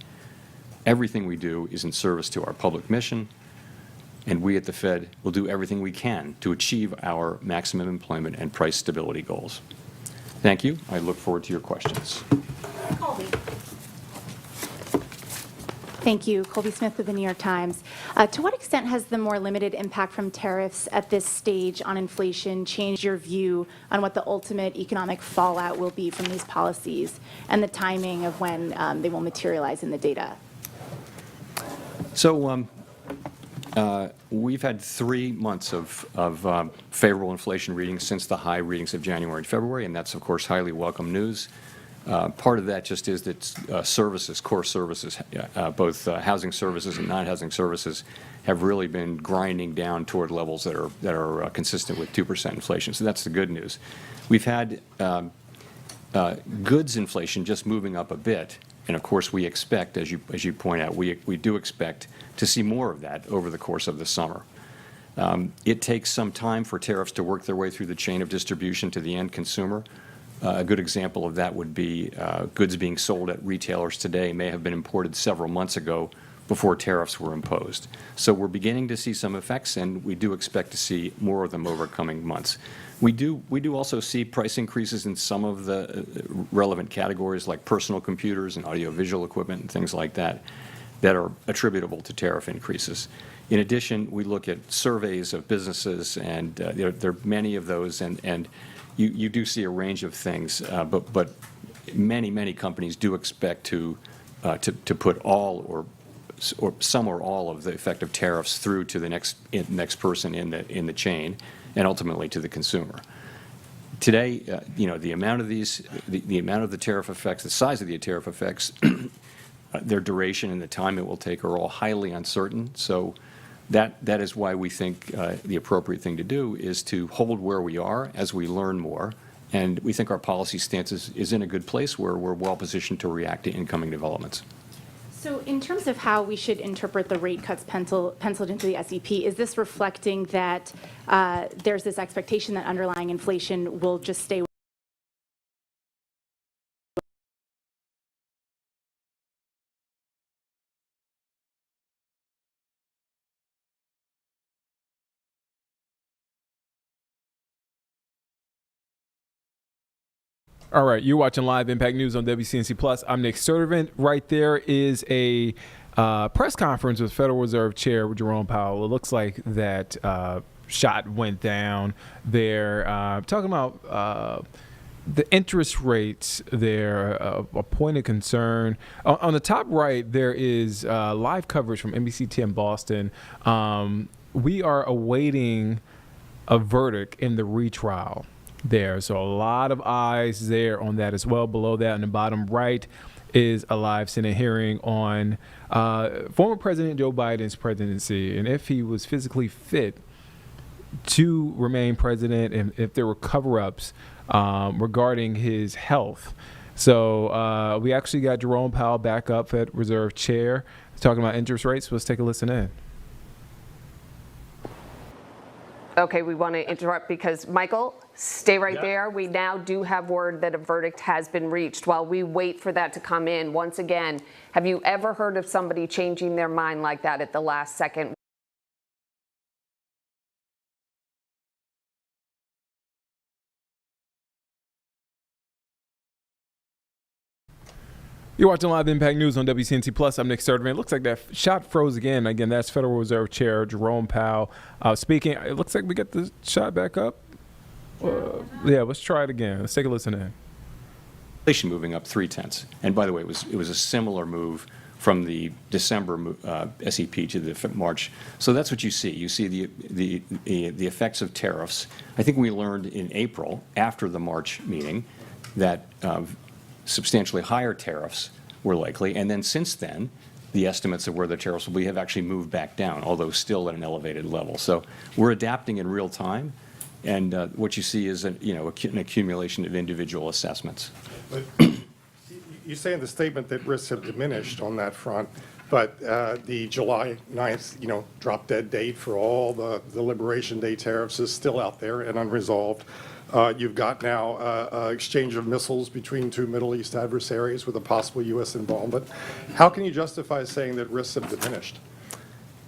Everything we do is in service to our public mission, and we at the Fed will do everything we can to achieve our maximum employment and price stability goals. Thank you. I look forward to your questions. Thank you. Colby Smith with the New York Times. To what extent has the more limited impact from tariffs at this stage on inflation changed your view on what the ultimate economic fallout will be from these policies and the timing of when they will materialize in the data? So we've had 3 months of favorable inflation readings since the high readings of January and February, and that's, of course, highly welcome news. Part of that just is that services, core services, both housing services and non-housing services, have really been grinding down toward levels that are consistent with 2% inflation. So that's the good news. We've had goods inflation just moving up a bit, and of course we expect, as you point out, we do expect to see more of that over the course of the summer. It takes some time for tariffs to work their way through the chain of distribution to the end consumer. A good example of that would be goods being sold at retailers today may have been imported several months ago before tariffs were imposed. So we're beginning to see some effects, and we do expect to see more of them over coming months. We do also see price increases in some of the relevant categories like personal computers and audiovisual equipment and things like that that are attributable to tariff increases. In addition, we look at surveys of businesses, and there are many of those, and you do see a range of things, but many companies do expect to put all or some or all of the effect of tariffs through to the next person in the chain, and ultimately to the consumer. Today, the amount of the amount of the tariff effects, the size of the tariff effects, their duration and the time it will take are all highly uncertain. So that is why we think the appropriate thing to do is to hold where we are as we learn more. And we think our policy stance is in a good place where we're well positioned to react to incoming developments. So in terms of how we should interpret the rate cuts penciled into the SEP, is this reflecting that there's this expectation that underlying inflation will just stay All right, you're watching Live Impact News on WCNC Plus. I'm Nick Sturtevant. Right there is a press conference with Federal Reserve Chair Jerome Powell. It looks like that shot went down there. Talking about the interest rates there, a point of concern. On the top right, there is live coverage from NBC 10 Boston. We are awaiting a verdict in the retrial there. So a lot of eyes there on that as well. Below that, on the bottom right, is a live Senate hearing on former President Joe Biden's presidency and if he was physically fit to remain president and if there were cover-ups regarding his health. So we actually got Jerome Powell back up, Fed Reserve Chair, talking about interest rates. Let's take a listen in. Okay, we want to interrupt because, Michael, stay right there. We now do have word that a verdict has been reached. While we wait for that to come in, once again, have you ever heard of somebody changing their mind like that at the last second? You're watching Live Impact News on WCNC Plus. I'm Nick Sturtevant. It looks like that shot froze again. Again, that's Federal Reserve Chair Jerome Powell speaking. It looks like we get the shot back up. Yeah, let's try it again. Let's take a listen in. Inflation moving up 0.3. And by the way, it was a similar move from the December SEP to the March. So that's what you see. You see the effects of tariffs. I think we learned in April, after the March meeting, that substantially higher tariffs were likely. And then since then, the estimates of where the tariffs will be have actually moved back down, although still at an elevated level. So we're adapting in real time. And what you see is an accumulation of individual assessments. But you say in the statement that risks have diminished on that front, but the July 9th, drop dead date for all the Liberation Day tariffs is still out there and unresolved. You've got now exchange of missiles between two Middle East adversaries with a possible U.S. involvement. How can you justify saying that risks have diminished?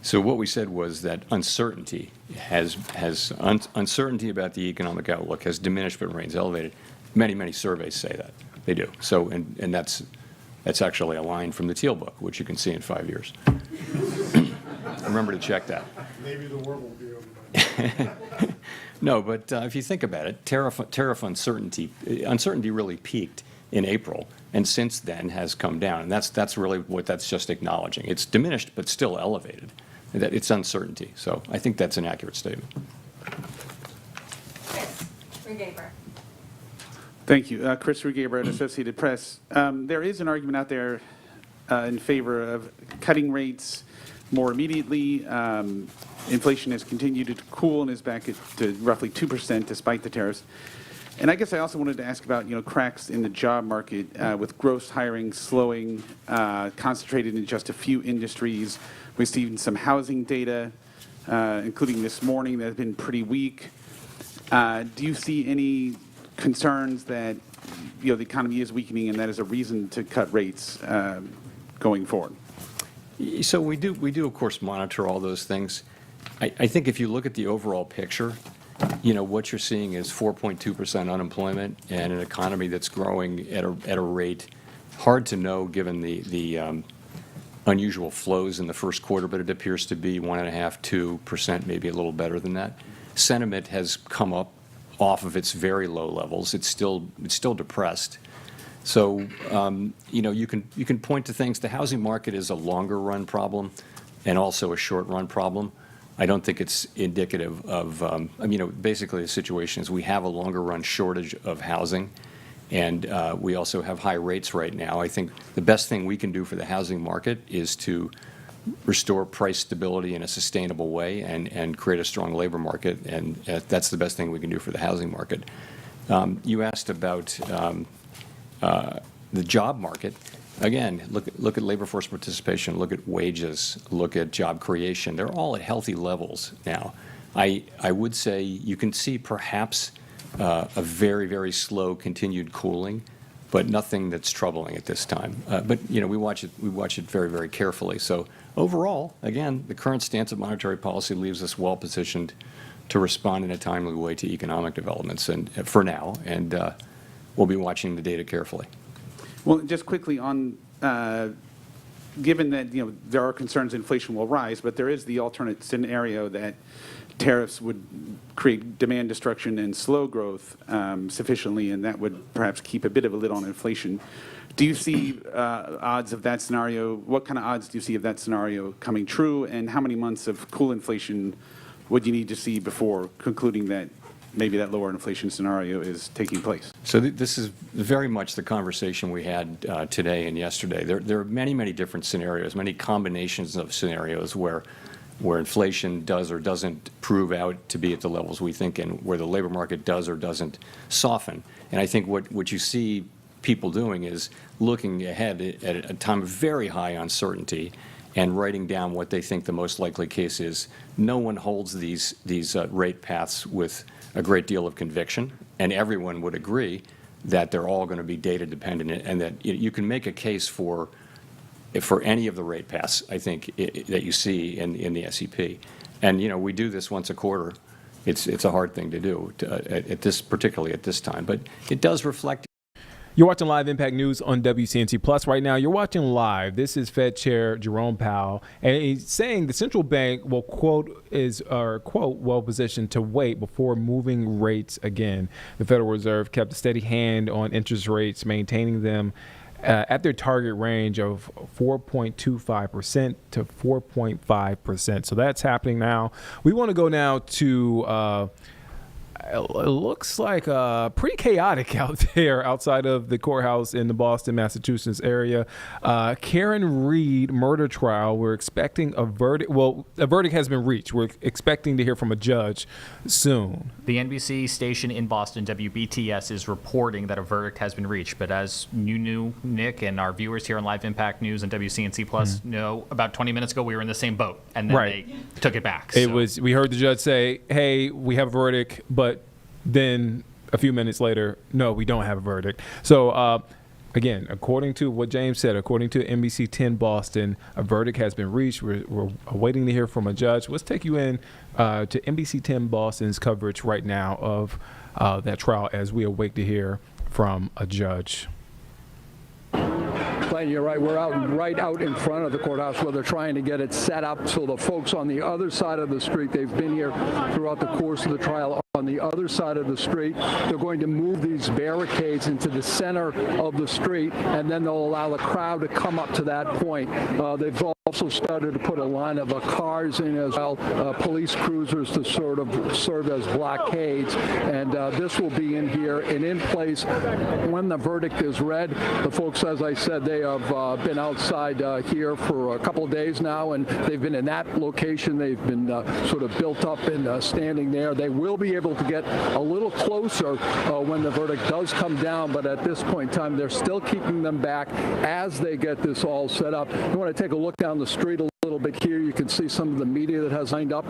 So what we said was that uncertainty uncertainty about the economic outlook has diminished but remains elevated. Many surveys say that. They do. So, and that's actually a line from the Teal Book, which you can see in 5 years. Remember to check that. Maybe the world will be over. No, but if you think about it, tariff uncertainty really peaked in April, and since then has come down. And that's really what that's just acknowledging. It's diminished, but still elevated. That it's uncertainty. So I think that's an accurate statement. Chris Rugaber. Thank you. Chris Rugaber at Associated Press. There is an argument out there in favor of cutting rates more immediately. Inflation has continued to cool and is back at roughly 2% despite the tariffs. And I guess I also wanted to ask about, cracks in the job market with gross hiring slowing, concentrated in just a few industries. We've seen some housing data, including this morning, that has been pretty weak. Do you see any concerns that, the economy is weakening and that is a reason to cut rates going forward? So we do, of course, monitor all those things. I think if you look at the overall picture, what you're seeing is 4.2% unemployment and an economy that's growing at a rate hard to know given the unusual flows in the first quarter, but it appears to be 1.5%, 2%, maybe a little better than that. Sentiment has come up off of its very low levels. It's still depressed. So you can point to things. The housing market is a longer run problem and also a short run problem. I don't think it's indicative of, basically the situation is we have a longer run shortage of housing, and we also have high rates right now. I think the best thing we can do for the housing market is to restore price stability in a sustainable way and create a strong labor market, and that's the best thing we can do for the housing market. You asked about the job market. Again, look at labor force participation, look at wages, look at job creation. They're all at healthy levels now. I would say you can see perhaps a very, very slow continued cooling, but nothing that's troubling at this time. But we watch it very, very carefully. So overall, again, the current stance of monetary policy leaves us well positioned to respond in a timely way to economic developments, and for now, and we'll be watching the data carefully. Well, just quickly on, given that there are concerns inflation will rise, but there is the alternate scenario that tariffs would create demand destruction and slow growth sufficiently, and that would perhaps keep a bit of a lid on inflation. Do you see odds of that scenario? What kind of odds do you see of that scenario coming true, and how many months of cool inflation would you need to see before concluding that maybe that lower inflation scenario is taking place? So this is very much the conversation we had today and yesterday. There are many different scenarios, many combinations of scenarios where inflation does or doesn't prove out to be at the levels we think, and where the labor market does or doesn't soften. And I think what you see people doing is looking ahead at a time of very high uncertainty and writing down what they think the most likely case is. No one holds these rate paths with a great deal of conviction, and everyone would agree that they're all going to be data dependent, and that you can make a case for any of the rate paths, I think, that you see in the SEP. And we do this once a quarter. It's a hard thing to do particularly at this time, but it does reflect. You're watching Live Impact News on WCNC Plus right now. You're watching live. This is Fed Chair Jerome Powell, and he's saying the central bank will quote well positioned to wait before moving rates again. The Federal Reserve kept a steady hand on interest rates, maintaining them at their target range of 4.25% to 4.5%. So that's happening now. We want to go now to it looks like pretty chaotic out there outside of the courthouse in the Boston, Massachusetts area. Karen Reed murder trial. We're expecting a verdict. Well, a verdict has been reached. We're expecting to hear from a judge soon. The NBC station in Boston, WBTS, is reporting that a verdict has been reached. But as you knew, Nick, and our viewers here on Live Impact News and WCNC Plus know, about 20 minutes ago we were in the same boat, and then they took it back. We heard the judge say, "Hey, we have a verdict," but then a few minutes later, no, we don't have a verdict. So again, according to what James said, according to NBC 10 Boston, a verdict has been reached. We're waiting to hear from a judge. Let's take you in to NBC 10 Boston's coverage right now of that trial as we await to hear from a judge. Glenn, you're right. We're right out in front of the courthouse where they're trying to get it set up so the folks on the other side of the street, they've been here throughout the course of the trial. On the other side of the street, they're going to move these barricades into the center of the street, and then they'll allow the crowd to come up to that point. They've also started to put a line of cars in as well, police cruisers to sort of serve as blockades, and this will be in here and in place when the verdict is read. The folks, as I said, they have been outside here for a couple of days now, and they've been in that location. They've been sort of built up and standing there. They will be able to get a little closer when the verdict does come down, but at this point in time, they're still keeping them back as they get this all set up. You want to take a look down the street a little bit here. You can see some of the media that has lined up.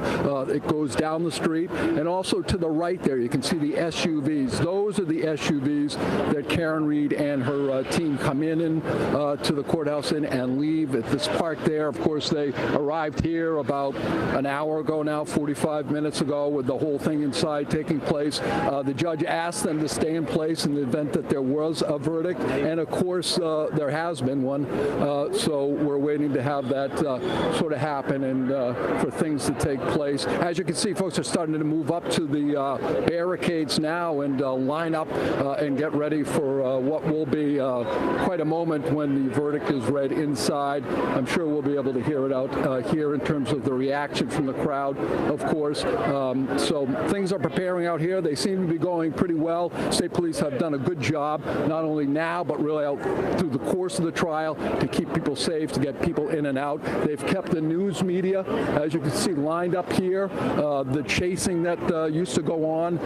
It goes down the street, and also to the right there, you can see the SUVs. Those are the SUVs that Karen Reed and her team come in to the courthouse in and leave at this park there. Of course, they arrived here about an hour ago now, 45 minutes ago, with the whole thing inside taking place. The judge asked them to stay in place in the event that there was a verdict, and of course there has been one, so we're waiting to have that sort of happen and for things to take place. As you can see, folks are starting to move up to the barricades now and line up and get ready for what will be quite a moment when the verdict is read inside. I'm sure we'll be able to hear it out here in terms of the reaction from the crowd, of course. So things are preparing out here. They seem to be going pretty well. State police have done a good job, not only now, but really out through the course of the trial to keep people safe, to get people in and out. They've kept the news media, as you can see, lined up here. The chasing that used to go on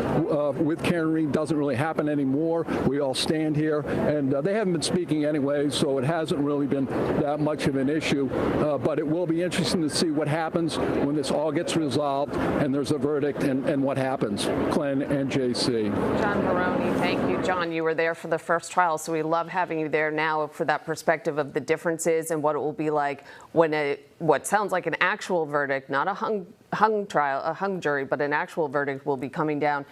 with Karen Reed doesn't really happen anymore. We all stand here, and they haven't been speaking anyway, so it hasn't really been that much of an issue. But it will be interesting to see what happens when this all gets resolved and there's a verdict and what happens. Glenn and JC. John Baroni, thank you. John, you were there for the first trial, so we love having you there now for that perspective of the differences and what it will be like when what sounds like an actual verdict, not a hung trial, a hung jury, but an actual verdict will be coming down.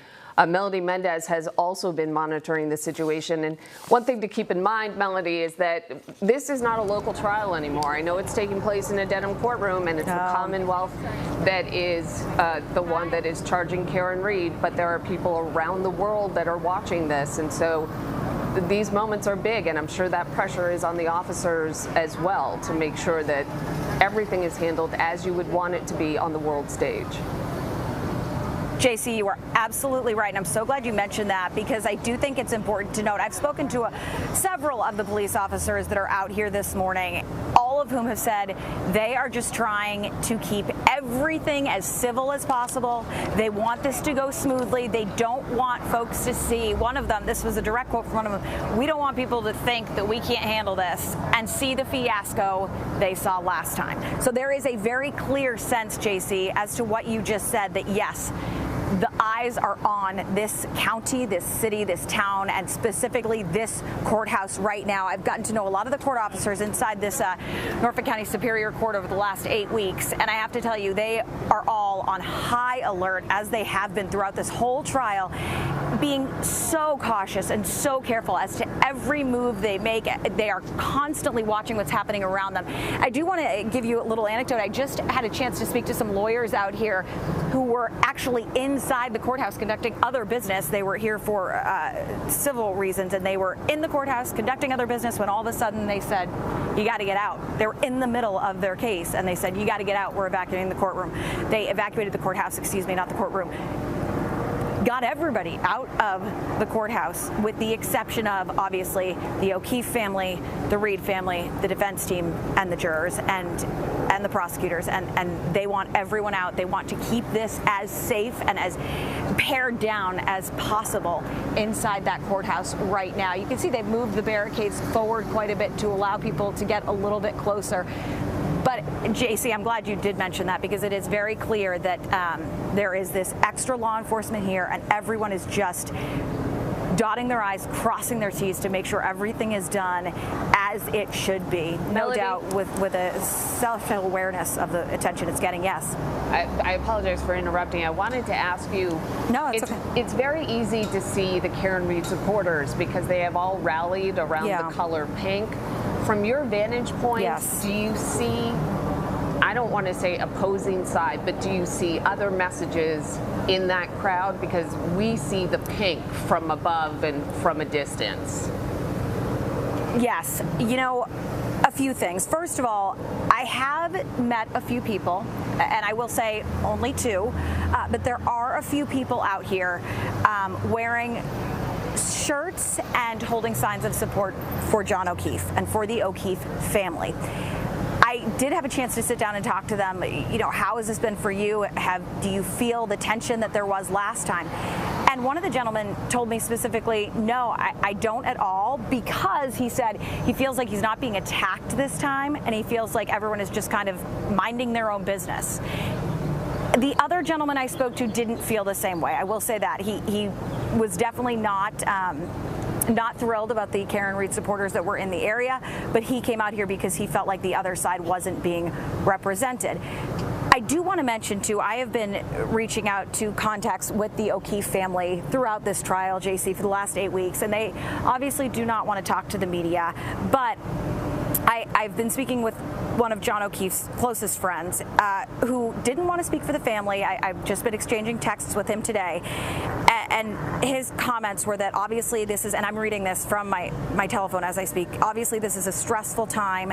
Melody Mendez has also been monitoring the situation. And one thing to keep in mind, Melody, is that this is not a local trial anymore. I know it's taking place in a Dedham courtroom, and it's the Commonwealth that is the one that is charging Karen Reed. But there are people around the world that are watching this. And so these moments are big, and I'm sure that pressure is on the officers as well to make sure that everything is handled as you would want it to be on the world stage. JC, you are absolutely right, and I'm so glad you mentioned that because I do think it's important to note. I've spoken to several of the police officers that are out here this morning, all of whom have said they are just trying to keep everything as civil as possible. They want this to go smoothly. They don't want folks to see, one of them, this was a direct quote from one of them, we don't want people to think that we can't handle this and see the fiasco they saw last time. So there is a very clear sense, JC, as to what you just said, that yes, the eye eyes are on this county, this city, this town, and specifically this courthouse right now. I've gotten to know a lot of the court officers inside this Norfolk County Superior Court over the last 8 weeks, and I have to tell you, they are all on high alert, as they have been throughout this whole trial, being so cautious and so careful as to every move they make. They are constantly watching what's happening around them. I do want to give you a little anecdote. I just had a chance to speak to some lawyers out here who were actually inside the courthouse conducting other business. They were here for civil reasons, and they were in the courthouse conducting other business when all of a sudden they said, you got to get out. They were in the middle of their case, and they said, you got to get out. We're evacuating the courtroom. They evacuated the courthouse, excuse me, not the courtroom. Got everybody out of the courthouse with the exception of, obviously, the O'Keefe family, the Reed family, the defense team, and the jurors, and the prosecutors, and they want everyone out. They want to keep this as safe and as pared down as possible inside that courthouse right now. You can see they've moved the barricades forward quite a bit to allow people to get a little bit closer. But, JC, I'm glad you did mention that, because it is very clear that there is this extra law enforcement here, and everyone is just dotting their I's, crossing their T's to make sure everything is done as it should be. No Melody, doubt with a self-awareness of the attention it's getting, yes. I apologize for interrupting. I wanted to ask you. No, it's okay. It's very easy to see the Karen Reed supporters because they have all rallied around the color pink. From your vantage point, yes. Do you see, I don't want to say opposing side, but do you see other messages in that crowd? Because we see the pink from above and from a distance. Yes. You know, a few things. First of all, I have met a few people, and I will say only two, but there are a few people out here wearing shirts and holding signs of support for John O'Keefe and for the O'Keefe family. I did have a chance to sit down and talk to them. You know, how has this been for you? Do you feel the tension that there was last time? And one of the gentlemen told me specifically, no, I don't at all, because he said he feels like he's not being attacked this time, and he feels like everyone is just kind of minding their own business. The other gentleman I spoke to didn't feel the same way. I will say that. He was definitely not thrilled about the Karen Reed supporters that were in the area, but he came out here because he felt like the other side wasn't being represented. I do want to mention, too, I have been reaching out to contacts with the O'Keefe family throughout this trial, JC, for the last 8 weeks, and they obviously do not want to talk to the media, but I've been speaking with one of John O'Keefe's closest friends who didn't want to speak for the family. I've just been exchanging texts with him today, and his comments were that obviously this is, and I'm reading this from my telephone as I speak, obviously this is a stressful time.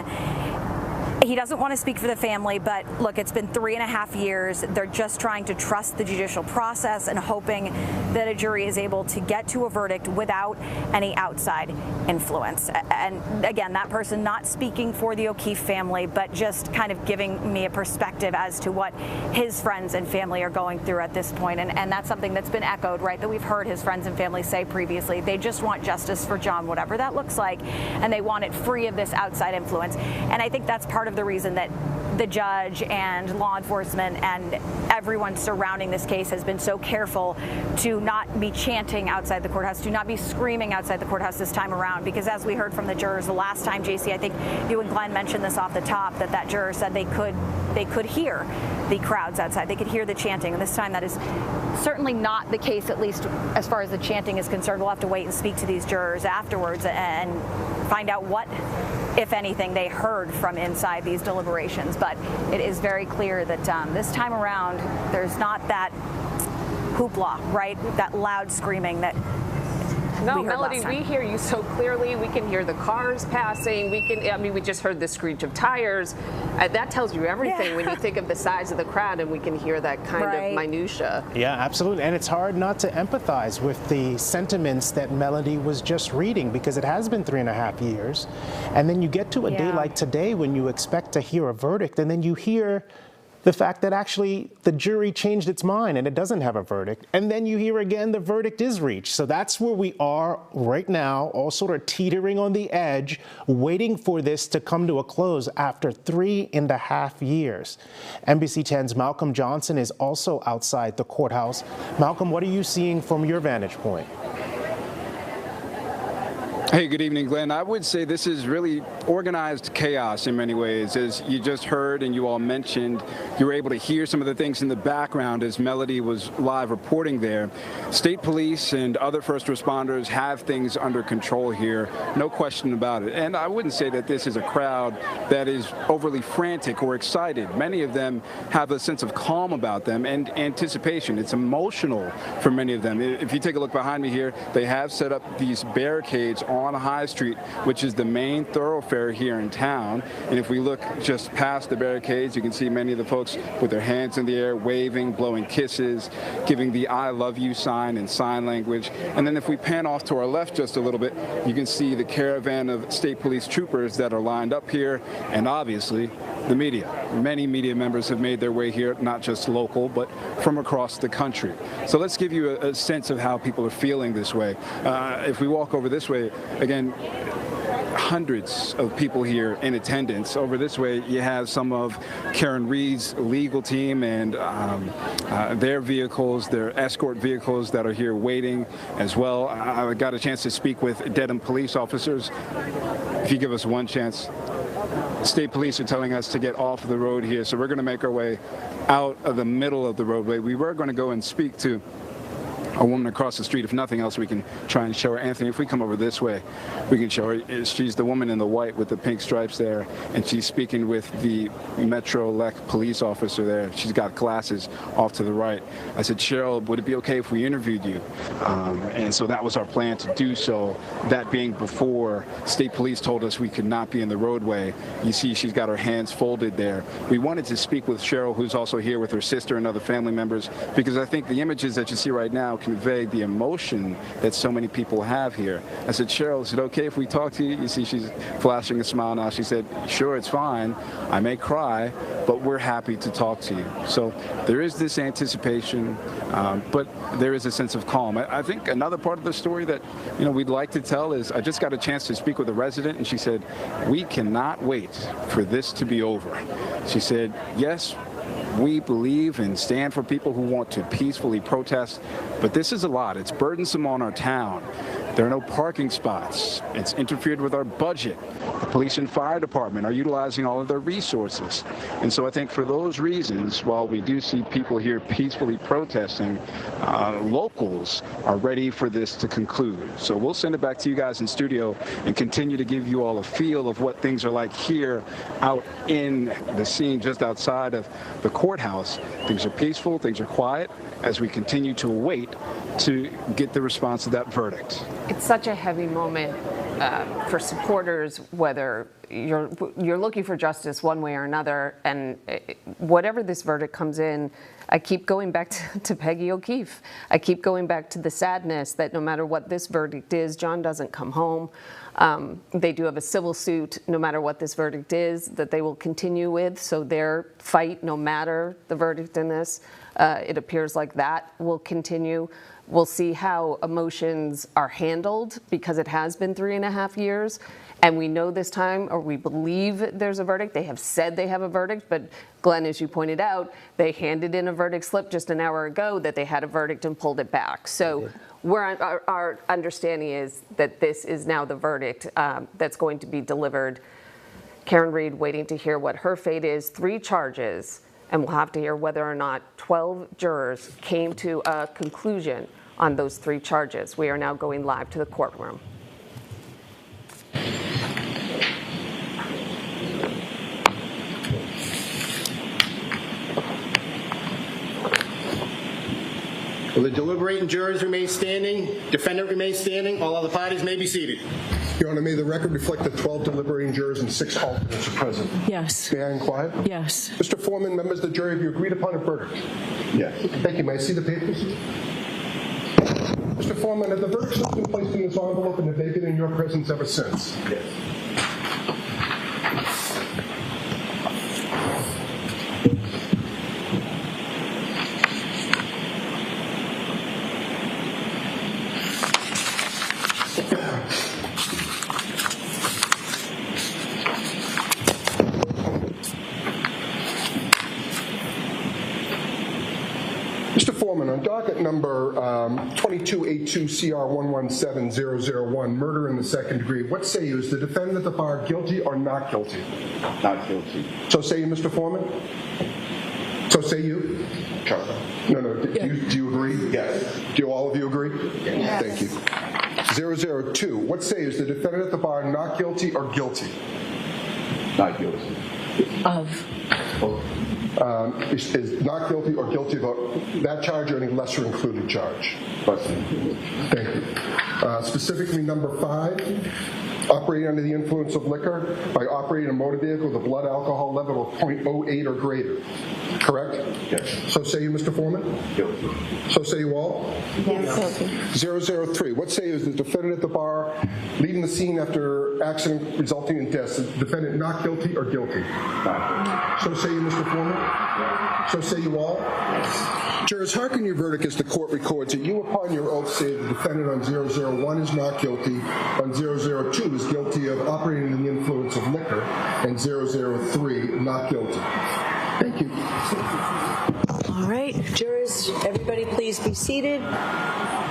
He doesn't want to speak for the family, but look, it's been 3.5 years. They're just trying to trust the judicial process and hoping that a jury is able to get to a verdict without any outside influence. And again, that person not speaking for the O'Keefe family, but just kind of giving me a perspective as to what his friends and family are going through at this point. And that's something that's been echoed, right, that we've heard his friends and family say previously. They just want justice for John, whatever that looks like, and they want it free of this outside influence. And I think that's part of the reason that the judge and law enforcement and everyone surrounding this case has been so careful to not be chanting outside the courthouse, to not be screaming outside the courthouse this time around. Because as we heard from the jurors the last time, JC, I think you and Glenn mentioned this off the top, that juror said they could hear the crowds outside. They could hear the chanting. And this time that is certainly not the case, at least as far as the chanting is concerned. We'll have to wait and speak to these jurors afterwards and find out what, if anything, they heard from inside these deliberations. But it is very clear that this time around, there's not that hoopla, right? That loud screaming that No, we heard Melody, last time. we hear you so clearly. We can hear the cars passing. We just heard the screech of tires. That tells you everything when you think of the size of the crowd, and we can hear that kind of minutia. Yeah, absolutely. And it's hard not to empathize with the sentiments that Melody was just reading, because it has been 3.5 years. And then you get to a day like today when you expect to hear a verdict, and then you hear the fact that actually the jury changed its mind and it doesn't have a verdict. And then you hear again the verdict is reached. So that's where we are right now, all sort of teetering on the edge, waiting for this to come to a close after 3.5 years. NBC 10's Malcolm Johnson is also outside the courthouse. Malcolm, what are you seeing from your vantage point? Hey, good evening, Glenn. I would say this is really organized chaos in many ways. As you just heard and you all mentioned, you were able to hear some of the things in the background as Melody was live reporting there. State police and other first responders have things under control here, no question about it. And I wouldn't say that this is a crowd that is overly frantic or excited. Many of them have a sense of calm about them and anticipation. It's emotional for many of them. If you take a look behind me here, they have set up these barricades on High Street, which is the main thoroughfare here in town. And if we look just past the barricades, you can see many of the folks with their hands in the air, waving, blowing kisses, giving the I love you sign in sign language. And then if we pan off to our left just a little bit, you can see the caravan of state police troopers that are lined up here, and obviously the media. Many media members have made their way here, not just local, but from across the country. So let's give you a sense of how people are feeling this way. If we walk over this way, again, hundreds of people here in attendance. Over this way, you have some of Karen Reed's legal team and their vehicles, their escort vehicles that are here waiting as well. I got a chance to speak with Dedham police officers. If you give us one chance, state police are telling us to get off the road here, so we're going to make our way out of the middle of the roadway. We were going to go and speak to a woman across the street. If nothing else, we can try and show her. Anthony, if we come over this way, we can show her. She's the woman in the white with the pink stripes there, and she's speaking with the Metro-elect police officer there. She's got glasses off to the right. I said, Cheryl, would it be okay if we interviewed you? And so that was our plan to do so, that being before state police told us we could not be in the roadway. You see she's got her hands folded there. We wanted to speak with Cheryl, who's also here with her sister and other family members, because I think the images that you see right now convey the emotion that so many people have here. I said, Cheryl, is it okay if we talk to you? You see she's flashing a smile now. She said, sure, it's fine. I may cry, but we're happy to talk to you. So there is this anticipation, but there is a sense of calm. I think another part of the story that we'd like to tell is I just got a chance to speak with a resident, and she said, we cannot wait for this to be over. She said, yes, we believe and stand for people who want to peacefully protest, but this is a lot. It's burdensome on our town. There are no parking spots. It's interfered with our budget. The police and fire department are utilizing all of their resources. And so I think for those reasons, while we do see people here peacefully protesting, locals are ready for this to conclude. So we'll send it back to you guys in studio and continue to give you all a feel of what things are like here out in the scene just outside of the courthouse. Things are peaceful, things are quiet as we continue to wait to get the response to that verdict. It's such a heavy moment for supporters, whether you're looking for justice one way or another, and whatever this verdict comes in, I keep going back to Peggy O'Keefe. I keep going back to the sadness that no matter what this verdict is, John doesn't come home. They do have a civil suit, no matter what this verdict is, that they will continue with. So their fight, no matter the verdict in this, it appears like that will continue. We'll see how emotions are handled, because it has been 3.5 years. And we know this time, or we believe there's a verdict. They have said they have a verdict, but Glenn, as you pointed out, they handed in a verdict slip just an hour ago that they had a verdict and pulled it back. So our understanding is that this is now the verdict that's going to be delivered. Karen Reed waiting to hear what her fate is, 3 charges, and we'll have to hear whether or not 12 jurors came to a conclusion on those 3 charges. We are now going live to the courtroom. Will the deliberating jurors remain standing? Defendant remain standing? All other parties may be seated. Your Honor, may the record reflect that 12 deliberating jurors and 6 alternates are present? Yes. May I inquire? Yes. Mr. Foreman, members of the jury, have you agreed upon a verdict? Yes. Thank you. May I see the papers? Mr. Foreman, have the verdicts been placed in this envelope and have they been in your presence ever since? Yes. Mr. Foreman, on docket number 2282CR117001, murder in the second degree, what say you? Is the defendant at the bar guilty or not guilty? Not guilty. So say you, Mr. Foreman? So say you? Charlotte. No. Do you agree? Yes. Do all of you agree? Yes. Thank you. 002, what say you? Is the defendant at the bar not guilty or guilty? Not guilty. Is not guilty or guilty of that charge or any lesser included charge? Lesser. Thank you. Specifically, number 5, operating under the influence of liquor by operating a motor vehicle with a blood alcohol level of 0.08 or greater. Correct? Yes. So say you, Mr. Foreman? Guilty. So say you all? Yes. 003, what say you? Is the defendant at the bar leaving the scene after accident resulting in death? Is the defendant not guilty or guilty? Not guilty. So say you, Mr. Foreman? Yes. So say you all? Yes. Jurors, hearken your verdict as the court records that you upon your oath say the defendant on 001 is not guilty, on 002 is guilty of operating under the influence of liquor, and 003 not guilty. Thank you. All right, jurors, everybody please be seated.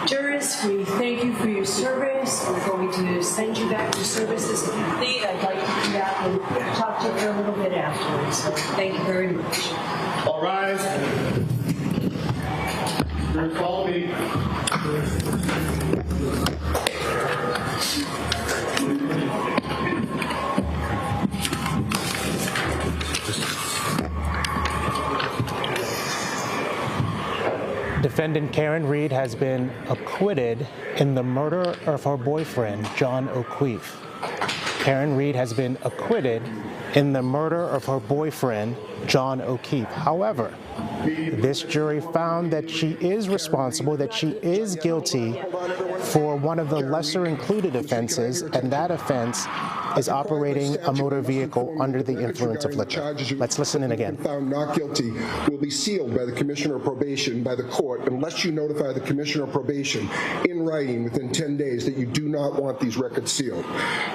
Jurors, we thank you for your service. We're going to send you back to service as complete. I'd like to come back and talk to you for a little bit afterwards. So thank you very much. All rise. Call me. Defendant Karen Reed has been acquitted in the murder of her boyfriend, John O'Keefe. Karen Reed has been acquitted in the murder of her boyfriend, John O'Keefe. However, this jury found that she is responsible, that she is guilty for one of the lesser included offenses, and that offense is operating a motor vehicle under the influence of liquor. Let's listen in again. Found not guilty will be sealed by the Commissioner of Probation by the court unless you notify the Commissioner of Probation in writing within 10 days that you do not want these records sealed.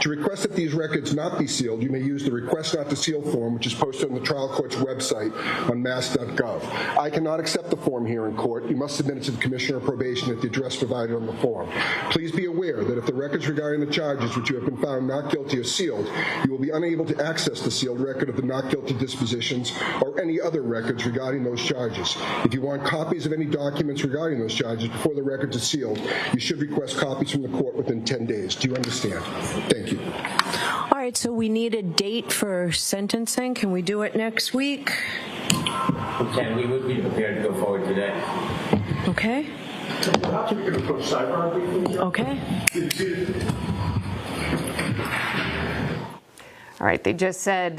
To request that these records not be sealed, you may use the Request Not to Seal form, which is posted on the trial court's website on mass.gov. I cannot accept the form here in court. You must submit it to the Commissioner of Probation at the address provided on the form. Please be aware that if the records regarding the charges which you have been found not guilty are sealed, you will be unable to access the sealed record of the not guilty dispositions or any other records regarding those charges. If you want copies of any documents regarding those charges before the records are sealed, you should request copies from the court within 10 days. Do you understand? Thank you. All right, so we need a date for sentencing. Can we do it next week? We would be prepared to go forward today. Okay. Perhaps we could approach sidebar. Okay. All right, they just said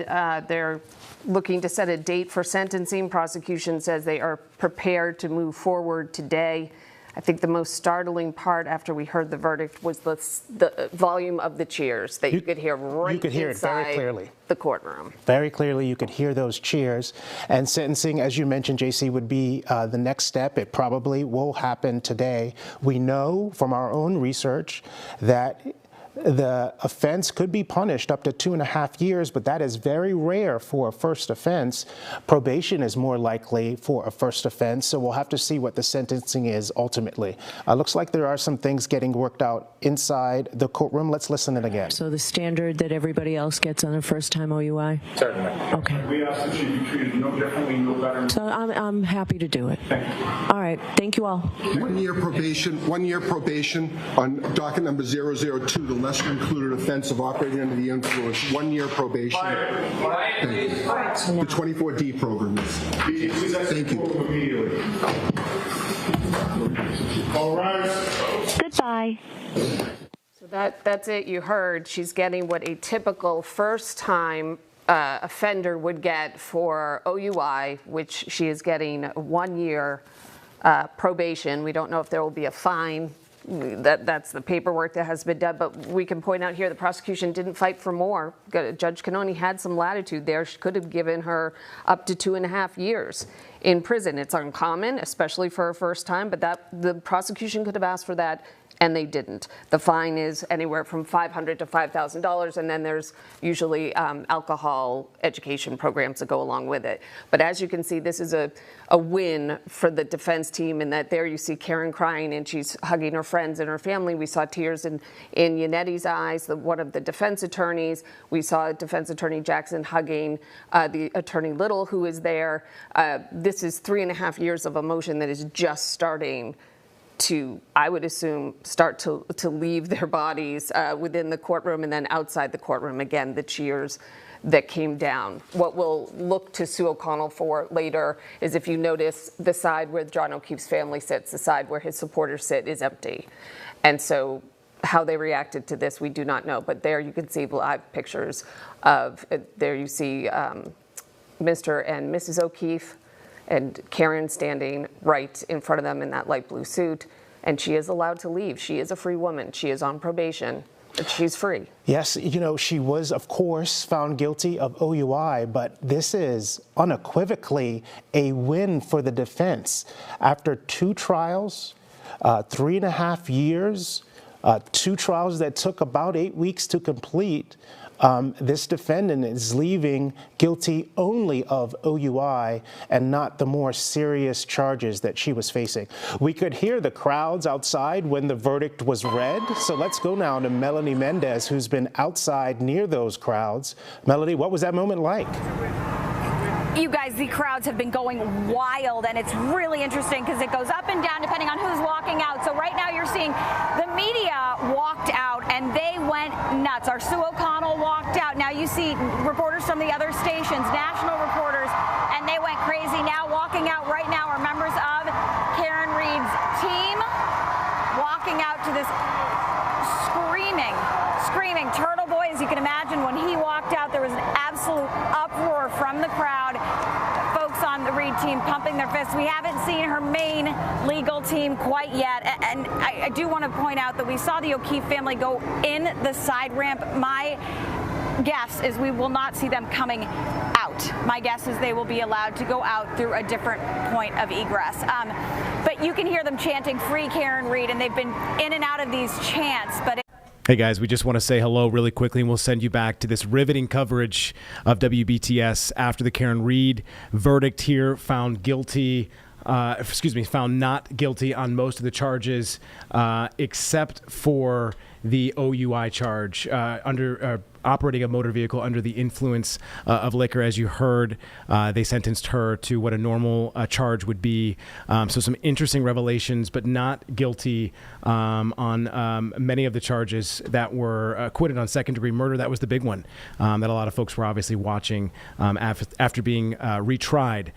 they're looking to set a date for sentencing. Prosecution says they are prepared to move forward today. I think the most startling part after we heard the verdict was the volume of the cheers that you could hear right you could hear inside it very clearly. The courtroom. Very clearly, you could hear those cheers. And sentencing, as you mentioned, JC, would be the next step. It probably will happen today. We know from our own research that the offense could be punished up to 2.5 years, but that is very rare for a first offense. Probation is more likely for a first offense, so we'll have to see what the sentencing is ultimately. Looks like there are some things getting worked out inside the courtroom. Let's listen in again. So the standard that everybody else gets on their first time OUI? Certainly. Okay. We ask that you be treated no differently, no better. So I'm happy to do it. Thank you. All right. Thank you all. 1 year probation on docket number 002, the lesser included offense of operating under the influence. 1 year probation. Thank you. The 24D program. Thank you. All rise. Goodbye. So that's it. You heard she's getting what a typical first-time offender would get for OUI, which she is getting 1 year probation. We don't know if there will be a fine. That's the paperwork that has been done, but we can point out here the prosecution didn't fight for more. Judge Cannoni had some latitude there. She could have given her up to 2.5 years in prison. It's uncommon, especially for a first time, but the prosecution could have asked for that and they didn't. The fine is anywhere from $500 to $5,000, and then there's usually alcohol education programs that go along with it. But as you can see, this is a win for the defense team, in that there you see Karen crying and she's hugging her friends and her family. We saw tears in Yannetti's eyes, one of the defense attorneys. We saw defense attorney Jackson hugging the attorney Little, who is there. This is 3.5 years of emotion that is just starting to, I would assume, start to leave their bodies within the courtroom, and then outside the courtroom. Again, the cheers that came down. What we'll look to Sue O'Connell for later is, if you notice, the side where John O'Keefe's family sits, the side where his supporters sit, is empty. And so how they reacted to this, we do not know. But there you can see live pictures of, there you see Mr. and Mrs. O'Keefe, and Karen standing right in front of them in that light blue suit. And she is allowed to leave. She is a free woman. She is on probation. But she's free. Yes, she was, of course, found guilty of OUI, but this is unequivocally a win for the defense. After 2 trials, 3.5 years, 2 trials that took about 8 weeks to complete, this defendant is leaving guilty only of OUI and not the more serious charges that she was facing. We could hear the crowds outside when the verdict was read. So let's go now to Melanie Mendez, who's been outside near those crowds. Melanie, what was that moment like? You guys, the crowds have been going wild, and it's really interesting because it goes up and down depending on who's walking out. So right now you're seeing the media walked out, and they went nuts. Our Sue O'Connell walked out. Now you see reporters from the other stations, national reporters, and they went crazy. Now walking out right now are members of Karen Reed's team, walking out to this screaming. Turtle Boy, as you can imagine, when he walked out, there was an absolute uproar from the crowd. Folks on the Reed team pumping their fists. We haven't seen her main legal team quite yet. And I do want to point out that we saw the O'Keefe family go in the side ramp. My guess is we will not see them coming out. My guess is they will be allowed to go out through a different point of egress. But you can hear them chanting "Free Karen Reed," and they've been in and out of these chants. But Hey guys, we just want to say hello really quickly, and we'll send you back to this riveting coverage of WBTS after the Karen Reed verdict here, found not guilty on most of the charges, except for the OUI charge under operating a motor vehicle under the influence of liquor. As you heard, they sentenced her to what a normal charge would be. So some interesting revelations, but not guilty on many of the charges that were acquitted on second-degree murder. That was the big one that a lot of folks were obviously watching after being retried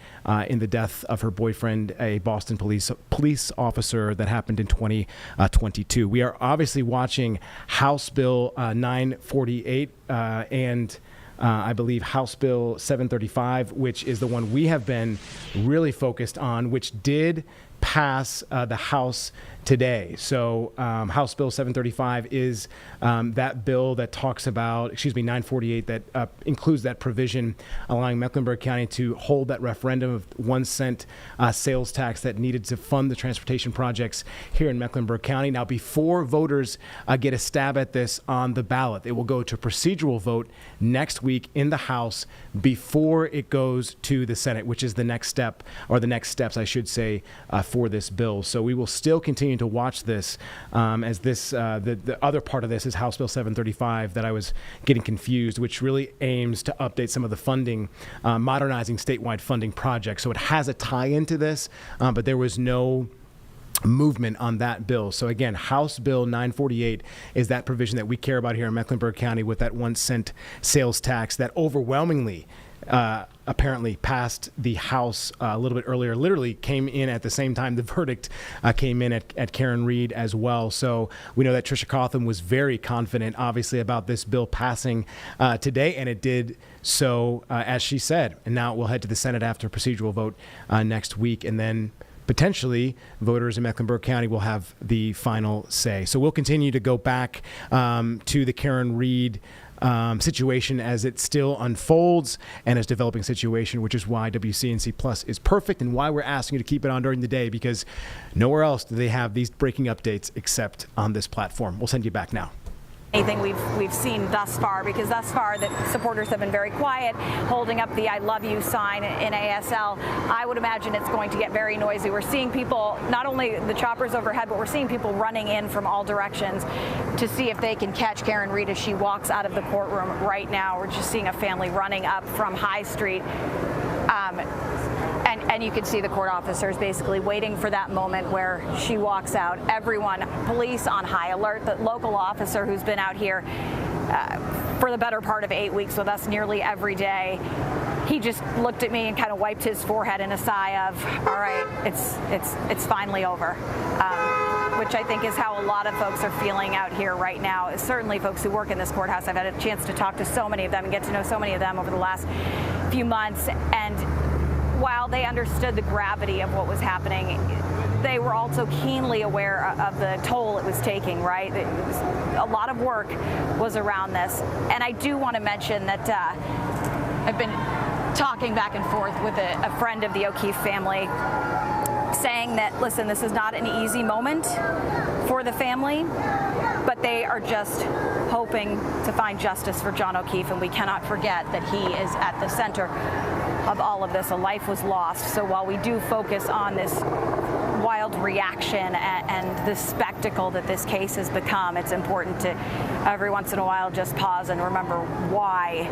in the death of her boyfriend, a Boston police officer, that happened in 2022. We are obviously watching House Bill 948 and I believe House Bill 735, which is the one we have been really focused on, which did pass the House today. So House Bill 735 is that bill that talks about, 948, that includes that provision allowing Mecklenburg County to hold that referendum of 1 cent sales tax that needed to fund the transportation projects here in Mecklenburg County. Now, before voters get a stab at this on the ballot, it will go to procedural vote next week in the House before it goes to the Senate, which is the next step, or the next steps, I should say, for this bill. So we will still continue to watch this as this the other part of this is House Bill 735 that I was getting confused, which really aims to update some of the funding, modernizing statewide funding projects. So it has a tie into this, but there was no movement on that bill. So again, House Bill 948 is that provision that we care about here in Mecklenburg County with that 1 cent sales tax that overwhelmingly apparently passed the House a little bit earlier, literally came in at the same time the verdict came in at Karen Reed as well. So we know that Tricia Cotham was very confident, obviously, about this bill passing today, and it did so, as she said. And now it will head to the Senate after procedural vote next week, and then potentially voters in Mecklenburg County will have the final say. So we'll continue to go back to the Karen Reed situation as it still unfolds and is developing situation, which is why WCNC Plus is perfect and why we're asking you to keep it on during the day, because nowhere else do they have these breaking updates except on this platform. We'll send you back now. Anything we've seen thus far, because thus far the supporters have been very quiet, holding up the I love you sign in ASL. I would imagine it's going to get very noisy. We're seeing people, not only the choppers overhead, but we're seeing people running in from all directions to see if they can catch Karen Read as she walks out of the courtroom right now. We're just seeing a family running up from High Street. And you can see the court officers basically waiting for that moment where she walks out. Everyone, police on high alert. The local officer who's been out here for the better part of 8 weeks with us nearly every day, he just looked at me and kind of wiped his forehead in a sigh of, all right, it's finally over. Which I think is how a lot of folks are feeling out here right now. Certainly folks who work in this courthouse. I've had a chance to talk to so many of them and get to know so many of them over the last few months. And while they understood the gravity of what was happening, they were also keenly aware of the toll it was taking, right? A lot of work was around this. And I do want to mention that I've been talking back and forth with a friend of the O'Keefe family, saying that, listen, this is not an easy moment for the family, but they are just hoping to find justice for John O'Keefe, and we cannot forget that he is at the center of all of this. A life was lost. So while we do focus on this wild reaction and the spectacle that this case has become, it's important to every once in a while just pause and remember why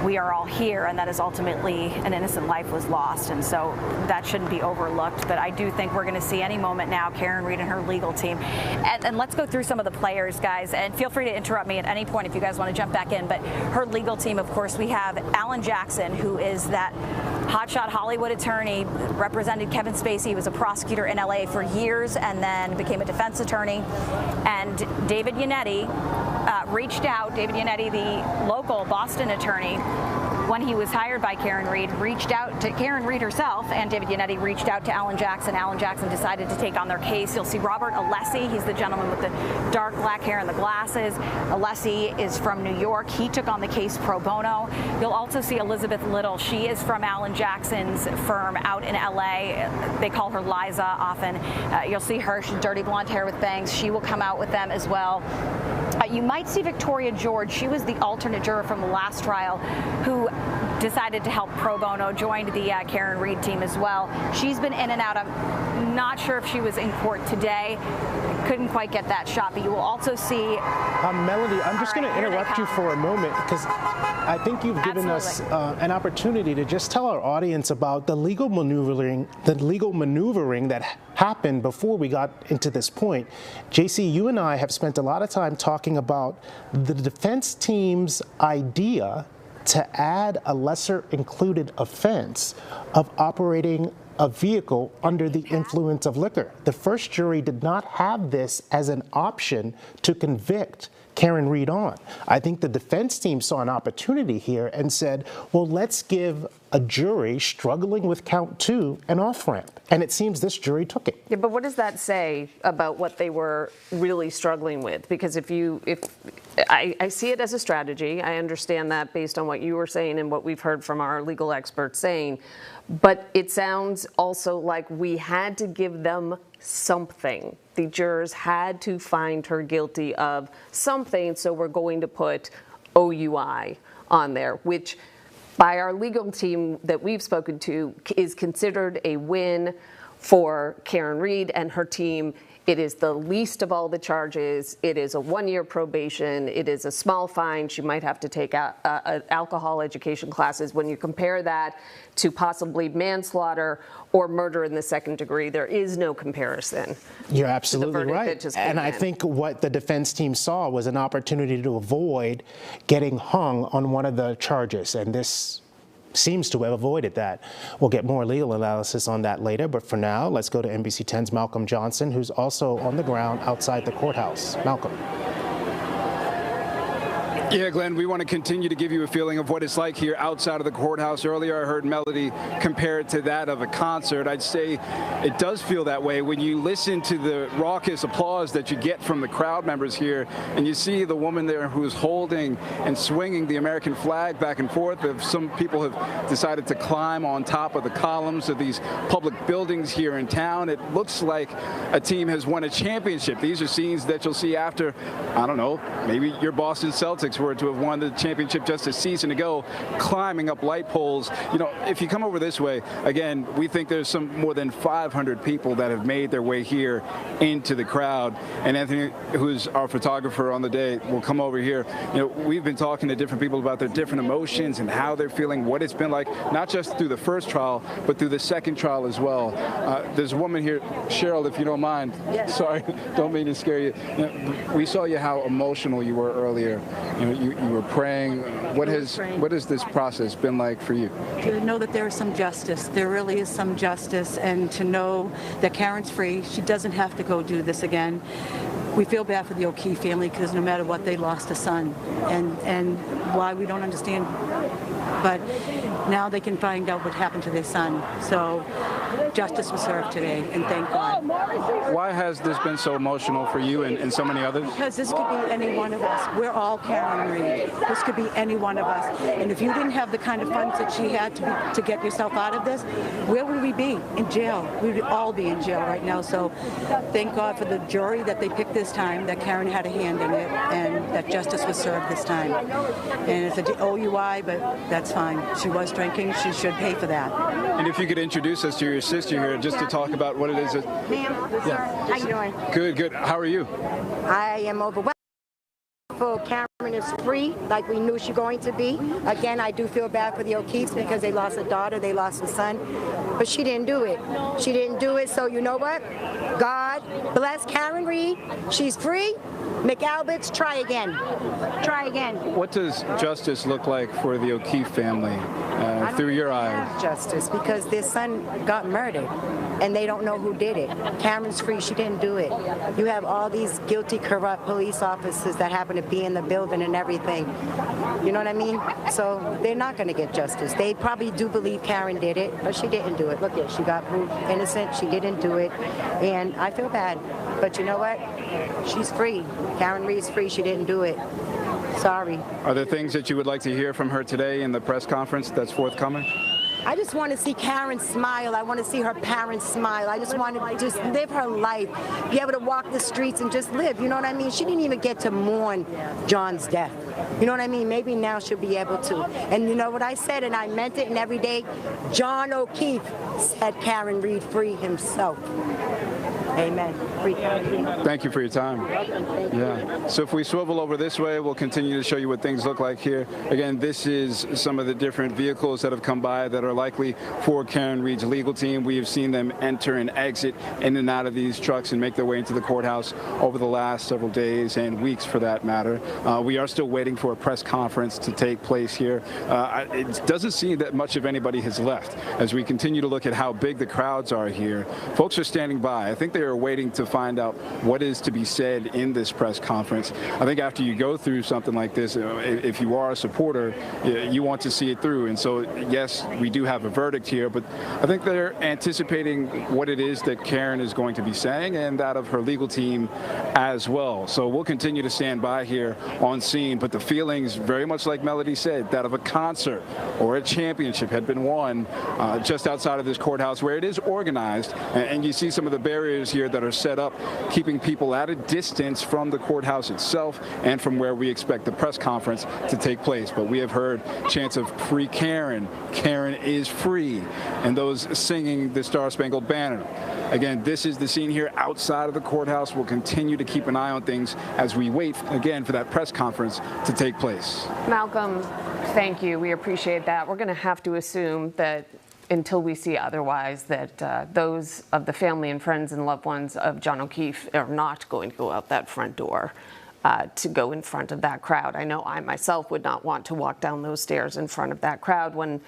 we are all here, and that is ultimately an innocent life was lost. And so that shouldn't be overlooked. But I do think we're going to see any moment now Karen Read and her legal team. And let's go through some of the players, guys, and feel free to interrupt me at any point if you guys want to jump back in. But her legal team, of course, we have Alan Jackson, who is that hotshot Hollywood attorney, represented Kevin Spacey. He was a prosecutor in LA for years and then became a defense attorney. And David Yannetti reached out, David Yannetti, the local Boston attorney, when he was hired by Karen Read, reached out to Karen Read herself, and David Yannetti reached out to Alan Jackson. Alan Jackson decided to take on their case. You'll see Robert Alessi. He's the gentleman with the dark black hair and the glasses. Alessi is from New York. He took on the case pro bono. You'll also see Elizabeth Little. She is from Alan Jackson's firm out in LA. They call her Liza often. You'll see her, she's dirty blonde hair with bangs. She will come out with them as well. You might see Victoria George. She was the alternate juror from the last trial who decided to help pro bono, joined the Karen Read team as well. She's been in and out. I'm not sure if she was in court today. Couldn't quite get that shot, but you will also see... Melody, I'm just going to interrupt you for a moment, because I think you've given us an opportunity to just tell our audience about the legal maneuvering that happened before we got into this point. JC, you and I have spent a lot of time talking about the defense team's idea to add a lesser included offense of operating a vehicle under the influence of liquor. The first jury did not have this as an option to convict Karen Read on. I think the defense team saw an opportunity here and said, well, let's give a jury struggling with count 2 an off-ramp. And it seems this jury took it. Yeah, but what does that say about what they were really struggling with? Because if I see it as a strategy, I understand that based on what you were saying and what we've heard from our legal experts saying, but it sounds also like we had to give them something. The jurors had to find her guilty of something, so we're going to put OUI on there, which by our legal team that we've spoken to is considered a win for Karen Read and her team. It is the least of all the charges. It is a 1-year probation. It is a small fine. She might have to take alcohol education classes. When you compare that to possibly manslaughter or murder in the second degree, there is no comparison. You're absolutely right. And I think what the defense team saw was an opportunity to avoid getting hung on one of the charges. And this seems to have avoided that. We'll get more legal analysis on that later, but for now, let's go to NBC 10's Malcolm Johnson, who's also on the ground outside the courthouse. Malcolm. Yeah, Glenn, we want to continue to give you a feeling of what it's like here outside of the courthouse. Earlier, I heard Melody compare it to that of a concert. I'd say it does feel that way when you listen to the raucous applause that you get from the crowd members here, and you see the woman there who's holding and swinging the American flag back and forth. If some people have decided to climb on top of the columns of these public buildings here in town, it looks like a team has won a championship. These are scenes that you'll see after, I don't know, maybe your Boston Celtics were to have won the championship just a season ago, climbing up light poles. You know, if you come over this way, again, we think there's some more than 500 people that have made their way here into the crowd. And Anthony, who's our photographer on the day, will come over here. You know, we've been talking to different people about their different emotions and how they're feeling, what it's been like, not just through the first trial, but through the second trial as well. There's a woman here, Cheryl, if you don't mind. Yes. Sorry, don't mean to scare you. You know, we saw you how emotional you were earlier. You know, you were praying. What has this process been like for you? To know that there is some justice. There really is some justice, and to know that Karen's free. She doesn't have to go do this again. We feel bad for the O'Keefe family because no matter what, they lost a son, and why we don't understand. But now they can find out what happened to their son. So justice was served today, and thank God. Why has this been so emotional for you and so many others? Because this could be any one of us. We're all Karen Reed. This could be any one of us. And if you didn't have the kind of funds that she had to get yourself out of this, where would we be? In jail. We would all be in jail right now. So thank God for the jury that they picked this time, that Karen had a hand in it, and that justice was served this time. And it's an OUI, but that's fine. She was drinking. She should pay for that. And if you could introduce us to your sister here, just to talk about what it is that... Ma'am, how you doing? Good, good. How are you? I am overwhelmed. Karen is free, like we knew she was going to be. Again, I do feel bad for the O'Keefes because they lost a daughter, they lost a son, but she didn't do it. She didn't do it, so you know what? God bless Karen Reed. She's free. McAlbert's, try again. Try again. What does justice look like for the O'Keefe family through your eyes? Justice, because their son got murdered, and they don't know who did it. Karen's free. She didn't do it. You have all these guilty, corrupt police officers that happen to be in the building and everything. You know what I mean? So they're not going to get justice. They probably do believe Karen did it, but she didn't do it. Look at, she got proved innocent. She didn't do it, and I feel bad. But you know what? She's free. Karen Reed's free. She didn't do it. Sorry. Are there things that you would like to hear from her today in the press conference that's forthcoming? I just want to see Karen smile. I want to see her parents smile. I just want to just live her life, be able to walk the streets and just live. You know what I mean? She didn't even get to mourn John's death. You know what I mean? Maybe now she'll be able to. And you know what I said, and I meant it, and every day, John O'Keefe said Karen Reed free himself. Amen. Free Karen Reed. Thank you for your time. Yeah. So if we swivel over this way, we'll continue to show you what things look like here. Again, this is some of the different vehicles that have come by that are likely for Karen Reed's legal team. We have seen them enter and exit in and out of these trucks and make their way into the courthouse over the last several days and weeks, for that matter. We are still waiting for a press conference to take place here. It doesn't seem that much of anybody has left. As we continue to look at how big the crowds are here, folks are standing by. I think they are waiting to find out what is to be said in this press conference. I think after you go through something like this, if you are a supporter, you want to see it through. And so, yes, we do have a verdict here, but I think they're anticipating what it is that Karen is going to be saying, and that of her legal team as well. So we'll continue to stand by here on scene, but the feelings, very much like Melody said, that of a concert or a championship had been won just outside of this courthouse where it is organized. And you see some of the barriers here that are set up, keeping people at a distance from the courthouse itself and from where we expect the press conference to take place. But we have heard chants of "Free Karen," "Karen is free," and those singing the Star-Spangled Banner. Again, this is the scene here outside of the courthouse. We'll continue to keep an eye on things as we wait, again, for that press conference to take place. Malcolm, thank you. We appreciate that. We're going to have to assume that until we see otherwise, that those of the family and friends and loved ones of John O'Keefe are not going to go out that front door to go in front of that crowd. I know I myself would not want to walk down those stairs in front of that crowd when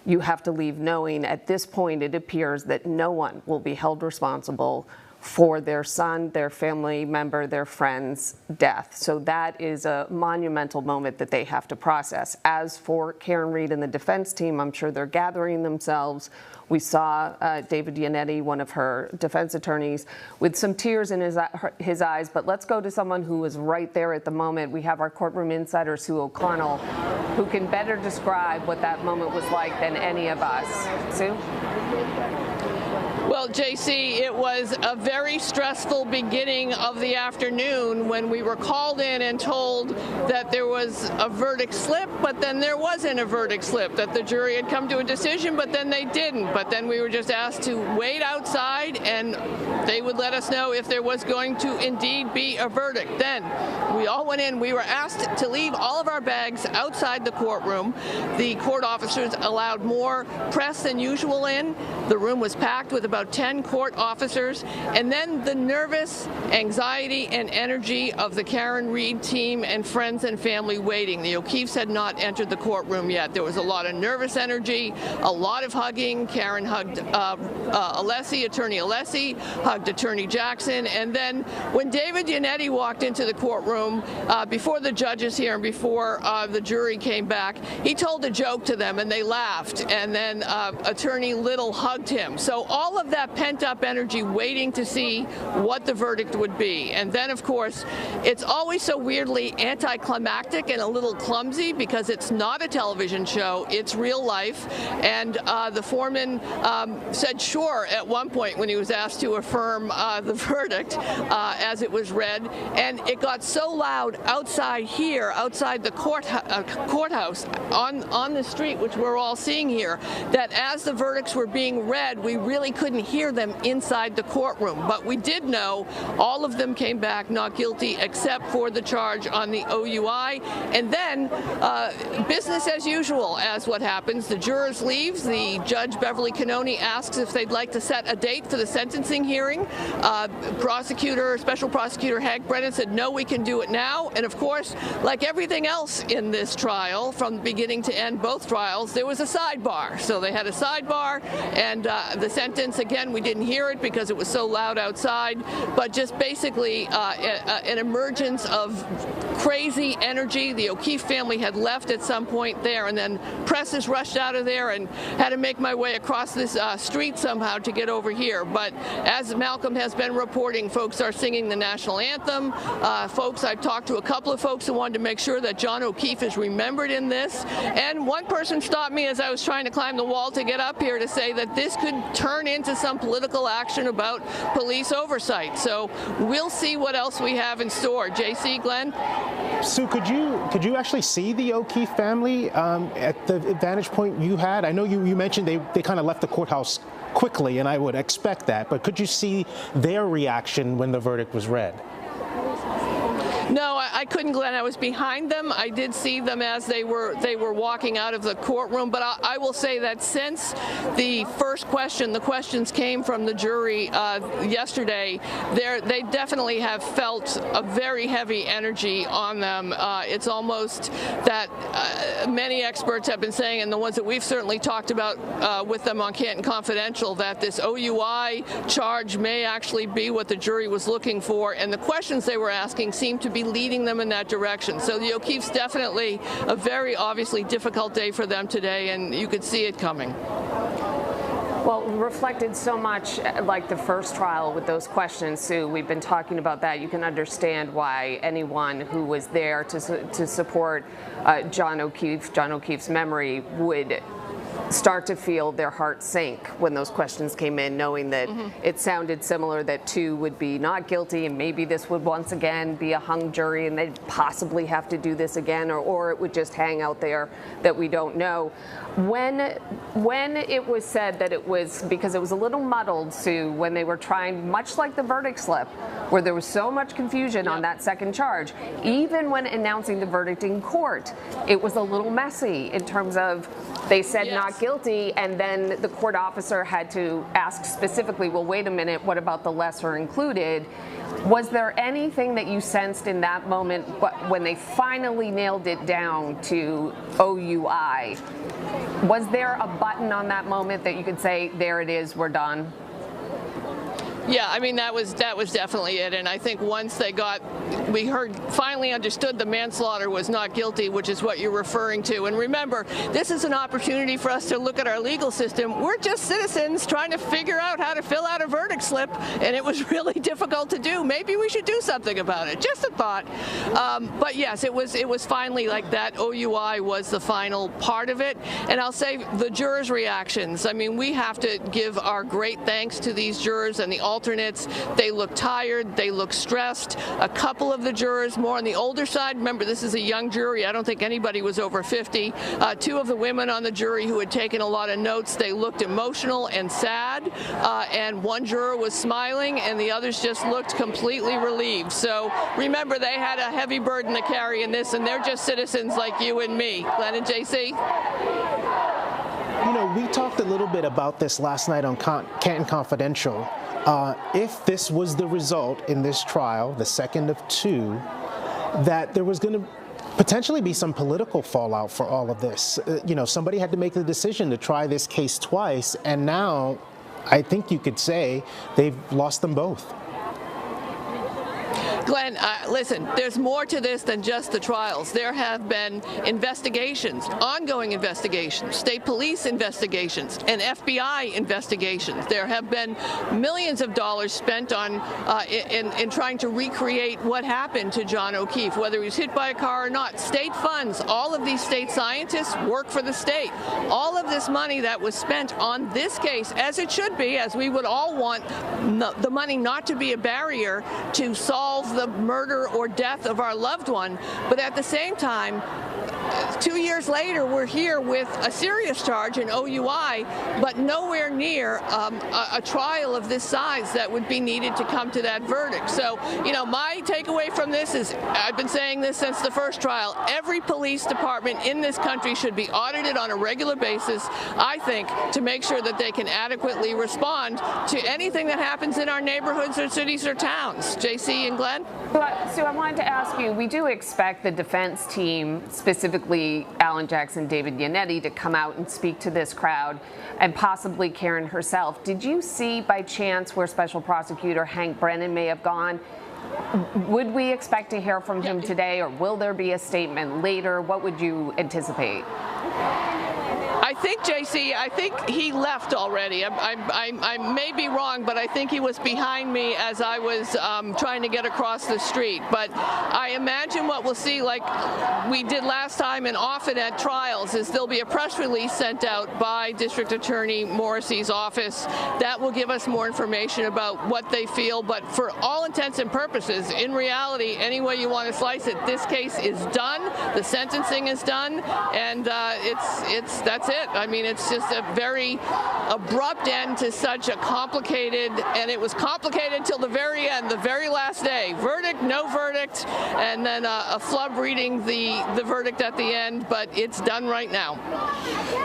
you have to leave knowing at this point it appears that no one will be held responsible for their son, their family member, their friend's death. So that is a monumental moment that they have to process. As for Karen Reed and the defense team, I'm sure they're gathering themselves. We saw David Yannetti, one of her defense attorneys, with some tears in his eyes. But let's go to someone who was right there at the moment. We have our courtroom insider, Sue O'Connell, who can better describe what that moment was like than any of us. Sue? Well, JC, it was a very stressful beginning of the afternoon when we were called in and told that there was a verdict slip, but then there wasn't a verdict slip, that the jury had come to a decision, but then they didn't. But then we were just asked to wait outside, and they would let us know if there was going to indeed be a verdict. Then we all went in. We were asked to leave all of our bags outside the courtroom. The court officers allowed more press than usual in. The room was packed with about 10 court officers, and then the nervous anxiety and energy of the Karen Reed team and friends and family waiting. The O'Keefes had not entered the courtroom yet. There was a lot of nervous energy, a lot of hugging. Karen hugged Attorney Alessi, hugged Attorney Jackson, and then when David Yannetti walked into the courtroom before the judges here and before the jury came back, he told a joke to them and they laughed, and then Attorney Little hugged him. So all of that pent-up energy waiting to see what the verdict would be. And then, of course, it's always so weirdly anticlimactic and a little clumsy because it's not a television show, it's real life. And the foreman said sure at one point when he was asked to affirm the verdict as it was read. And it got so loud outside here, outside the courthouse on the street, which we're all seeing here, that as the verdicts were being read, we really couldn't hear them inside the courtroom. But we did know all of them came back not guilty except for the charge on the OUI. And then business as usual as what happens. The jurors leaves. The judge, Beverly Cannoni, asks if they'd like to set a date for the sentencing hearing. Special prosecutor Hank Brennan said, no, we can do it now. And of course, like everything else in this trial, from beginning to end, both trials, there was a sidebar. So they had a sidebar, and the sentence, again, we didn't hear it because it was so loud outside, but just basically an emergence of crazy energy. The O'Keefe family had left at some point there, and then presses rushed out of there and had to make my way across this street somehow to get over here. But as Malcolm has been reporting, folks are singing the national anthem. I've talked to a couple of folks who wanted to make sure that John O'Keefe is remembered in this. And one person stopped me as I was trying to climb the wall to get up here to say that this could turn into some political action about police oversight. So we'll see what else we have in store. JC, Glenn? Sue, could you actually see the O'Keefe family at the vantage point you had? I know you mentioned they kind of left the courthouse quickly, and I would expect that, but could you see their reaction when the verdict was read? No, I couldn't, Glenn. I was behind them. I did see them as they were walking out of the courtroom. But I will say that since the first question, the questions came from the jury yesterday, they definitely have felt a very heavy energy on them. It's almost that many experts have been saying, and the ones that we've certainly talked about with them on Canton Confidential, that this OUI charge may actually be what the jury was looking for. And the questions they were asking seemed to be leading them in that direction. So the O'Keefe's definitely a very obviously difficult day for them today, and you could see it coming. Well, reflected so much like the first trial with those questions, Sue. We've been talking about that. You can understand why anyone who was there to support John O'Keefe's memory would start to feel their heart sink when those questions came in, knowing that it sounded similar, that two would be not guilty and maybe this would once again be a hung jury and they'd possibly have to do this again, or it would just hang out there, that we don't know. When it was said that it was, because it was a little muddled, Sue, when they were trying, much like the verdict slip, where there was so much confusion on that second charge, even when announcing the verdict in court, it was a little messy in terms of they said not guilty, and then the court officer had to ask specifically, well, wait a minute, what about the lesser included? Was there anything that you sensed in that moment when they finally nailed it down to OUI? Was there a button on that moment that you could say, there it is, we're done? Yeah, I mean, that was definitely it. And I think once we finally understood the manslaughter was not guilty, which is what you're referring to. And remember, this is an opportunity for us to look at our legal system. We're just citizens trying to figure out how to fill out a verdict slip, and it was really difficult to do. Maybe we should do something about it. Just a thought. But yes, it was finally like that. OUI was the final part of it. And I'll say the jurors' reactions. I mean, we have to give our great thanks to these jurors and the alternates. They look tired. They look stressed. A couple of the jurors more on the older side. Remember, this is a young jury. I don't think anybody was over 50. Two of the women on the jury who had taken a lot of notes, they looked emotional and sad. And one juror was smiling, and the others just looked completely relieved. So remember, they had a heavy burden to carry in this, and they're just citizens like you and me. Glenn and JC? You know, we talked a little bit about this last night on Canton Confidential. If this was the result in this trial, the second of two, that there was going to potentially be some political fallout for all of this. You know, somebody had to make the decision to try this case twice, and now I think you could say they've lost them both. Glenn, listen, there's more to this than just the trials. There have been investigations, ongoing investigations, state police investigations, and FBI investigations. There have been millions of dollars spent on in trying to recreate what happened to John O'Keefe, whether he was hit by a car or not. State funds, all of these state scientists work for the state. All of this money that was spent on this case, as it should be, as we would all want the money not to be a barrier to solve the murder or death of our loved one, but at the same time, 2 years later, we're here with a serious charge in OUI, but nowhere near a trial of this size that would be needed to come to that verdict. So, you know, my takeaway from this is, I've been saying this since the first trial, every police department in this country should be audited on a regular basis, I think, to make sure that they can adequately respond to anything that happens in our neighborhoods or cities or towns. JC and Glenn? So I wanted to ask you, we do expect the defense team, specifically Alan Jackson, David Yannetti, to come out and speak to this crowd, and possibly Karen herself. Did you see by chance where Special Prosecutor Hank Brennan may have gone? Would we expect to hear from him today, or will there be a statement later? What would you anticipate? I think, JC, I think he left already. I may be wrong, but I think he was behind me as I was trying to get across the street. But I imagine what we'll see, like we did last time and often at trials, is there'll be a press release sent out by District Attorney Morrissey's office that will give us more information about what they feel. But for all intents and purposes, in reality, any way you want to slice it, this case is done. The sentencing is done, and that's it. I mean, it's just a very abrupt end to such a complicated, and it was complicated till the very end, the very last day. Verdict, no verdict, and then a flub reading the verdict at the end, but it's done right now.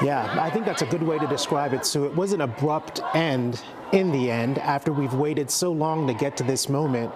Yeah, I think that's a good way to describe it, Sue. It was an abrupt end in the end, after we've waited so long to get to this moment.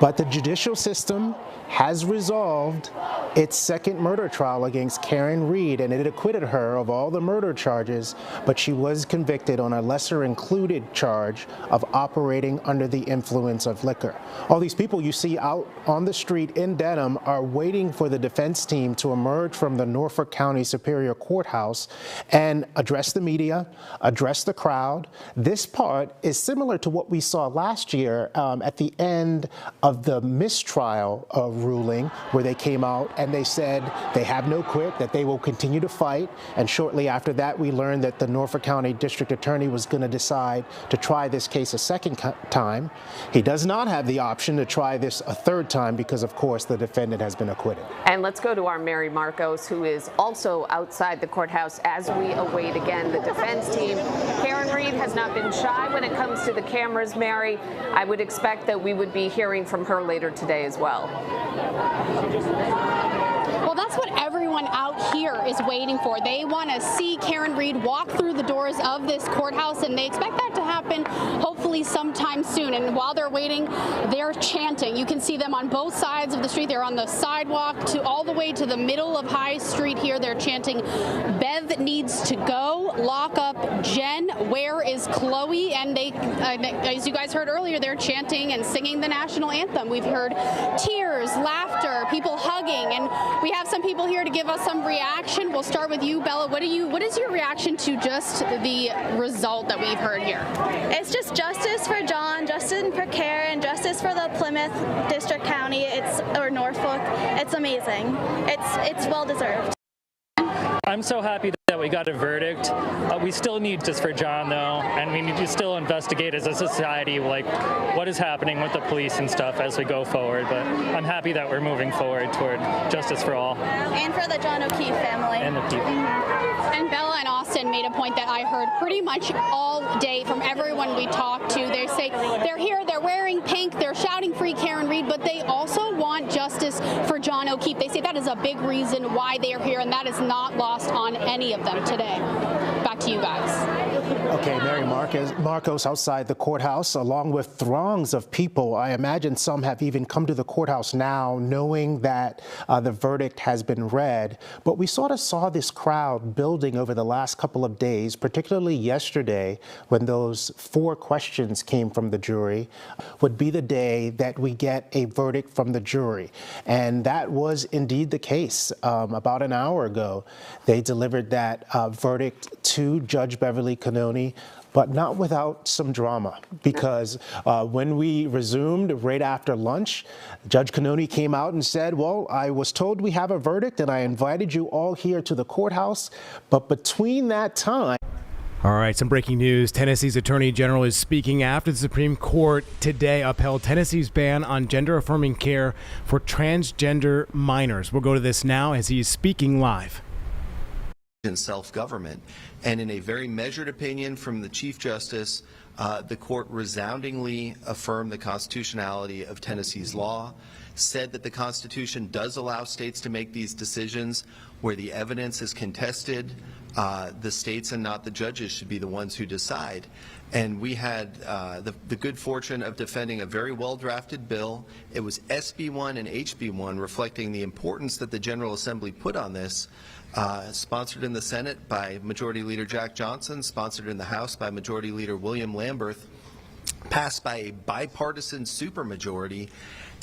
But the judicial system has resolved its second murder trial against Karen Reed, and it acquitted her of all the murder charges, but she was convicted on a lesser included charge of operating under the influence of liquor. All these people you see out on the street in Dedham are waiting for the defense team to emerge from the Norfolk County Superior Courthouse and address the media, address the crowd. This part is similar to what we saw last year at the end of the mistrial ruling, where they came out and they said they have no quit, that they will continue to fight. And shortly after that, we learned that the Norfolk County District Attorney was going to decide to try this case a second time. He does not have the option to try this a third time because, of course, the defendant has been acquitted. And let's go to our Mary Marcos, who is also outside the courthouse as we await again the defense team. Karen Reed has not been shy when it comes to the cameras, Mary. I would expect that we would be hearing from her later today as well. Well, that's what everyone out here is waiting for. They want to see Karen Reed walk through the doors of this courthouse, and they expect that to happen hopefully sometime soon. And while they're waiting, they're chanting. You can see them on both sides of the street. They're on the sidewalk to all the way to the middle of High Street here. They're chanting, "Bev needs to go. Lock up Jen. Where is Chloe, and they, as you guys heard earlier, they're chanting and singing the national anthem. We've heard tears, laughter, people hugging, and we have some people here to give us some reaction. We'll start with you, Bella. What is your reaction to just the result that we've heard here? It's just justice for John, justice for Karen, justice for the Plymouth District County, or Norfolk. It's amazing. It's well deserved. I'm so happy that we got a verdict. We still need justice for John, though, and we need to still investigate as a society, like, what is happening with the police and stuff as we go forward. But I'm happy that we're moving forward toward justice for all. And for the John O'Keefe family. And the people. And Bella and Austin made a point that I heard pretty much all day from everyone we talked to. They say they're here, they're wearing pink, they're shouting free Karen Read, but they also want justice for John O'Keefe. They say that is a big reason why they are here, and that is not lost on any of them today. Back to you guys. Okay, Mary Marcos outside the courthouse, along with throngs of people. I imagine some have even come to the courthouse now knowing that the verdict has been read. But we sort of saw this crowd building over the last couple of days, particularly yesterday when those 4 questions came from the jury, would be the day that we get a verdict from the jury. And that was indeed the case. About an hour ago, they delivered that verdict to Judge Beverly Cannoni, but not without some drama, because when we resumed right after lunch, Judge Cannoni came out and said, well, I was told we have a verdict and I invited you all here to the courthouse, but between that time... All right, some breaking news. Tennessee's Attorney General is speaking after the Supreme Court today upheld Tennessee's ban on gender-affirming care for transgender minors. We'll go to this now as he is speaking live. In self-government, and in a very measured opinion from the Chief Justice, the court resoundingly affirmed the constitutionality of Tennessee's law, said that the Constitution does allow states to make these decisions where the evidence is contested. The states and not the judges should be the ones who decide. And we had the good fortune of defending a very well-drafted bill. It was SB1 and HB1, reflecting the importance that the General Assembly put on this. Sponsored in the Senate by Majority Leader Jack Johnson, sponsored in the House by Majority Leader William Lamberth, passed by a bipartisan supermajority,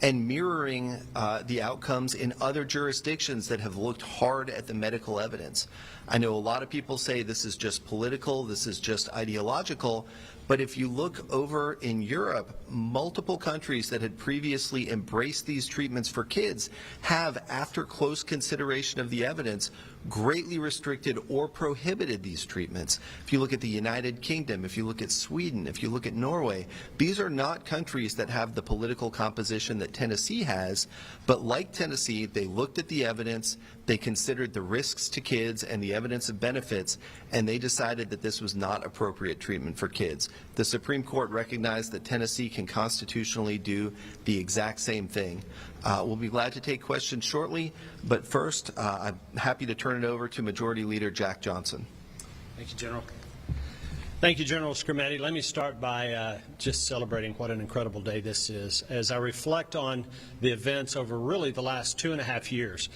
and mirroring the outcomes in other jurisdictions that have looked hard at the medical evidence. I know a lot of people say this is just political, this is just ideological, but if you look over in Europe, multiple countries that had previously embraced these treatments for kids have, after close consideration of the evidence, greatly restricted or prohibited these treatments. If you look at the United Kingdom, if you look at Sweden, if you look at Norway, these are not countries that have the political composition that Tennessee has, but like Tennessee, they looked at the evidence, they considered the risks to kids and the evidence of benefits, and they decided that this was not appropriate treatment for kids. The Supreme Court recognized that Tennessee can constitutionally do the exact same thing. We'll be glad to take questions shortly, but first, I'm happy to turn it over to Majority Leader Jack Johnson. Thank you, General. Thank you, General Scrimetti. Let me start by just celebrating what an incredible day this is. As I reflect on the events over really the last 2.5 years,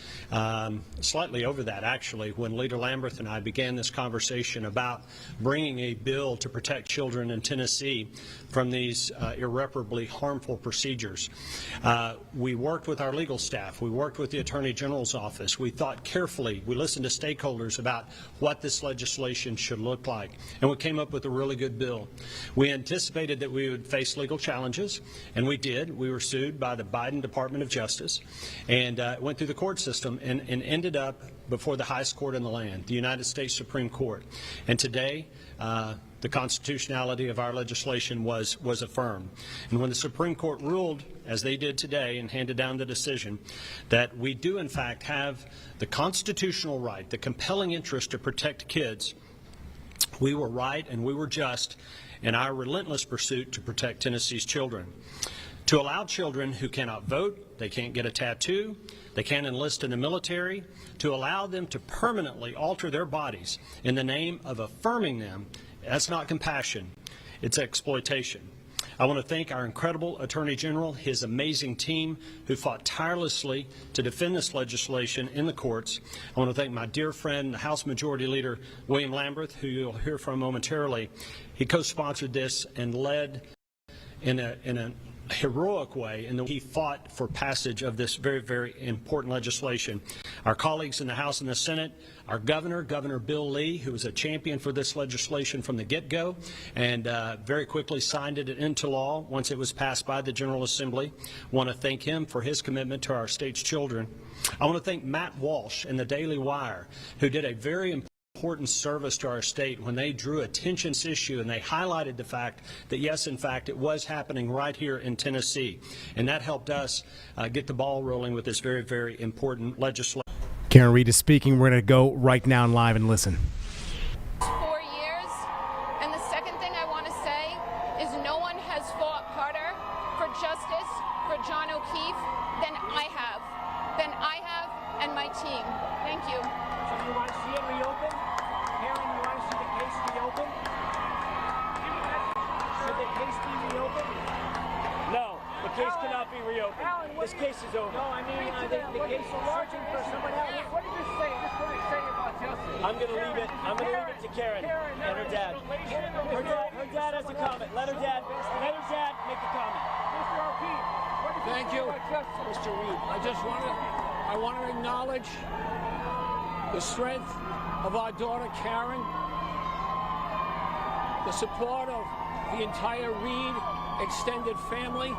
slightly over that actually, when Leader Lamberth and I began this conversation about bringing a bill to protect children in Tennessee from these irreparably harmful procedures. We worked with our legal staff. We worked with the Attorney General's office. We thought carefully. We listened to stakeholders about what this legislation should look like. And we came up with a really good bill. We anticipated that we would face legal challenges, and we did. We were sued by the Biden Department of Justice and went through the court system and ended up before the highest court in the land, the United States Supreme Court. And today, the constitutionality of our legislation was affirmed. And when the Supreme Court ruled, as they did today, and handed down the decision, that we do in fact have the constitutional right, the compelling interest to protect kids, we were right and we were just in our relentless pursuit to protect Tennessee's children. To allow children who cannot vote, they can't get a tattoo, they can't enlist in the military, to allow them to permanently alter their bodies in the name of affirming them, that's not compassion, it's exploitation. I want to thank our incredible Attorney General, his amazing team who fought tirelessly to defend this legislation in the courts. I want to thank my dear friend, the House Majority Leader, William Lamberth, who you'll hear from momentarily. He co-sponsored this and led in a heroic way, and he fought for passage of this very, very important legislation. Our colleagues in the House and the Senate, our Governor Bill Lee, who was a champion for this legislation from the get-go and very quickly signed it into law once it was passed by the General Assembly. I want to thank him for his commitment to our state's children. I want to thank Matt Walsh and the Daily Wire, who did a very important service to our state when they drew attention to this issue and they highlighted the fact that, yes, in fact, it was happening right here in Tennessee. And that helped us get the ball rolling with this very, very important legislation. Karen Reed is speaking. We're going to go right now and live and listen. 4 years, and the second thing I want to say is no one has fought harder for justice for John O'Keefe than I have and my team. Thank you. So you want to see it reopened? Karen, you want to see the case reopened? Should the case be reopened? No, the case cannot be reopened. Alan, this case is over. No, I mean, the case is larger for someone else. What did you say? Just what did you say about justice? I'm going to leave it. I'm going to leave it to Karen and her dad. Her dad has a comment. Let her dad make the comment. Mr. O'Keefe, what did you say about justice? Mr. Reed, I want to acknowledge the strength of our daughter Karen, the support of the entire Reed extended family.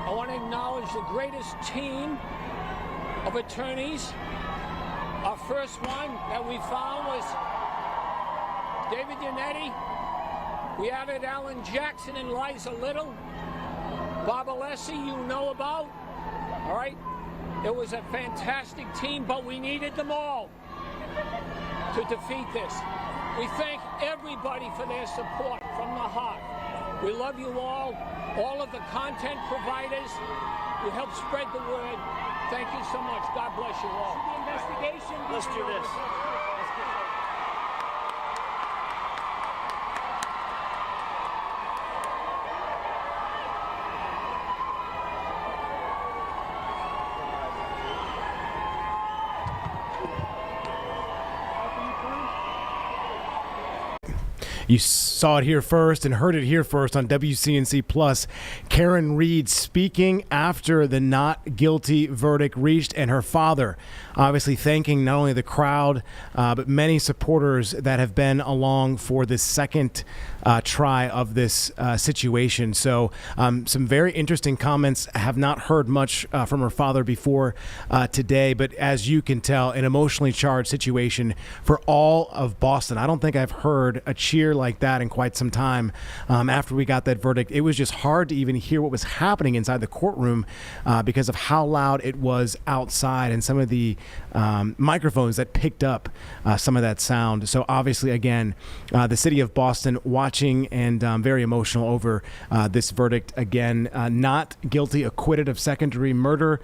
I want to acknowledge the greatest team of attorneys. Our first one that we found was David Yannetti. We added Alan Jackson and Liza Little. Bob Alessi, you know about. All right? It was a fantastic team, but we needed them all to defeat this. We thank everybody for their support from the heart. We love you all of the content providers who help spread the word. Thank you so much. God bless you all. The investigation. Let's do this. You saw it here first and heard it here first on WCNC Plus. Karen Reed speaking after the not guilty verdict reached, and her father obviously thanking not only the crowd but many supporters that have been along for this second try of this situation. So some very interesting comments. I have not heard much from her father before today, but as you can tell, an emotionally charged situation for all of Boston. I don't think I've heard a cheer like that in quite some time after we got that verdict. It was just hard to even hear what was happening inside the courtroom because of how loud it was outside and some of the microphones that picked up some of that sound. So obviously, again, the city of Boston watching and very emotional over this verdict. Again, not guilty, acquitted of second-degree murder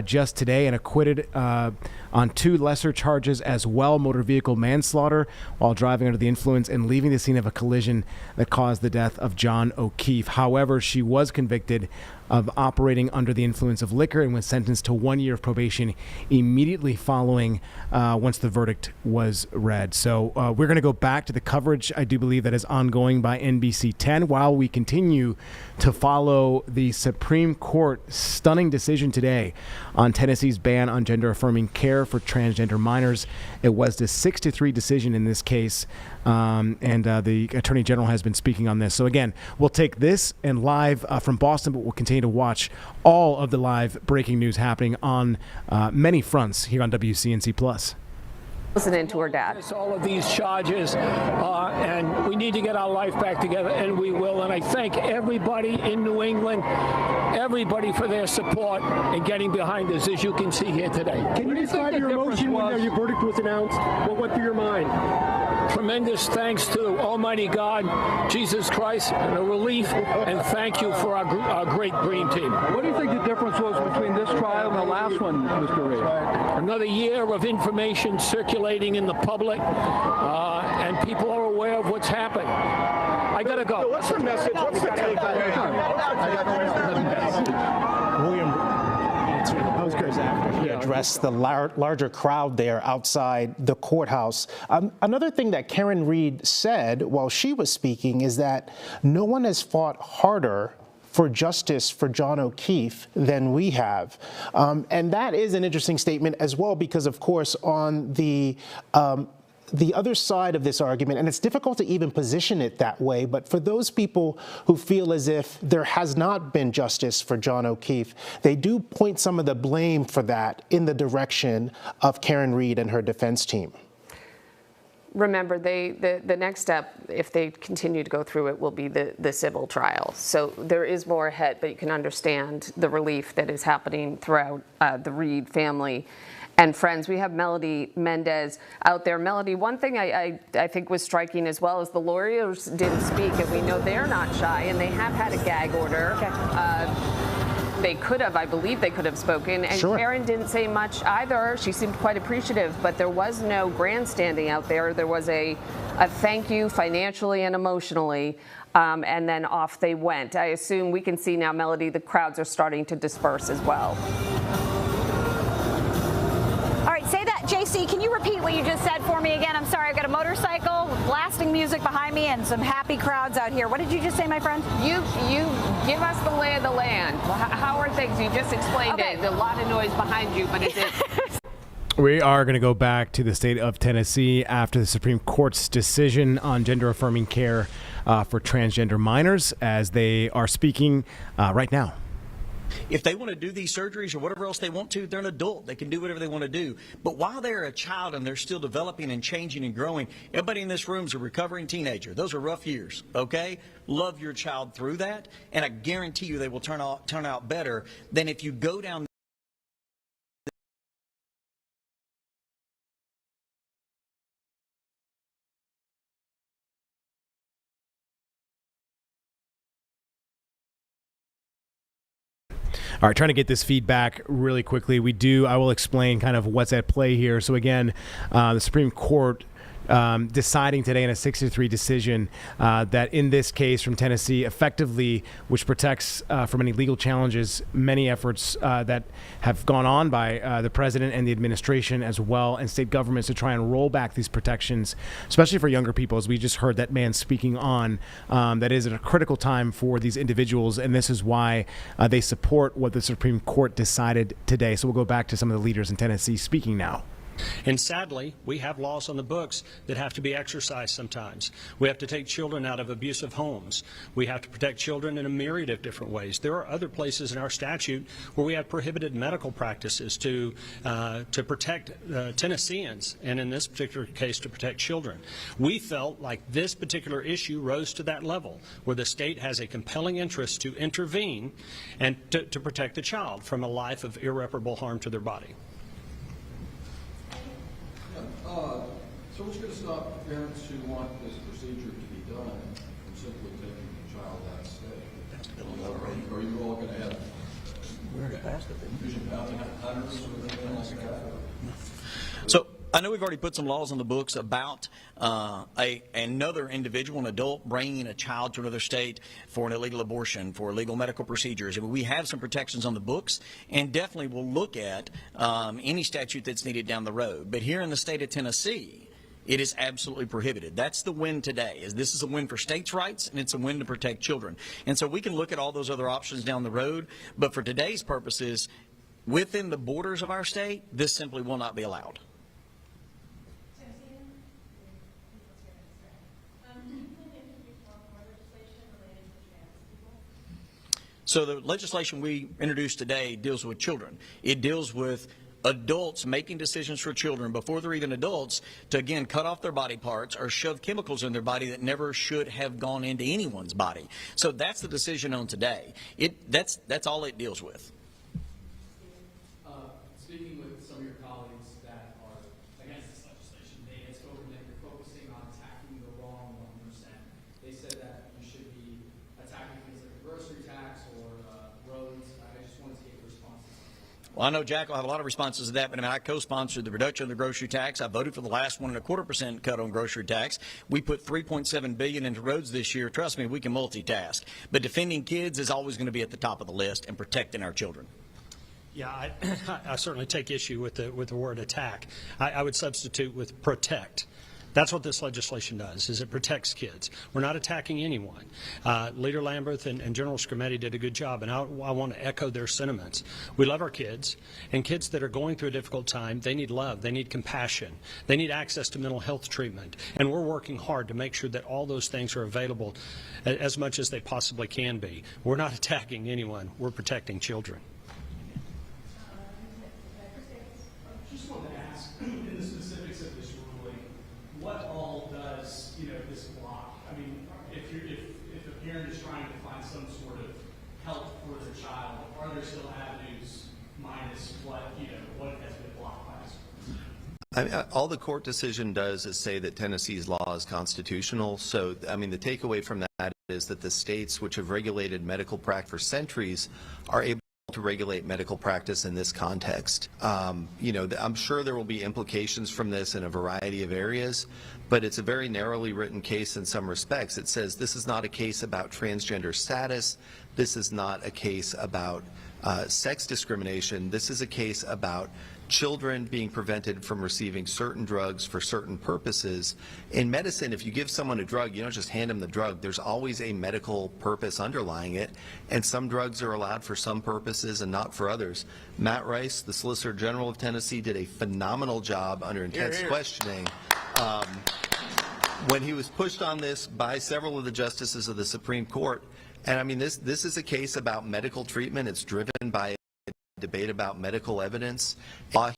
just today, and acquitted on 2 lesser charges as well, motor vehicle manslaughter while driving under the influence and leaving the scene of a collision that caused the death of John O'Keefe. However, she was convicted of operating under the influence of liquor and was sentenced to 1 year of probation immediately following once the verdict was read. So we're going to go back to the coverage, I do believe, that is ongoing by NBC 10 while we continue to follow the Supreme Court stunning decision today on Tennessee's ban on gender-affirming care for transgender minors. It was the 6-3 decision in this case, and the Attorney General has been speaking on this. So again, we'll take this and live from Boston, but we'll continue to watch all of the live breaking news happening on many fronts here on WCNC Plus. Listening to her dad. All of these charges, and we need to get our life back together, and we will. And I thank everybody in New England, everybody for their support and getting behind us, as you can see here today. Can you describe your emotion when your verdict was announced? What went through your mind? Tremendous thanks to Almighty God, Jesus Christ, and a relief, and thank you for our great Green Team. What do you think the difference was between this trial and the last one, Mr. Reed? Another year of information circulating in the public, and people are aware of what's happened. I I gotta go. What's the message? What's the takeaway? William, I was curious after he addressed the larger crowd there outside the courthouse. Another thing that Karen Reed said while she was speaking is that no one has fought harder for justice for John O'Keefe than we have. And that is an interesting statement as well, because of course on the other side of this argument, and it's difficult to even position it that way, but for those people who feel as if there has not been justice for John O'Keefe, they do point some of the blame for that in the direction of Karen Reed and her defense team. Remember, the next step, if they continue to go through it, will be the civil trial. So there is more ahead, but you can understand the relief that is happening throughout the Reed family and friends. We have Melody Mendez out there. Melody, one thing I think was striking as well is the lawyers didn't speak, and we know they're not shy, and they have had a gag order. They could have, I believe they could have spoken, and Sure. Karen didn't say much either. She seemed quite appreciative, but there was no grandstanding out there. There was a thank you financially and emotionally, and then off they went. I assume we can see now, Melody, the crowds are starting to disperse as well. All right, say that, JC, can you repeat what you just said for me again? I'm sorry, I've got a motorcycle with blasting music behind me and some happy crowds out here. What did you just say, my friend? You give us the lay of the land. How are things? You just explained it. There's a lot of noise behind you, but is it... We are going to go back to the state of Tennessee after the Supreme Court's decision on gender-affirming care for transgender minors, as they are speaking right now. If they want to do these surgeries or whatever else they want to, they're an adult. They can do whatever they want to do. But while they're a child and they're still developing and changing and growing, everybody in this room is a recovering teenager. Those are rough years, okay? Love your child through that, and I guarantee you they will turn out better than if you go down All right, trying to get this feedback really quickly. I will explain kind of what's at play here. So again, the Supreme Court deciding today in a 6-3 decision that in this case from Tennessee, effectively, which protects from any legal challenges, many efforts that have gone on by the president and the administration as well, and state governments to try and roll back these protections, especially for younger people, as we just heard that man speaking on, that is at a critical time for these individuals, and this is why they support what the Supreme Court decided today. So we'll go back to some of the leaders in Tennessee speaking now. And sadly, we have laws on the books that have to be exercised sometimes. We have to take children out of abusive homes. We have to protect children in a myriad of different ways. There are other places in our statute where we have prohibited medical practices to protect Tennesseans, and in this particular case, to protect children. We felt like this particular issue rose to that level, where the state has a compelling interest to intervene and to protect the child from a life of irreparable harm to their body. So what's going to stop parents who want this procedure to be done from simply taking the child out of state? Are you all going to have vision bounty hunters or anything like that? So I know we've already put some laws on the books about another individual, an adult, bringing a child to another state for an illegal abortion, for illegal medical procedures. We have some protections on the books, and definitely will look at any statute that's needed down the road. But here in the state of Tennessee, it is absolutely prohibited. That's the win today. This is a win for states' rights, and it's a win to protect children. And so we can look at all those other options down the road, but for today's purposes, within the borders of our state, this simply will not be allowed. So the legislation we introduced today deals with children. It deals with adults making decisions for children before they're even adults to, again, cut off their body parts or shove chemicals in their body that never should have gone into anyone's body. So that's the decision on today. That's all it deals with. Speaking with some of your colleagues that are against this legislation, they had spoken that you're focusing on attacking the wrong 1%. They said that you should be attacking things like a grocery tax or roads. I just wanted to get your response to something. Well, I know Jack will have a lot of responses to that, but I mean, I co-sponsored the reduction of the grocery tax. I voted for the last 1.25% cut on grocery tax. We put $3.7 billion into roads this year. Trust me, we can multitask. But defending kids is always going to be at the top of the list, and protecting our children. Yeah, I certainly take issue with the word attack. I would substitute with protect. That's what this legislation does, is it protects kids. We're not attacking anyone. Leader Lamberth and General Scrimeti did a good job, and I want to echo their sentiments. We love our kids, and kids that are going through a difficult time, they need love, they need compassion, they need access to mental health treatment, and we're working hard to make sure that all those things are available as much as they possibly can be. We're not attacking anyone, we're protecting children. Just wanted to ask, in the specifics of this ruling, what all does this block? I mean, if a parent is trying to find some sort of help for their child, are there still avenues minus what has been blocked by this? I mean, all the court decision does is say that Tennessee's law is constitutional. So, I mean, the takeaway from that is that the states which have regulated medical practice for centuries are able to regulate medical practice in this context. I'm sure there will be implications from this in a variety of areas, but it's a very narrowly written case in some respects. It says this is not a case about transgender status. This is not a case about sex discrimination. This is a case about children being prevented from receiving certain drugs for certain purposes. In medicine, if you give someone a drug, you don't just hand them the drug. There's always a medical purpose underlying it, and some drugs are allowed for some purposes and not for others. Matt Rice, the Solicitor General of Tennessee, did a phenomenal job under intense questioning when he was pushed on this by several of the justices of the Supreme Court. And I mean, this is a case about medical treatment. It's driven by debate about medical evidence. Law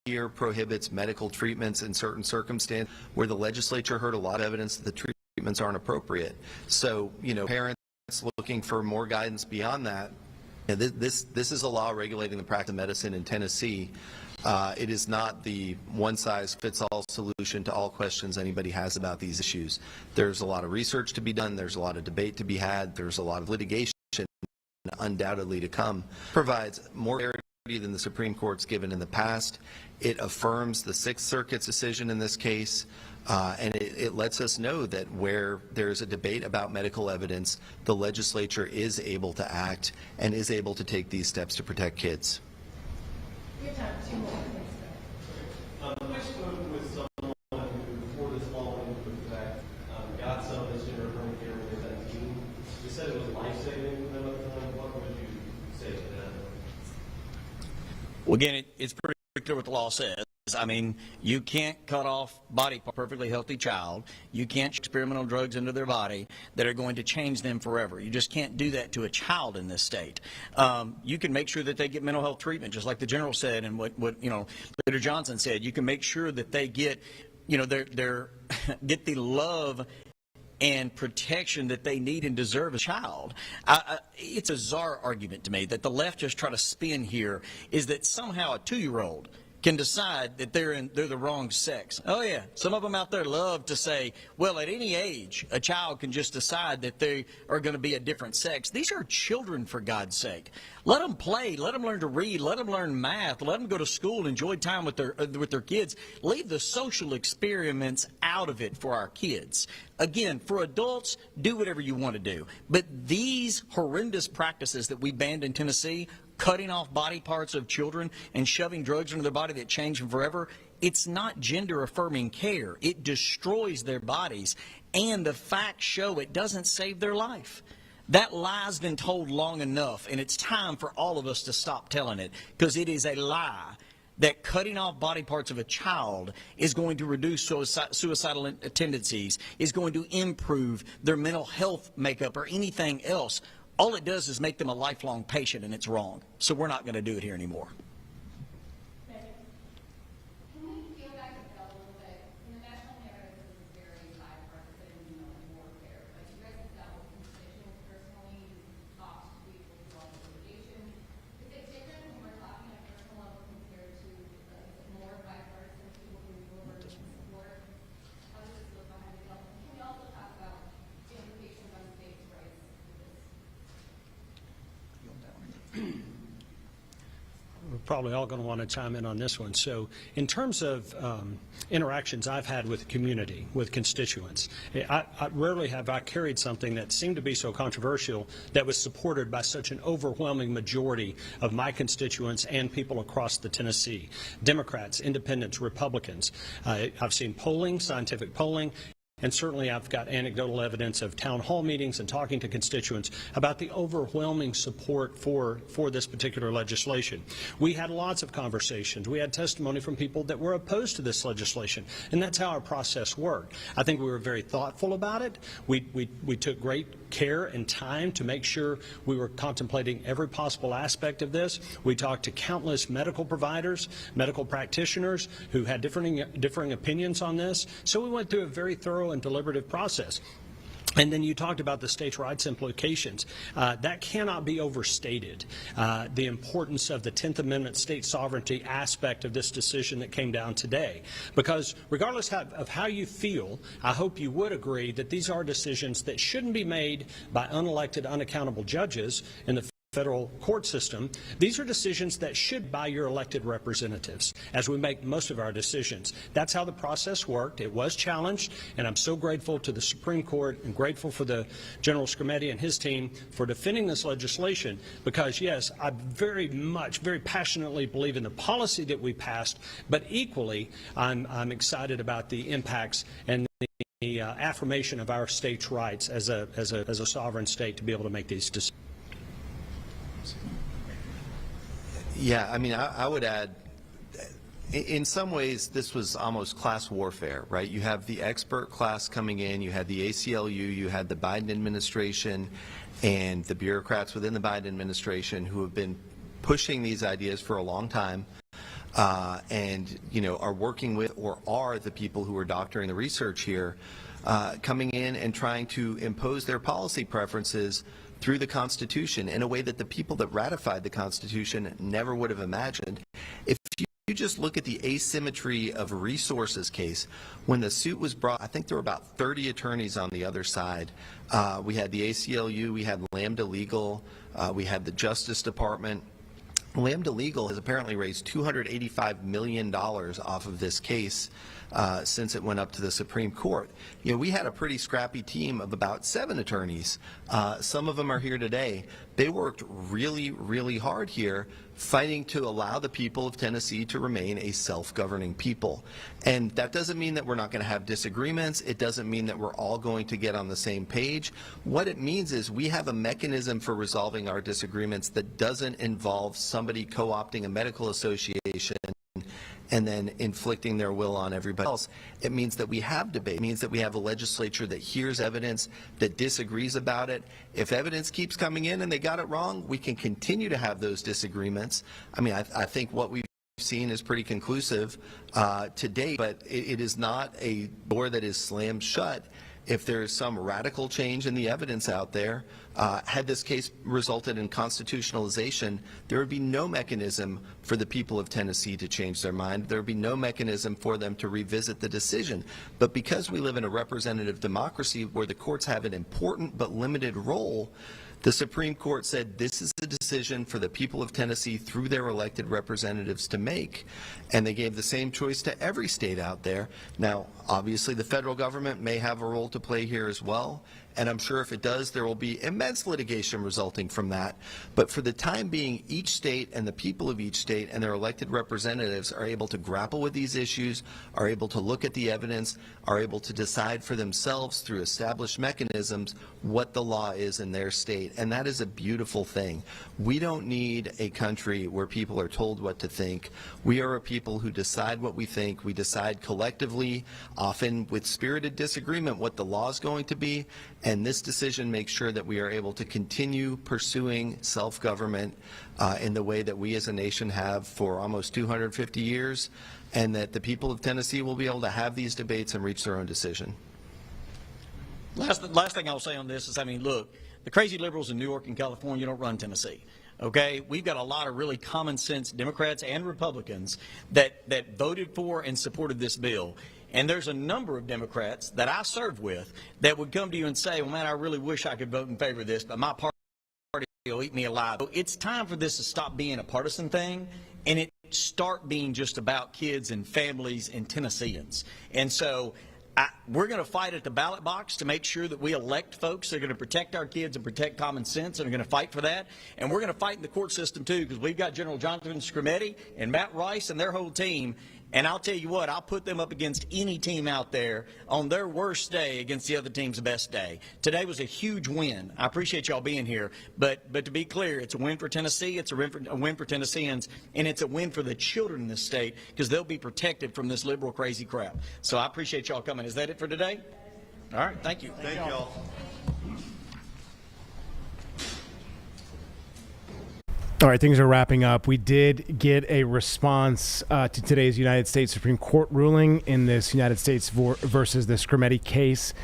here prohibits medical treatments in certain circumstances where the legislature heard a lot of evidence that the treatments aren't appropriate. So, parents looking for more guidance beyond that, this is a law regulating the practice of medicine in Tennessee. It is not the one-size-fits-all solution to all questions anybody has about these issues. There's a lot of research to be done. There's a lot of debate to be had. There's a lot of litigation undoubtedly to come. Provides more clarity than the Supreme Court's given in the past. It affirms the Sixth Circuit's decision in this case, and it lets us know that where there's a debate about medical evidence, the legislature is able to act and is able to take these steps to protect kids. We have time for 2 more. I spoke with someone who, before this law went into effect, got some of this gender affirming care when they were 17. They said it was life-saving for them at the time. What would you say to that? Well, again, it's pretty clear what the law says. I mean, you can't cut off body part perfectly healthy child. You can't experimental drugs into their body that are going to change them forever. You just can't do that to a child in this state. You can make sure that they get mental health treatment, just like the general said, and what Leader Johnson said. You can make sure that they get, get the love and protection that they need and deserve as a child. It's a bizarre argument to me that the left just try to spin here is that somehow a 2-year-old can decide that they're the wrong sex. Oh yeah, some of them out there love to say, well, at any age, a child can just decide that they are going to be a different sex. These are children, for God's sake. Let them play, let them learn to read, let them learn math, let them go to school, enjoy time with their kids. Leave the social experiments out of it for our kids. Again, for adults, do whatever you want to do. But these horrendous practices that we banned in Tennessee, cutting off body parts of children and shoving drugs into their body that change them forever, it's not gender-affirming care. It destroys their bodies, and the facts show it doesn't save their life. That lie's been told long enough, and it's time for all of us to stop telling it, because it is a lie that cutting off body parts of a child is going to reduce suicidal tendencies, is going to improve their mental health makeup or anything else. All it does is make them a lifelong patient, and it's wrong. So we're not going to do it here anymore. Can we peel back the veil a little bit? In the national narrative, this is very bipartisan, warfare. But you guys have dealt with constituents personally, you've talked to people through all the litigation. Is it different when we're talking at a personal level compared to more bipartisan people who will work in support? How does this look behind the veil? Can we also talk about the implications on states' rights? probably all going to want to chime in on this one. So in terms of interactions I've had with the community, with constituents, I rarely have I carried something that seemed to be so controversial that was supported by such an overwhelming majority of my constituents and people across the Tennessee, Democrats, Independents, Republicans. I've seen polling, scientific polling, and certainly I've got anecdotal evidence of town hall meetings and talking to constituents about the overwhelming support for this particular legislation. We had lots of conversations. We had testimony from people that were opposed to this legislation, and that's how our process worked. I think we were very thoughtful about it. We took great care and time to make sure we were contemplating every possible aspect of this. We talked to countless medical providers, medical practitioners who had differing opinions on this. So we went through a very thorough and deliberative process. And then you talked about the states' rights implications. That cannot be overstated, the importance of the 10th Amendment state sovereignty aspect of this decision that came down today. Because regardless of how you feel, I hope you would agree that these are decisions that shouldn't be made by unelected, unaccountable judges in the federal court system. These are decisions that should be by your elected representatives as we make most of our decisions. That's how the process worked. It was challenged, and I'm so grateful to the Supreme Court and grateful for the General Scarametti and his team for defending this legislation, because yes, I very passionately believe in the policy that we passed, but equally I'm excited about the impacts and the affirmation of our state's rights as a sovereign state to be able to make these decisions. Yeah, I mean, I would add, in some ways, this was almost class warfare, right? You have the expert class coming in, you had the ACLU, you had the Biden administration, and the bureaucrats within the Biden administration who have been pushing these ideas for a long time, and are working with or are the people who are doctoring the research here, coming in and trying to impose their policy preferences through the Constitution in a way that the people that ratified the Constitution never would have imagined. If you just look at the asymmetry of resources case, when the suit was brought, I think there were about 30 attorneys on the other side. We had the ACLU, we had Lambda Legal, we had the Justice Department. Lambda Legal has apparently raised $285 million off of this case since it went up to the Supreme Court. We had a pretty scrappy team of about 7 attorneys. Some of them are here today. They worked really, really hard here, fighting to allow the people of Tennessee to remain a self-governing people. And that doesn't mean that we're not going to have disagreements. It doesn't mean that we're all going to get on the same page. What it means is we have a mechanism for resolving our disagreements that doesn't involve somebody co-opting a medical association and then inflicting their will on everybody else. It means that we have debate. It means that we have a legislature that hears evidence, that disagrees about it. If evidence keeps coming in and they got it wrong, we can continue to have those disagreements. I mean, I think what we've seen is pretty conclusive to date, but it is not a door that is slammed shut. If there is some radical change in the evidence out there, had this case resulted in constitutionalization, there would be no mechanism for the people of Tennessee to change their mind. There would be no mechanism for them to revisit the decision. But because we live in a representative democracy where the courts have an important but limited role, the Supreme Court said this is a decision for the people of Tennessee through their elected representatives to make, and they gave the same choice to every state out there. Now, obviously, the federal government may have a role to play here as well, and I'm sure if it does, there will be immense litigation resulting from that. But for the time being, each state and the people of each state and their elected representatives are able to grapple with these issues, are able to look at the evidence, are able to decide for themselves through established mechanisms what the law is in their state. And that is a beautiful thing. We don't need a country where people are told what to think. We are a people who decide what we think. We decide collectively, often with spirited disagreement, what the law is going to be. And this decision makes sure that we are able to continue pursuing self-government in the way that we as a nation have for almost 250 years, and that the people of Tennessee will be able to have these debates and reach their own decision. Last thing I'll say on this is, I mean, look, the crazy liberals in New York and California don't run Tennessee. Okay, we've got a lot of really common sense Democrats and Republicans that voted for and supported this bill. And there's a number of Democrats that I served with that would come to you and say, well, man, I really wish I could vote in favor of this, but my party will eat me alive. It's time for this to stop being a partisan thing and it start being just about kids and families and Tennesseans. And so we're going to fight at the ballot box to make sure that we elect folks that are going to protect our kids and protect common sense, and are going to fight for that. And we're going to fight in the court system, too, because we've got General Jonathan Scrimeti and Matt Rice and their whole team. And I'll tell you what, I'll put them up against any team out there on their worst day against the other team's best day. Today was a huge win. I appreciate y'all being here. But to be clear, it's a win for Tennessee, it's a win for Tennesseans, and it's a win for the children in this state because they'll be protected from this liberal crazy crap. So I appreciate y'all coming. Is that it for today? All right, thank you. Thank y'all. All right, things are wrapping up. We did get a response to today's United States Supreme Court ruling in this United States versus the Scrimeti case.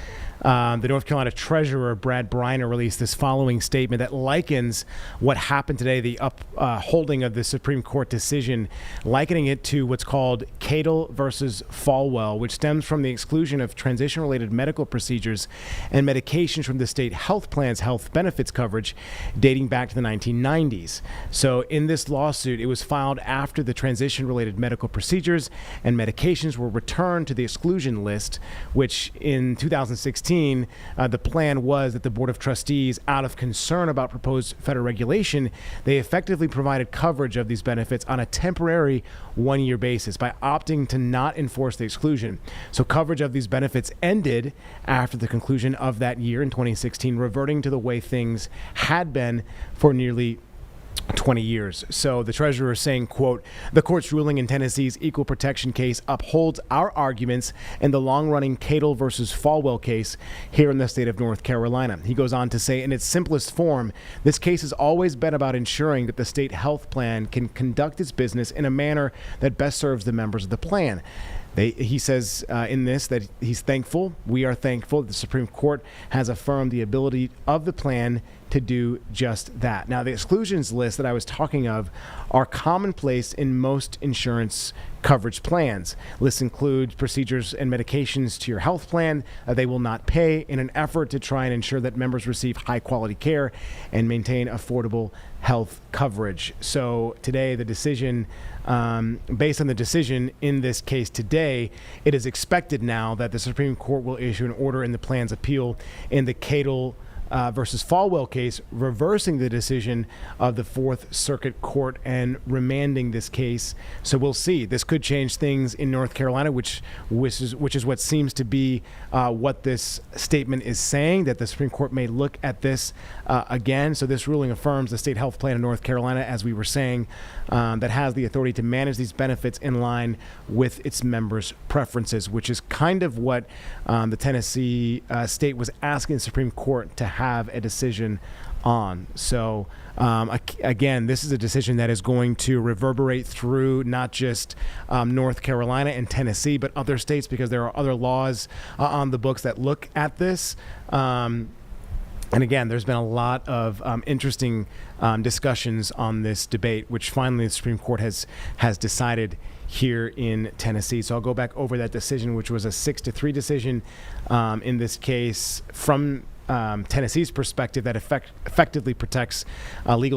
The North Carolina Treasurer, Brad Briner, released this following statement that likens what happened today, the upholding of the Supreme Court decision, likening it to what's called Cato versus Falwell, which stems from the exclusion of transition-related medical procedures and medications from the state health plan's health benefits coverage dating back to the 1990s. So in this lawsuit, it was filed after the transition-related medical procedures and medications were returned to the exclusion list, which in 2016, the plan was that the Board of Trustees, out of concern about proposed federal regulation, they effectively provided coverage of these benefits on a temporary one-year basis by opting to not enforce the exclusion. So coverage of these benefits ended after the conclusion of that year in 2016, reverting to the way things had been for nearly 20 years. So the treasurer is saying, quote, the court's ruling in Tennessee's equal protection case upholds our arguments in the long-running Cato versus Falwell case here in the state of North Carolina. He goes on to say, in its simplest form, this case has always been about ensuring that the state health plan can conduct its business in a manner that best serves the members of the plan. He says in this that he's thankful, we are thankful that the Supreme Court has affirmed the ability of the plan to do just that. Now, the exclusions list that I was talking of are commonplace in most insurance coverage plans. Lists include procedures and medications to your health plan they will not pay in an effort to try and ensure that members receive high-quality care and maintain affordable health coverage. So today, the decision, based on the decision in this case today, it is expected now that the Supreme Court will issue an order in the plan's appeal in the Cato versus Falwell case, reversing the decision of the Fourth Circuit Court and remanding this case. So we'll see. This could change things in North Carolina, which is what seems to be what this statement is saying, that the Supreme Court may look at this again. So this ruling affirms the state health plan of North Carolina, as we were saying, that has the authority to manage these benefits in line with its members' preferences, which is kind of what the Tennessee state was asking the Supreme Court to have a decision on. So again, this is a decision that is going to reverberate through not just North Carolina and Tennessee, but other states, because there are other laws on the books that look at this. And again, there's been a lot of interesting discussions on this debate, which finally the Supreme Court has decided here in Tennessee. So I'll go back over that decision, which was a 6-3 decision in this case from Tennessee's perspective that effectively protects legal